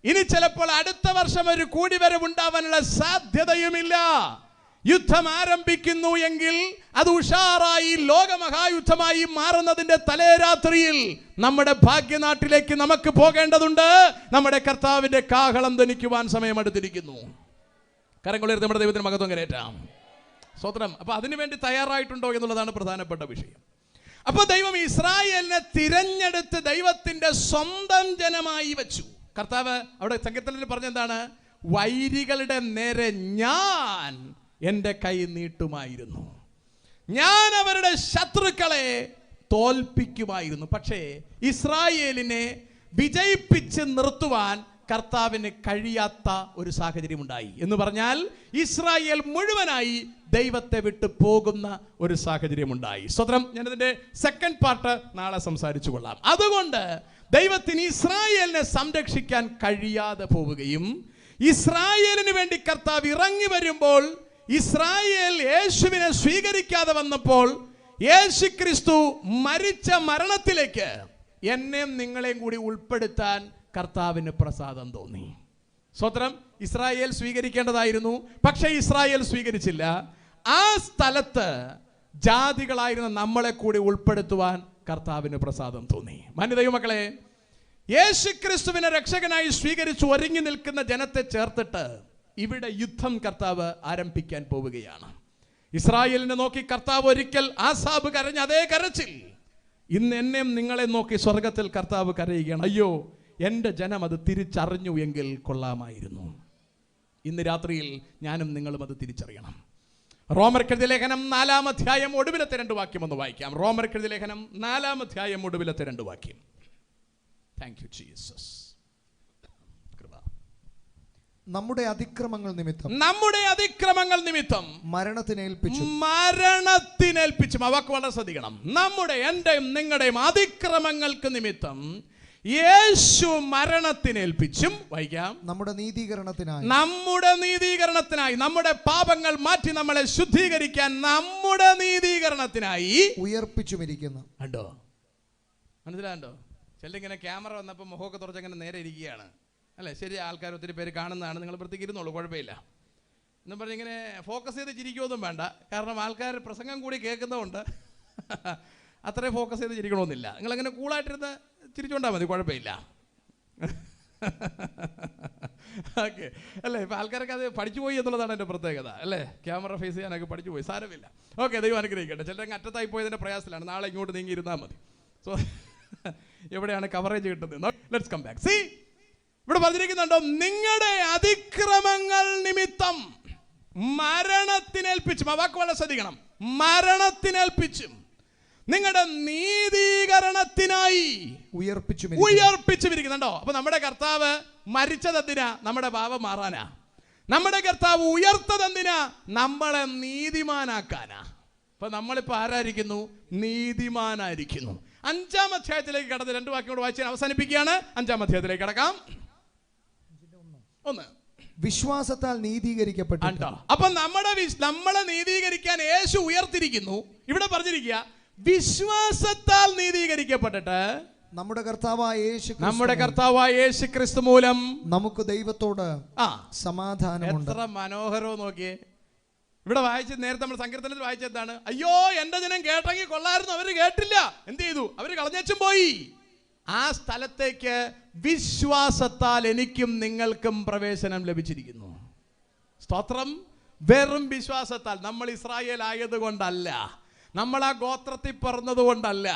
ഇനി ചിലപ്പോൾ അടുത്ത വർഷം ഒരു കൂടിവരവ് ഉണ്ടാവാനുള്ള സാധ്യതയുമില്ല. യുദ്ധം ആരംഭിക്കുന്നു എങ്കിൽ അത് ഉഷാറായി ലോകമഹായുദ്ധമായി മാറുന്നതിന്റെ തലേരാത്രിയിൽ നമ്മുടെ ഭാഗ്യനാട്ടിലേക്ക് നമുക്ക് പോകേണ്ടതുണ്ട്. നമ്മുടെ കർത്താവിന്റെ കാഹളം ധ്വനിക്കുവാൻ സമയമെടുത്തിരിക്കുന്നു. കരങ്ങളുയർത്തി നമ്മുടെ ദൈവത്തിന് മഹത്വം കരേറ്റാം. സ്തോത്രം. അപ്പൊ അതിനുവേണ്ടി തയ്യാറായിട്ടുണ്ടോ എന്നുള്ളതാണ് പ്രധാനപ്പെട്ട വിഷയം. അപ്പൊ ദൈവം ഇസ്രായേലിനെ തിരഞ്ഞെടുത്ത് ദൈവത്തിന്റെ സ്വന്തം ജനമായി വെച്ചു. കർത്താവ് അവിടെ സങ്കീർത്തനത്തിൽ പറഞ്ഞെന്താണ്? വൈരികളുടെ നേരെ ഞാൻ എൻ്റെ കൈ നീട്ടുമായിരുന്നു, ഞാൻ അവരുടെ ശത്രുക്കളെ തോൽപ്പിക്കുമായിരുന്നു. പക്ഷേ ഇസ്രായേലിനെ വിജയിപ്പിച്ച് നിർത്തുവാൻ കർത്താവിന് കഴിയാത്ത ഒരു സാഹചര്യം ഉണ്ടായി. എന്ന് പറഞ്ഞാൽ ഇസ്രായേൽ മുഴുവനായി ദൈവത്തെ വിട്ടു പോകുന്ന ഒരു സാഹചര്യം ഉണ്ടായി. സ്വതന്ത്രം, ഞാനതിന്റെ സെക്കൻഡ് പാർട്ട് നാളെ സംസാരിച്ചു കൊള്ളാം. അതുകൊണ്ട് ദൈവത്തിന് ഇസ്രായേലിനെ സംരക്ഷിക്കാൻ കഴിയാതെ പോവുകയും, ഇസ്രായേലിന് വേണ്ടി കർത്താവ് ഇറങ്ങി വരുമ്പോൾ ഇസ്രായേൽ യേശുവിനെ സ്വീകരിക്കാതെ വന്നപ്പോൾ യേശു ക്രിസ്തു മരിച്ച മരണത്തിലേക്ക് എന്നെയും നിങ്ങളെയും കൂടി ഉൾപ്പെടുത്താൻ കർത്താവിന് പ്രസാദം തോന്നി. സ്വതന്ത്രം, ഇസ്രായേൽ സ്വീകരിക്കേണ്ടതായിരുന്നു, പക്ഷേ ഇസ്രായേൽ സ്വീകരിച്ചില്ല. ആ സ്ഥലത്ത് ജാതികളായിരുന്ന നമ്മളെ കൂടി ഉൾപ്പെടുത്തുവാൻ കർത്താവിന് പ്രസാദം തോന്നി. മാന്യദൈവമക്കളെ, യേശു ക്രിസ്തുവിനെ രക്ഷകനായി സ്വീകരിച്ചു ഒരുങ്ങി നിൽക്കുന്ന ജനത്തെ ചേർത്തിട്ട് ഇവിടെ യുദ്ധം കർത്താവ് ആരംഭിക്കാൻ പോവുകയാണ്. ഇസ്രായേലിനെ നോക്കി കർത്താവ് ഒരിക്കൽ ആസാബ് കരഞ്ഞ അതേ കരച്ചിൽ ഇന്ന് എന്നെയും നിങ്ങളെ നോക്കി സ്വർഗത്തിൽ കർത്താവ് കരയുകയാണ്. അയ്യോ, എൻ്റെ ജനം അത് തിരിച്ചറിഞ്ഞു എങ്കിൽ കൊള്ളാമായിരുന്നു. ഇന്ന് രാത്രിയിൽ ഞാനും നിങ്ങളും അത് തിരിച്ചറിയണം. റോമർക്കെഴുതിയ ലേഖനം 4-ാം അധ്യായം ഒടുവിലത്തെ 2 വാക്യം ഒന്ന് വായിക്കാം. റോമർക്കെഴുതിയ ലേഖനം 4-ാം അധ്യായം ഒടുവിലത്തെ 2 വാക്യം. Thank you Jesus. നമ്മുടെ അതിക്രമങ്ങൾ നിമിത്തം മരണത്തിനേൽപ്പിച്ചു. ആ വാക്ക് വളരെ ശ്രദ്ധിക്കണം. നമ്മുടെ എന്റെയും നിങ്ങളുടെയും അതിക്രമങ്ങൾക്ക് നിമിത്തം യേശു മരണത്തിനേൽപ്പിച്ചും, വായിക്കാം, നമ്മുടെ നീതീകരണത്തിനായി നമ്മുടെ പാപങ്ങൾ മാറ്റി നമ്മളെ ശുദ്ധീകരിക്കാൻ നമ്മുടെ നീതീകരണത്തിനായി ഉയർപ്പിച്ചുമിരിക്കുന്നു. കണ്ടോ, മനസ്സിലാണ്ടോ? ചെല്ലിങ്ങനെ ക്യാമറ വന്നപ്പോൾ മുഖമൊക്കെ തുറച്ചങ്ങനെ നേരെ ഇരിക്കുകയാണ് അല്ലേ? ശരി, ആൾക്കാർ ഒത്തിരി പേര് കാണുന്നതാണ്, നിങ്ങൾ വൃത്തിക്ക് ഇരുന്നോളൂ, കുഴപ്പമില്ല എന്നും പറഞ്ഞിങ്ങനെ ഫോക്കസ് ചെയ്ത് ചിരിക്കുമൊന്നും വേണ്ട. കാരണം ആൾക്കാർ പ്രസംഗം കൂടി കേൾക്കുന്നതുകൊണ്ട് അത്രയും ഫോക്കസ് ചെയ്ത് ചിരിക്കണമെന്നില്ല. നിങ്ങളങ്ങനെ കൂളായിട്ടിരുന്ന് ചിരിച്ചുകൊണ്ടാൽ മതി, കുഴപ്പമില്ല. ഓക്കെ അല്ലേ? ഇപ്പം ആൾക്കാരൊക്കെ അത് പഠിച്ചു പോയി എന്നുള്ളതാണ് എൻ്റെ പ്രത്യേകത അല്ലേ? ക്യാമറ ഫേസ് ചെയ്യാനൊക്കെ പഠിച്ചു പോയി, സാരമില്ല. ഓക്കെ, ദൈവം അനുഗ്രഹിക്കട്ടെ. ചിലരങ്ങ് അറ്റത്തായി പോയതിൻ്റെ പ്രയാസത്തിലാണ്. നാളെ ഇങ്ങോട്ട് നീങ്ങിയിരുന്നാൽ മതി. സോ എവിടെയാണ് കവറേജ് കിട്ടുന്നത്? Let's come back. സീ, ഇവിടെ പറഞ്ഞിരിക്കുന്നുണ്ടോ? നിങ്ങളുടെ അതിക്രമങ്ങൾ നിമിത്തം മരണത്തിനേൽപ്പിച്ചും, ആ വാക്ക് വളരെ ശ്രദ്ധിക്കണം, മരണത്തിനേൽപ്പിച്ചും നിങ്ങളുടെ നീതീകരണത്തിനായി ഉയർപ്പിച്ചുമിരിക്കുന്നുണ്ടോ? അപ്പൊ നമ്മുടെ കർത്താവ് മരിച്ചതെന്തിനാ? നമ്മുടെ പാപം മാറാനാ. നമ്മുടെ കർത്താവ് ഉയർത്തതെന്തിനാ? നമ്മളെ നീതിമാനാക്കാനാ. അപ്പൊ നമ്മളിപ്പോ ആരായിരിക്കുന്നു? നീതിമാനായിരിക്കുന്നു. 5-ാം അധ്യായത്തിലേക്ക് കടന്ന് 2 വാക്യം കൂടെ വായിച്ച് അവസാനിപ്പിക്കുകയാണ്. 5-ാം അധ്യായത്തിലേക്ക് കടക്കാം. 1 വിശ്വാസത്താൽ നീതീകരിക്കപ്പെട്ടു. അപ്പൊ നമ്മളെ നീതീകരിക്കാൻ യേശു ഉയർത്തിരിക്കുന്നു. ഇവിടെ പറഞ്ഞിരിക്കുക വിശ്വാസത്താൽ നീതീകരിക്കപ്പെട്ടിട്ട് നമ്മുടെ കർത്താവായ യേശു ക്രിസ്തു മൂലം നമുക്ക് ദൈവത്തോട് സമാധാനമുണ്ട്. എത്ര മനോഹരവും നോക്കിയേ. ഇവിടെ വായിച്ച് നേരത്തെ നമ്മൾ സങ്കീർത്തനത്തിൽ വായിച്ചെന്താണ്? അയ്യോ, എന്റെ ജനം കേട്ടെങ്കിൽ കൊള്ളായിരുന്നു, അവര് കേട്ടില്ല, എന്ത് ചെയ്തു? അവര് കളഞ്ഞേച്ചും പോയി. ആ സ്ഥലത്തേക്ക് വിശ്വാസത്താൽ എനിക്കും നിങ്ങൾക്കും പ്രവേശനം ലഭിച്ചിരിക്കുന്നു. സ്തോത്രം. വെറും വിശ്വാസത്താൽ. നമ്മൾ ഇസ്രായേൽ ആയതുകൊണ്ടല്ല, നമ്മൾ ആ ഗോത്രത്തിൽ പിറന്നതുകൊണ്ടല്ല,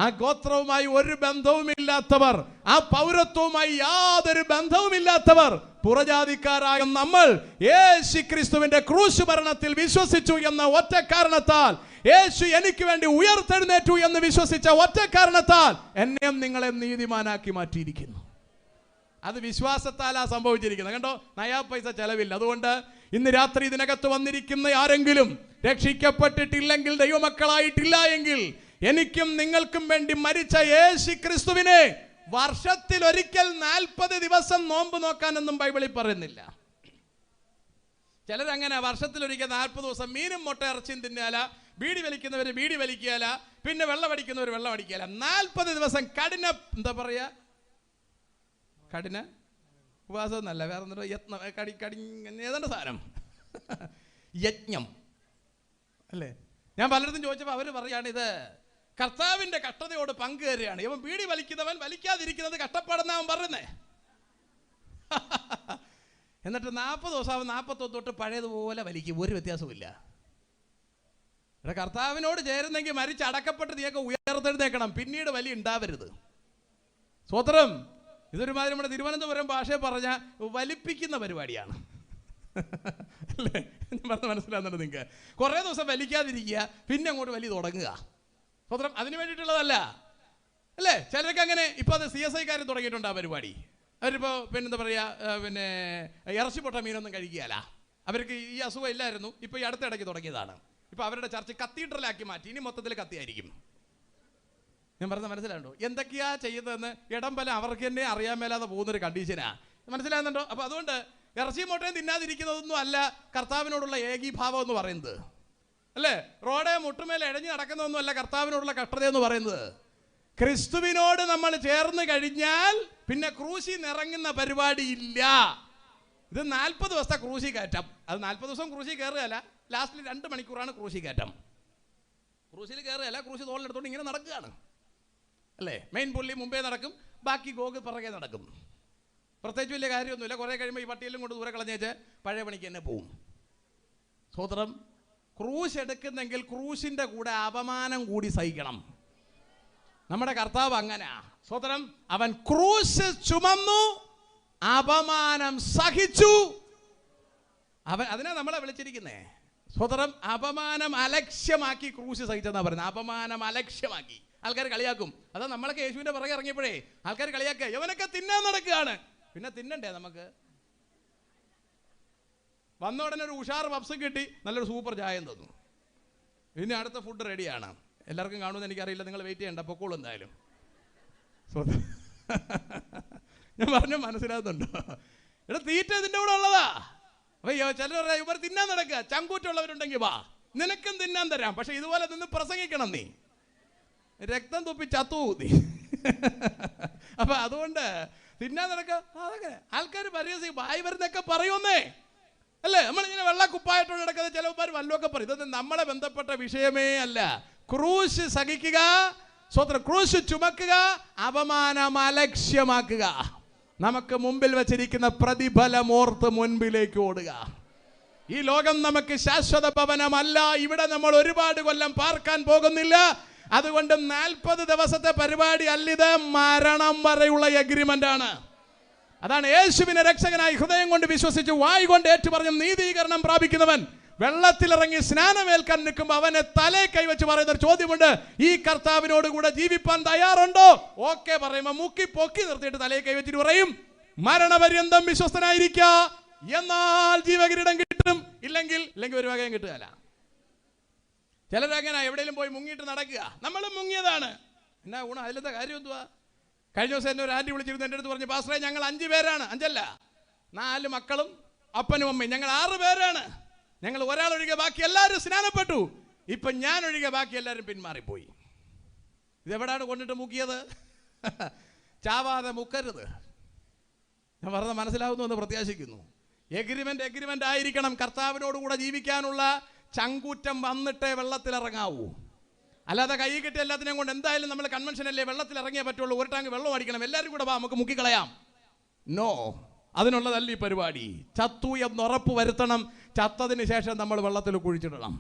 ആ ഗോത്രവുമായി ഒരു ബന്ധവുമില്ലാത്തവർ, ആ പൗരത്വവുമായി യാതൊരു ബന്ധവുമില്ലാത്തവർ, പുറജാതിക്കാരായ നമ്മൾ യേശു ക്രിസ്തുവിന്റെ ക്രൂശ് മരണത്തിൽ വിശ്വസിച്ചു എന്ന ഒറ്റ കാരണത്താൽ, യേശു എനിക്ക് വേണ്ടി ഉയർത്തെഴുന്നേറ്റു എന്ന് വിശ്വസിച്ച ഒറ്റ കാരണത്താൽ എന്നെയും നിങ്ങളെ നീതിമാനാക്കി മാറ്റിയിരിക്കുന്നു. അത് വിശ്വാസത്താലാ സംഭവിച്ചിരിക്കുന്നത്. കണ്ടോ, നയാ പൈസ ചെലവില്ല. അതുകൊണ്ട് ഇന്ന് രാത്രി ഇതിനകത്ത് വന്നിരിക്കുന്ന ആരെങ്കിലും രക്ഷിക്കപ്പെട്ടിട്ടില്ലെങ്കിൽ, ദൈവമക്കളായിട്ടില്ല എങ്കിൽ, എനിക്കും നിങ്ങൾക്കും വേണ്ടി മരിച്ച യേശു ക്രിസ്തുവിനെ വർഷത്തിൽ ഒരിക്കൽ 40 ദിവസം നോമ്പ് നോക്കാനൊന്നും ബൈബിളിൽ പറയുന്നില്ല. ചിലരങ്ങനെ വർഷത്തിലൊരിക്കൽ 40 ദിവസം മീനും മുട്ട ഇറച്ചിയും തിന്നാല, ബീഡി വലിക്കുന്നവർ ബീഡി വലിക്കുകയല്ല, പിന്നെ വെള്ളം അടിക്കുന്നവർ വെള്ളം അടിക്കുകയല്ല. 40 ദിവസം കഠിന, എന്താ പറയുക, കഠിന ഉപവാസം എന്നല്ല, വേറെ എന്താ, ഏതാണ്ട് സാധനം, യജ്ഞം അല്ലേ? ഞാൻ പലയിടത്തും ചോദിച്ചപ്പോൾ അവർ പറയാണ് ഇത് കർത്താവിന്റെ കഷ്ടതയോട് പങ്കുകയറുകയാണ്. ഇവൻ ബീഡി വലിക്കുന്നവൻ വലിക്കാതിരിക്കുന്നത് കഷ്ടപ്പാടെന്നാ അവൻ പറയുന്നേ. എന്നിട്ട് 40 ദിവസം 41 തൊട്ട് പഴയതുപോലെ വലിക്കും, ഒരു വ്യത്യാസമില്ല. ഇവിടെ കർത്താവിനോട് ചേരുന്നെങ്കിൽ മരിച്ചടക്കപ്പെട്ട് നീയൊക്കെ ഉയർത്തെഴുന്നേക്കണം, പിന്നീട് വലിയ ഉണ്ടാവരുത്. സ്വോത്രം. ഇതൊരുമാതിരി നമ്മുടെ തിരുവനന്തപുരം ഭാഷയെ പറഞ്ഞ വലിപ്പിക്കുന്ന പരിപാടിയാണ് അല്ലേ? ഞാൻ പറഞ്ഞ മനസ്സിലാകുന്നുണ്ട് നിങ്ങൾക്ക്? കുറേ ദിവസം വലിക്കാതിരിക്കുക, പിന്നെ അങ്ങോട്ട് വലി തുടങ്ങുക. സ്വോത്രം. അതിന് വേണ്ടിയിട്ടുള്ളതല്ല അല്ലേ? ചിലർക്ക് അങ്ങനെ ഇപ്പോൾ അത് CSI കാര്യം തുടങ്ങിയിട്ടുണ്ട് ആ പരിപാടി. അവരിപ്പോൾ പിന്നെന്താ പറയുക, പിന്നെ ഇറച്ചിപ്പൊട്ട മീനൊന്നും കഴിക്കുകയല്ല. അവർക്ക് ഈ അസുഖം ഇല്ലായിരുന്നു, ഇപ്പോൾ ഈ അടുത്തിടയ്ക്ക് തുടങ്ങിയതാണ്. ഇപ്പോൾ അവരുടെ ചർച്ച കത്തീഡ്രലാക്കി മാറ്റി, ഇനി മൊത്തത്തിൽ കത്തിയായിരിക്കും. ഞാൻ പറഞ്ഞ മനസ്സിലാകുന്നുണ്ടോ? എന്തൊക്കെയാ ചെയ്യുന്നതെന്ന് ഇടംബലം അവർക്ക് തന്നെ അറിയാൻ മേലാതെ പോകുന്നൊരു കണ്ടീഷനാ. മനസ്സിലാകുന്നുണ്ടോ? അപ്പോൾ അതുകൊണ്ട് ഇറച്ചിയും മുട്ടയും തിന്നാതിരിക്കുന്നതൊന്നും അല്ല കർത്താവിനോടുള്ള ഏകീഭാവം എന്ന് പറയുന്നത് അല്ലേ? റോഡെ മുട്ടുമേലെ ഇഴഞ്ഞു നടക്കുന്നതൊന്നും അല്ല കർത്താവിനോടുള്ള കഷ്ടത എന്ന് പറയുന്നത്. ക്രിസ്തുവിനോട് നമ്മൾ ചേർന്ന് കഴിഞ്ഞാൽ പിന്നെ ക്രൂശിൽ നിറങ്ങുന്ന പരിപാടി ഇല്ല. ഇത് 40 ദിവസത്തെ ക്രൂശി കയറ്റം. അത് 40 ദിവസം ക്രൂശി കയറുകയല്ല, ലാസ്റ്റിൽ 2 മണിക്കൂറാണ് ക്രൂശി കയറ്റം. ക്രൂശിൽ കയറുകയല്ല, ക്രൂശി തോളിലെടുത്തോണ്ട് ഇങ്ങനെ നടക്കുകയാണ് അല്ലേ? മെയിൻ പുള്ളി മുമ്പേ നടക്കും, ബാക്കി ഗോഗ് പിറകെ നടക്കും. പ്രത്യേകിച്ച് വലിയ കാര്യമൊന്നുമില്ല. കുറേ കഴിയുമ്പോൾ ഈ പട്ടിയെല്ലാം കൊണ്ട് ദൂരെ കളഞ്ഞേച്ച് പഴയ പണിക്ക് തന്നെ പോവും. സ്വോത്രം. ക്രൂശ് എടുക്കുന്നെങ്കിൽ ക്രൂശിൻ്റെ കൂടെ അപമാനം കൂടി സഹിക്കണം. നമ്മുടെ കർത്താവ് അങ്ങനാ. സ്വോത്രം. അവൻ ക്രൂശ് ചുമന്നു, അപമാനം സഹിച്ചു. അവൻ അതിനാ നമ്മളെ വിളിച്ചിരിക്കുന്നേ. സ്വോത്രം. അപമാനം അലക്ഷ്യമാക്കി ക്രൂശ് സഹിച്ചെന്നാ പറയുന്നത്. അപമാനം അലക്ഷ്യമാക്കി. ആൾക്കാർ കളിയാക്കും. അതാ നമ്മളൊക്കെ യേശുവിൻ്റെ പുറകെ ഇറങ്ങിയപ്പോഴേ ആൾക്കാർ കളിയാക്കുക, ഇവനൊക്കെ തിന്നാൻ നടക്കുകയാണ്. പിന്നെ തിന്നണ്ടേ നമുക്ക്? വന്ന ഉടനെ ഒരു ഉഷാർ പപ്സും കിട്ടി, നല്ലൊരു സൂപ്പർ ചായയും തന്നു. ഇനി അടുത്ത ഫുഡ് റെഡിയാണ്. എല്ലാവർക്കും കാണുമെന്ന് എനിക്കറിയില്ല, നിങ്ങൾ വെയിറ്റ് ചെയ്യണ്ട, പൊക്കോളൂ എന്തായാലും. ഞാൻ പറഞ്ഞ മനസ്സിലാകുന്നുണ്ടോ? ഇവിടെ തീറ്റ ഇതിൻ്റെ കൂടെ ഉള്ളതാ. അപ്പൊ ചിലർ ഇവർ തിന്നാൻ നടക്കുക. ചങ്കൂറ്റുള്ളവരുണ്ടെങ്കിൽ വാ, നിനക്കും തിന്നാൻ തരാം, പക്ഷെ ഇതുപോലെ നിന്ന് പ്രസംഗിക്കണം, നീ രക്തം തുപ്പി ചത്തുകൂതി. അപ്പൊ അതുകൊണ്ട് തിന്നാൻ നടക്കുക. അതൊക്കെ ആൾക്കാർ പരിഹസിക്കും, വായി വരുന്നൊക്കെ പറയുന്നേ അല്ലേ? നമ്മളിങ്ങനെ വെള്ളക്കുപ്പായിട്ടോട് നടക്കുന്ന ചിലവന്മാർ വല്ലതൊക്കെ പറയും. ഇതൊന്നും നമ്മളെ ബന്ധപ്പെട്ട വിഷയമേ അല്ല. ക്രൂശ് സഹിക്കുക, സ്വന്തം ക്രൂശ് ചുമക്കുക, അപമാനം അലക്ഷ്യമാക്കുക, നമുക്ക് മുമ്പിൽ വച്ചിരിക്കുന്ന പ്രതിഫലം ഓർത്ത് മുൻപിലേക്ക് ഓടുക. ഈ ലോകം നമുക്ക് ശാശ്വത ഭവനമല്ല. ഇവിടെ നമ്മൾ ഒരുപാട് കൊല്ലം പാർക്കാൻ പോകുന്നില്ല. അതുകൊണ്ട് 40 ദിവസത്തെ പരിപാടി അല്ലിത്, മരണം വരെയുള്ള എഗ്രിമെന്റ് ആണ്. അതാണ് യേശുവിനെ രക്ഷകനായി ഹൃദയം കൊണ്ട് വിശ്വസിച്ച് വായ് കൊണ്ട് ഏറ്റുപറഞ്ഞ് നീതീകരണം പ്രാപിക്കുന്നവൻ വെള്ളത്തിലിറങ്ങി സ്നാനമേൽക്കാൻ നിൽക്കുമ്പോൾ അവനെ തലേ കൈവച്ച് പറയുന്ന ഒരു ചോദ്യമുണ്ട്, ഈ കർത്താവിനോട് കൂടെ ജീവിപ്പാൻ തയ്യാറുണ്ടോ? ഓക്കെ പറയുമ്പോൾ മുക്കി പൊക്കി നിർത്തിയിട്ട് തലേ കൈവച്ചിട്ട് പറയും, മരണപര്യന്തം വിശ്വസ്തനായിരിക്കുക, എന്നാൽ ജീവകിരീടം കിട്ടും, ഇല്ലെങ്കിൽ ഒരു വകയും കിട്ടുകയല്ല. ചിലരങ്ങനെ എവിടെയെങ്കിലും പോയി മുങ്ങിയിട്ട് നടക്കുക. നമ്മളും മുങ്ങിയതാണ്. എന്നാ ഗുണം? അതിലത്തെ കാര്യം എന്തുവാ? കഴിഞ്ഞ ദിവസം എന്നെ ഒരു ആൻറ്റി വിളിച്ചിരുന്നു, എൻ്റെ അടുത്ത് പറഞ്ഞു, പാസ്റ്ററേ ഞങ്ങൾ 5 പേരാണ്. 5 അല്ല, 4 മക്കളും അപ്പനും അമ്മയും, ഞങ്ങൾ 6 പേരാണ്. ഞങ്ങൾ ഒരാളൊഴികെ ബാക്കി എല്ലാവരും സ്നാനപ്പെട്ടു. ഇപ്പം ഞാൻ ഒഴികെ ബാക്കി എല്ലാവരും പിന്മാറിപ്പോയി. ഇതെവിടാണ് കൊണ്ടിട്ട് മുക്കിയത്? ചാവാതെ മുക്കരുത്. ഞാൻ പറഞ്ഞത് മനസ്സിലാവുന്നു എന്ന് പ്രത്യാശിക്കുന്നു. എഗ്രിമെന്റ് ആയിരിക്കണം. കർത്താവിനോടുകൂടെ ജീവിക്കാനുള്ള ചങ്കൂറ്റം വന്നിട്ടേ വെള്ളത്തിലിറങ്ങാവൂ. അല്ലാതെ കൈ കിട്ടി എല്ലാത്തിനെയും കൊണ്ട് എന്തായാലും നമ്മൾ കൺവെൻഷനല്ലേ വെള്ളത്തിൽ ഇറങ്ങിയേ പറ്റുള്ളൂ, ഒരു ടാങ്ക് വെള്ളം അടിക്കണം, എല്ലാവരും കൂടെ വാ നമുക്ക് മുക്കിക്കളയാം. നോ, അതിനുള്ളതല്ല ഈ പരിപാടി. ചത്തു എന്നുറപ്പ് വരുത്തണം. ചത്തതിന് ശേഷം നമ്മൾ വെള്ളത്തിൽ കുഴിച്ചിടണം.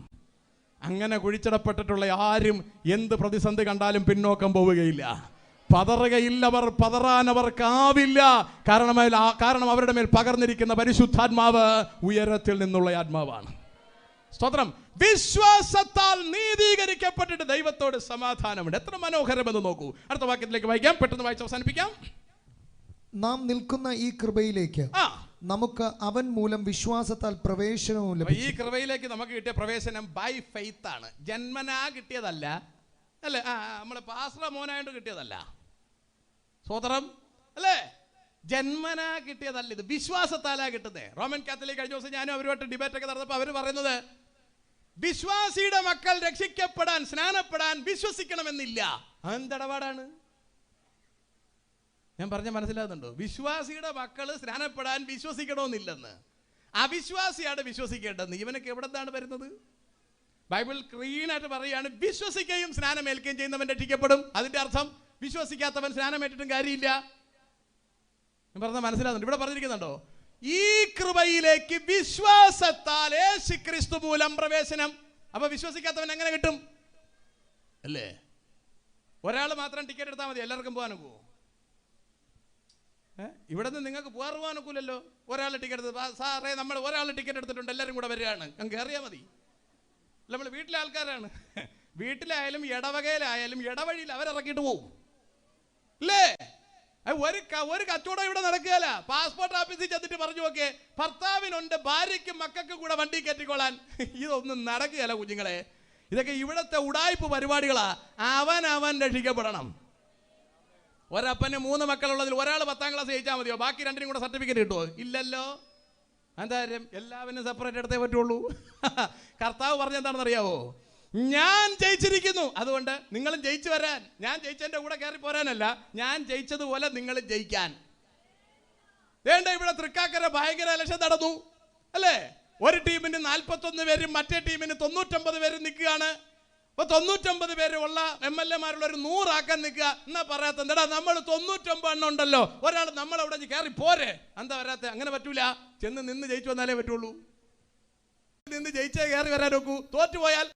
അങ്ങനെ കുഴിച്ചിടപ്പെട്ടിട്ടുള്ള ആരും എന്ത് പ്രതിസന്ധി കണ്ടാലും പിന്നോക്കം പോവുകയില്ല, പതറുകയില്ലവർ, പതറാനവർക്കാവില്ല. കാരണം അവരുടെ മേൽ പകർന്നിരിക്കുന്ന പരിശുദ്ധാത്മാവ് ഉയരത്തിൽ നിന്നുള്ള ആത്മാവാണ്. സ്തോത്രം. വിശ്വാസത്താൽ നീതീകരിക്കപ്പെട്ടിട്ട് ദൈവത്തോട് സമാധാനമുണ്ട്. എത്ര മനോഹരമെന്ന് നോക്കൂ. അടുത്ത വാക്യത്തിലേക്ക് വായിക്കാം, പെട്ടെന്ന് വായിച്ച് അവസാനിപ്പിക്കാം. നാം നിൽക്കുന്ന ഈ കൃപയിലേക്ക് നമുക്ക് അവൻ മൂലം വിശ്വാസത്താൽ പ്രവേശനവും ലഭിച്ചു. ഈ കൃപയിലേക്ക് നമുക്ക് കിട്ടിയ പ്രവേശനം ബൈ ഫെയ്ത്ത് ആണ്, ജന്മനാ കിട്ടിയതല്ല അല്ലേ? നമ്മളെ പാസ്റ്റർ മോനായിട്ട് കിട്ടിയതല്ല. സ്തോത്രം അല്ലേ? ജന്മനാ കിട്ടിയതല്ല, ഇത് വിശ്വാസത്താലാ കിട്ടുന്നത്. റോമൻ കാത്തലിക് കഴിഞ്ഞ ദിവസം ഞാനും അവരുമായിട്ട് ഡിബേറ്റ് ഒക്കെ നടന്നപ്പോൾ അവർ പറയുന്നത്, വിശ്വാസിയുടെ മക്കൾ രക്ഷിക്കപ്പെടാൻ, സ്നാനപ്പെടാൻ വിശ്വസിക്കണമെന്നില്ല. അതെന്തടപാടാണ്? ഞാൻ പറഞ്ഞ മനസ്സിലാകുന്നുണ്ടോ? വിശ്വാസിയുടെ മക്കൾ സ്നാനപ്പെടാൻ വിശ്വസിക്കണമെന്നില്ലെന്ന്. അവിശ്വാസിയാണ് വിശ്വസിക്കേണ്ടത്. ഇവനൊക്കെ എവിടെന്താണ് വരുന്നത്? ബൈബിൾ ക്ലീനായിട്ട് പറയുകയാണ്, വിശ്വസിക്കുകയും സ്നാനമേൽക്കുകയും ചെയ്യുന്നവൻ രക്ഷിക്കപ്പെടും. അതിന്റെ അർത്ഥം വിശ്വസിക്കാത്തവൻ സ്നാനമേറ്റിട്ടും കാര്യമില്ല. ഞാൻ പറഞ്ഞ മനസ്സിലാകുന്നുണ്ട്? ഇവിടെ പറഞ്ഞിരിക്കുന്നുണ്ടോ? ഈ കൃപയിലേക്ക് വിശ്വാസത്താൽ യേശുക്രിസ്തു മൂലം പ്രവേശനം. അപ്പൊ വിശ്വസിക്കാത്തവൻ എങ്ങനെ കിട്ടും അല്ലേ? ഒരാൾ മാത്രം ടിക്കറ്റ് എടുത്താൽ മതി, എല്ലാവർക്കും പോകാൻ ഒക്കുമോ? ഇവിടെ നിന്ന് നിങ്ങൾക്ക് പോകാൻ ഒക്കില്ലല്ലോ. ഒരാൾ ടിക്കറ്റ് എടുത്ത്, സാറേ നമ്മൾ ഒരാൾ ടിക്കറ്റ് എടുത്തിട്ടുണ്ട്, എല്ലാവരും കൂടെ വരികയാണ്, അങ്ങ് കയറിയാൽ മതി. നമ്മൾ വീട്ടിലെ ആൾക്കാരാണ്, വീട്ടിലായാലും ഇടവകയിലായാലും ഇടവഴിയിൽ അവരിറക്കിയിട്ട് പോകും അല്ലേ? ഒരു കച്ചവടം ഇവിടെ നടക്കുകയല്ല. പാസ്പോർട്ട് ഓഫീസിൽ ചെന്നിട്ട് പറഞ്ഞു നോക്കേ, ഭർത്താവിനുണ്ട്, ഭാര്യയ്ക്കും മക്കൾക്കും കൂടെ വണ്ടി കയറ്റിക്കൊള്ളാൻ. ഇതൊന്നും നടക്കുകയല്ല കുഞ്ഞുങ്ങളെ. ഇതൊക്കെ ഇവിടുത്തെ ഉടായ്പ പരിപാടികളാ. അവൻ രക്ഷിക്കപ്പെടണം. ഒരപ്പന് 3 മക്കളുള്ളതിൽ ഒരാൾ 10ാം ക്ലാസ് ജയിച്ചാൽ മതിയോ? ബാക്കി 2നും കൂടെ സർട്ടിഫിക്കറ്റ് കിട്ടുമോ? ഇല്ലല്ലോ. എന്തായാലും എല്ലാവരും സെപ്പറേറ്റ് എടുത്തേ പറ്റുള്ളൂ. കർത്താവ് പറഞ്ഞെന്താണെന്ന് അറിയാവോ? ഞാൻ ജയിച്ചിരിക്കുന്നു, അതുകൊണ്ട് നിങ്ങളും ജയിച്ചു വരാൻ. ഞാൻ ജയിച്ചതിന്റെ കൂടെ കയറി പോരാനല്ല, ഞാൻ ജയിച്ചതുപോലെ നിങ്ങൾ ജയിക്കാൻ. വേണ്ട, ഇവിടെ തൃക്കാക്കര ഭയങ്കര ഇലക്ഷൻ നടന്നു അല്ലേ? ഒരു ടീമിന് 41 പേരും മറ്റേ ടീമിന് 99 പേരും നിൽക്കുകയാണ്. അപ്പൊ 99 പേര് ഉള്ള MLA-മാരുള്ള ഒരു 100 ആക്കാൻ നിൽക്കുക. എന്നാ പറയാത്ത എന്താ, നമ്മൾ 99 എണ്ണം ഉണ്ടല്ലോ, ഒരാൾ നമ്മളവിടെ കയറി പോരെ, എന്താ വരാത്ത? അങ്ങനെ പറ്റൂല. ചെന്ന് നിന്ന് ജയിച്ചു വന്നാലേ പറ്റുള്ളൂ. നിന്ന് ജയിച്ചേ കയറി വരാൻ നോക്കൂ. തോറ്റുപോയാൽ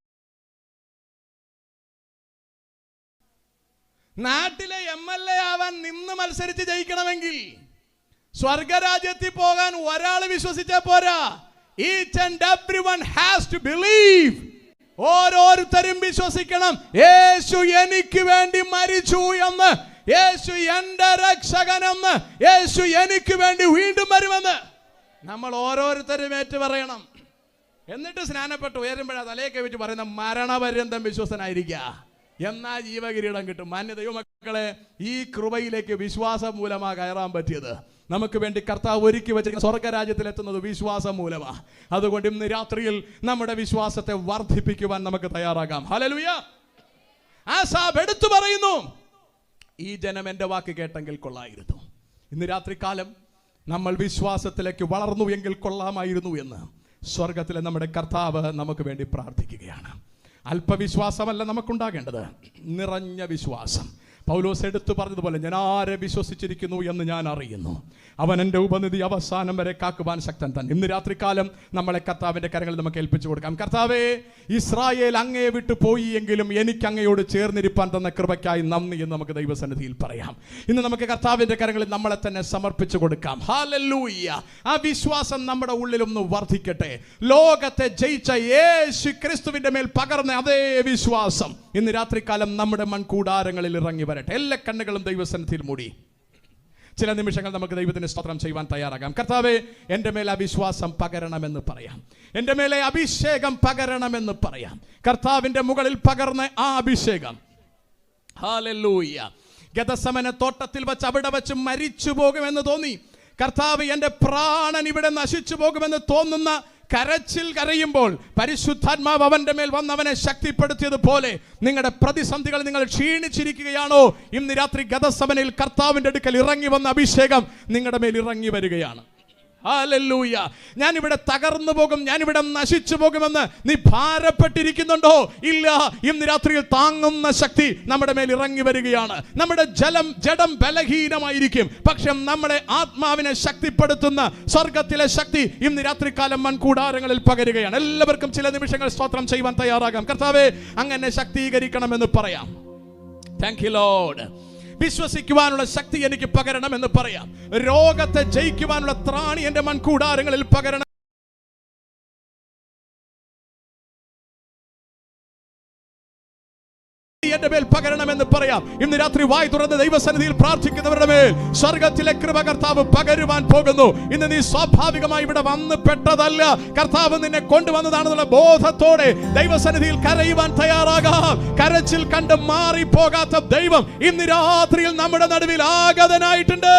നാട്ടിലെ MLA ആവാൻ നിന്ന് മത്സരിച്ച് ജയിക്കണമെങ്കിൽ സ്വർഗരാജ്യത്തിൽ പോകാൻ ഒരാൾ വിശ്വസിച്ചാൽ പോരാ. Each and everyone has to believe. ഓരോരുത്തരും വിശ്വസിക്കണം, യേശു എനിക്ക് വേണ്ടി മരിച്ചു എന്ന്, യേശു എന്റെ രക്ഷകനെന്ന്, യേശു എനിക്ക് വേണ്ടി വീണ്ടും വരുമെന്ന് നമ്മൾ ഓരോരുത്തരും ഏറ്റു പറയണം. എന്നിട്ട് സ്നാനപ്പെട്ട് ഉയരുമ്പോഴാ തലയൊക്കെ വെച്ച് പറയുന്ന മരണപര്യന്തം വിശ്വസനായിരിക്കുക, എന്നാ ജീവകിരീടം കിട്ടും. മാന്യ ദൈവമക്കളെ, ഈ കൃപയിലേക്ക് വിശ്വാസം മൂലമാ കയറാൻ പറ്റിയത്. നമുക്ക് വേണ്ടി കർത്താവ് ഒരുക്കി വെച്ചിരിക്കുന്ന സ്വർഗരാജ്യത്തിൽ എത്തുന്നത് വിശ്വാസം മൂലമാണ്. അതുകൊണ്ട് ഇന്ന് രാത്രിയിൽ നമ്മുടെ വിശ്വാസത്തെ വർദ്ധിപ്പിക്കുവാൻ നമുക്ക് തയ്യാറാകാം. ഹല്ലേലൂയ. ആസാബ് എടുത്തു പറയുന്നു, ഈ ജനം എൻ്റെ വാക്ക് കേട്ടെങ്കിൽ കൊള്ളായിരുന്നു. ഇന്ന് രാത്രികാലം നമ്മൾ വിശ്വാസത്തിലേക്ക് വളർന്നു എങ്കിൽ കൊള്ളാമായിരുന്നു എന്ന് സ്വർഗത്തിലെ നമ്മുടെ കർത്താവ് നമുക്ക് വേണ്ടി പ്രാർത്ഥിക്കുകയാണ്. അല്പവിശ്വാസമല്ല നമുക്കുണ്ടാകേണ്ടത്, നിറഞ്ഞ വിശ്വാസം. പൗലോസ് എടുത്തു പറഞ്ഞതുപോലെ, ഞാൻ ആരെ വിശ്വസിച്ചിരിക്കുന്നു എന്ന് ഞാൻ അറിയുന്നു, അവൻ എൻ്റെ ഉപനിധി അവസാനം വരെ കാക്കുവാൻ ശക്തൻ തന്നെ. ഇന്ന് രാത്രികാലം നമ്മളെ കർത്താവിൻ്റെ കരങ്ങളിൽ നമുക്ക് ഏൽപ്പിച്ചു കൊടുക്കാം. കർത്താവേ, ഇസ്രായേൽ അങ്ങയെ വിട്ടു പോയി എങ്കിലും എനിക്ക് അങ്ങയോട് ചേർന്നിരിപ്പാൻ തന്ന കൃപയ്ക്കായി നന്ദി എന്ന് നമുക്ക് ദൈവസന്നിധിയിൽ പറയാം. ഇന്ന് നമുക്ക് കർത്താവിൻ്റെ കരങ്ങളിൽ നമ്മളെ തന്നെ സമർപ്പിച്ചു കൊടുക്കാം. ഹല്ലേലൂയ. ആ വിശ്വാസം നമ്മുടെ ഉള്ളിലൊന്ന് വർദ്ധിക്കട്ടെ. ലോകത്തെ ജയിച്ച യേശു ക്രിസ്തുവിൻ്റെ മേൽ പകർന്ന അതേ വിശ്വാസം ഇന്ന് രാത്രികാലം നമ്മുടെ മൺകൂടാരങ്ങളിൽ ഇറങ്ങി വരട്ടെ. എല്ലാ കണ്ണുകളും ദൈവസന്നിധിയിൽ മൂടി ചില നിമിഷങ്ങൾ നമുക്ക് ദൈവത്തിന് സ്തോത്രം ചെയ്യുവാൻ തയ്യാറാകാം. കർത്താവേ, എൻ്റെ മേലെ അവിശ്വാസം പകരണമെന്ന് പറയാം, എൻ്റെ മേലെ അഭിഷേകം പകരണമെന്ന് പറയാം. കർത്താവിൻ്റെ മുകളിൽ പകർന്ന ആ അഭിഷേകം, ഹല്ലേലൂയ. ഗെത്സമനെ തോട്ടത്തിൽ വെച്ച് അവിടെ വെച്ച് മരിച്ചു പോകുമെന്ന് തോന്നി. കർത്താവ്, എൻ്റെ പ്രാണൻ ഇവിടെ നശിച്ചു പോകുമെന്ന് തോന്നുന്ന കരച്ചിൽ കരയുമ്പോൾ പരിശുദ്ധാത്മാവ് അവന്റെ മേൽ വന്ന് അവനെ ശക്തിപ്പെടുത്തിയതുപോലെ നിങ്ങളുടെ പ്രതിസന്ധികൾ നിങ്ങൾ ക്ഷീണിച്ചിരിക്കുകയാണോ? ഇന്ന് രാത്രി ഗെത്സമനയിൽ കർത്താവിന്റെ അടുക്കൽ ഇറങ്ങി വന്ന അഭിഷേകം നിങ്ങളുടെ മേൽ ഇറങ്ങി വരികയാണ്. ഹല്ലേലൂയ. ഞാനിവിടെ തകർന്നു പോകും, ഞാനിവിടെ നശിച്ചു പോകുമെന്ന് നീ ഭാരപ്പെട്ടിരിക്കുന്നുണ്ടോ? ഇല്ല, ഇന്ന് രാത്രിയിൽ താങ്ങുന്ന ശക്തി നമ്മുടെ മേൽ ഇറങ്ങി വരികയാണ്. നമ്മുടെ ജഡം ബലഹീനമായിരിക്കും, പക്ഷെ നമ്മുടെ ആത്മാവിനെ ശക്തിപ്പെടുത്തുന്ന സ്വർഗത്തിലെ ശക്തി ഇന്ന് രാത്രികാലം മൺകൂടാരങ്ങളിൽ പകരുകയാണ്. എല്ലാവർക്കും ചില നിമിഷങ്ങൾ സ്തോത്രം ചെയ്യുവാൻ തയ്യാറാകാം. കർത്താവേ, അങ്ങനെ ശക്തീകരിക്കണമെന്ന് പറയാം. Thank you lord. വിശ്വസിക്കുവാനുള്ള ശക്തി എനിക്ക് പകരണം എന്ന് പറയാം. രോഗത്തെ ജയിക്കുവാനുള്ള ത്രാണി എൻ്റെ മൺകൂടാരങ്ങളിൽ പകരണം എന്റെ മേൽ പകരണമെന്ന് പറയാം. ഇന്ന് രാത്രി വായ് തുറന്ന് ദൈവസന്നിധിയിൽ പ്രാർത്ഥിക്കുന്നവരുടെ മേൽ സ്വർഗത്തിലെ കൃപ കർത്താവ് പകരുവാൻ പോകുന്നു. ഇന്ന് നീ സ്വാഭാവികമായി ഇവിടെ വന്ന് പെട്ടതല്ല, കർത്താവ് നിന്നെ കൊണ്ടുവന്നതാണെന്നുള്ള ബോധത്തോടെ ദൈവസന്നിധിയിൽ കരയുവാൻ തയ്യാറാകാം. കരച്ചിൽ കണ്ട് മാറിപ്പോകാത്ത ദൈവം ഇന്ന് രാത്രിയിൽ നമ്മുടെ നടുവിൽ ആഗതനായിട്ടുണ്ട്.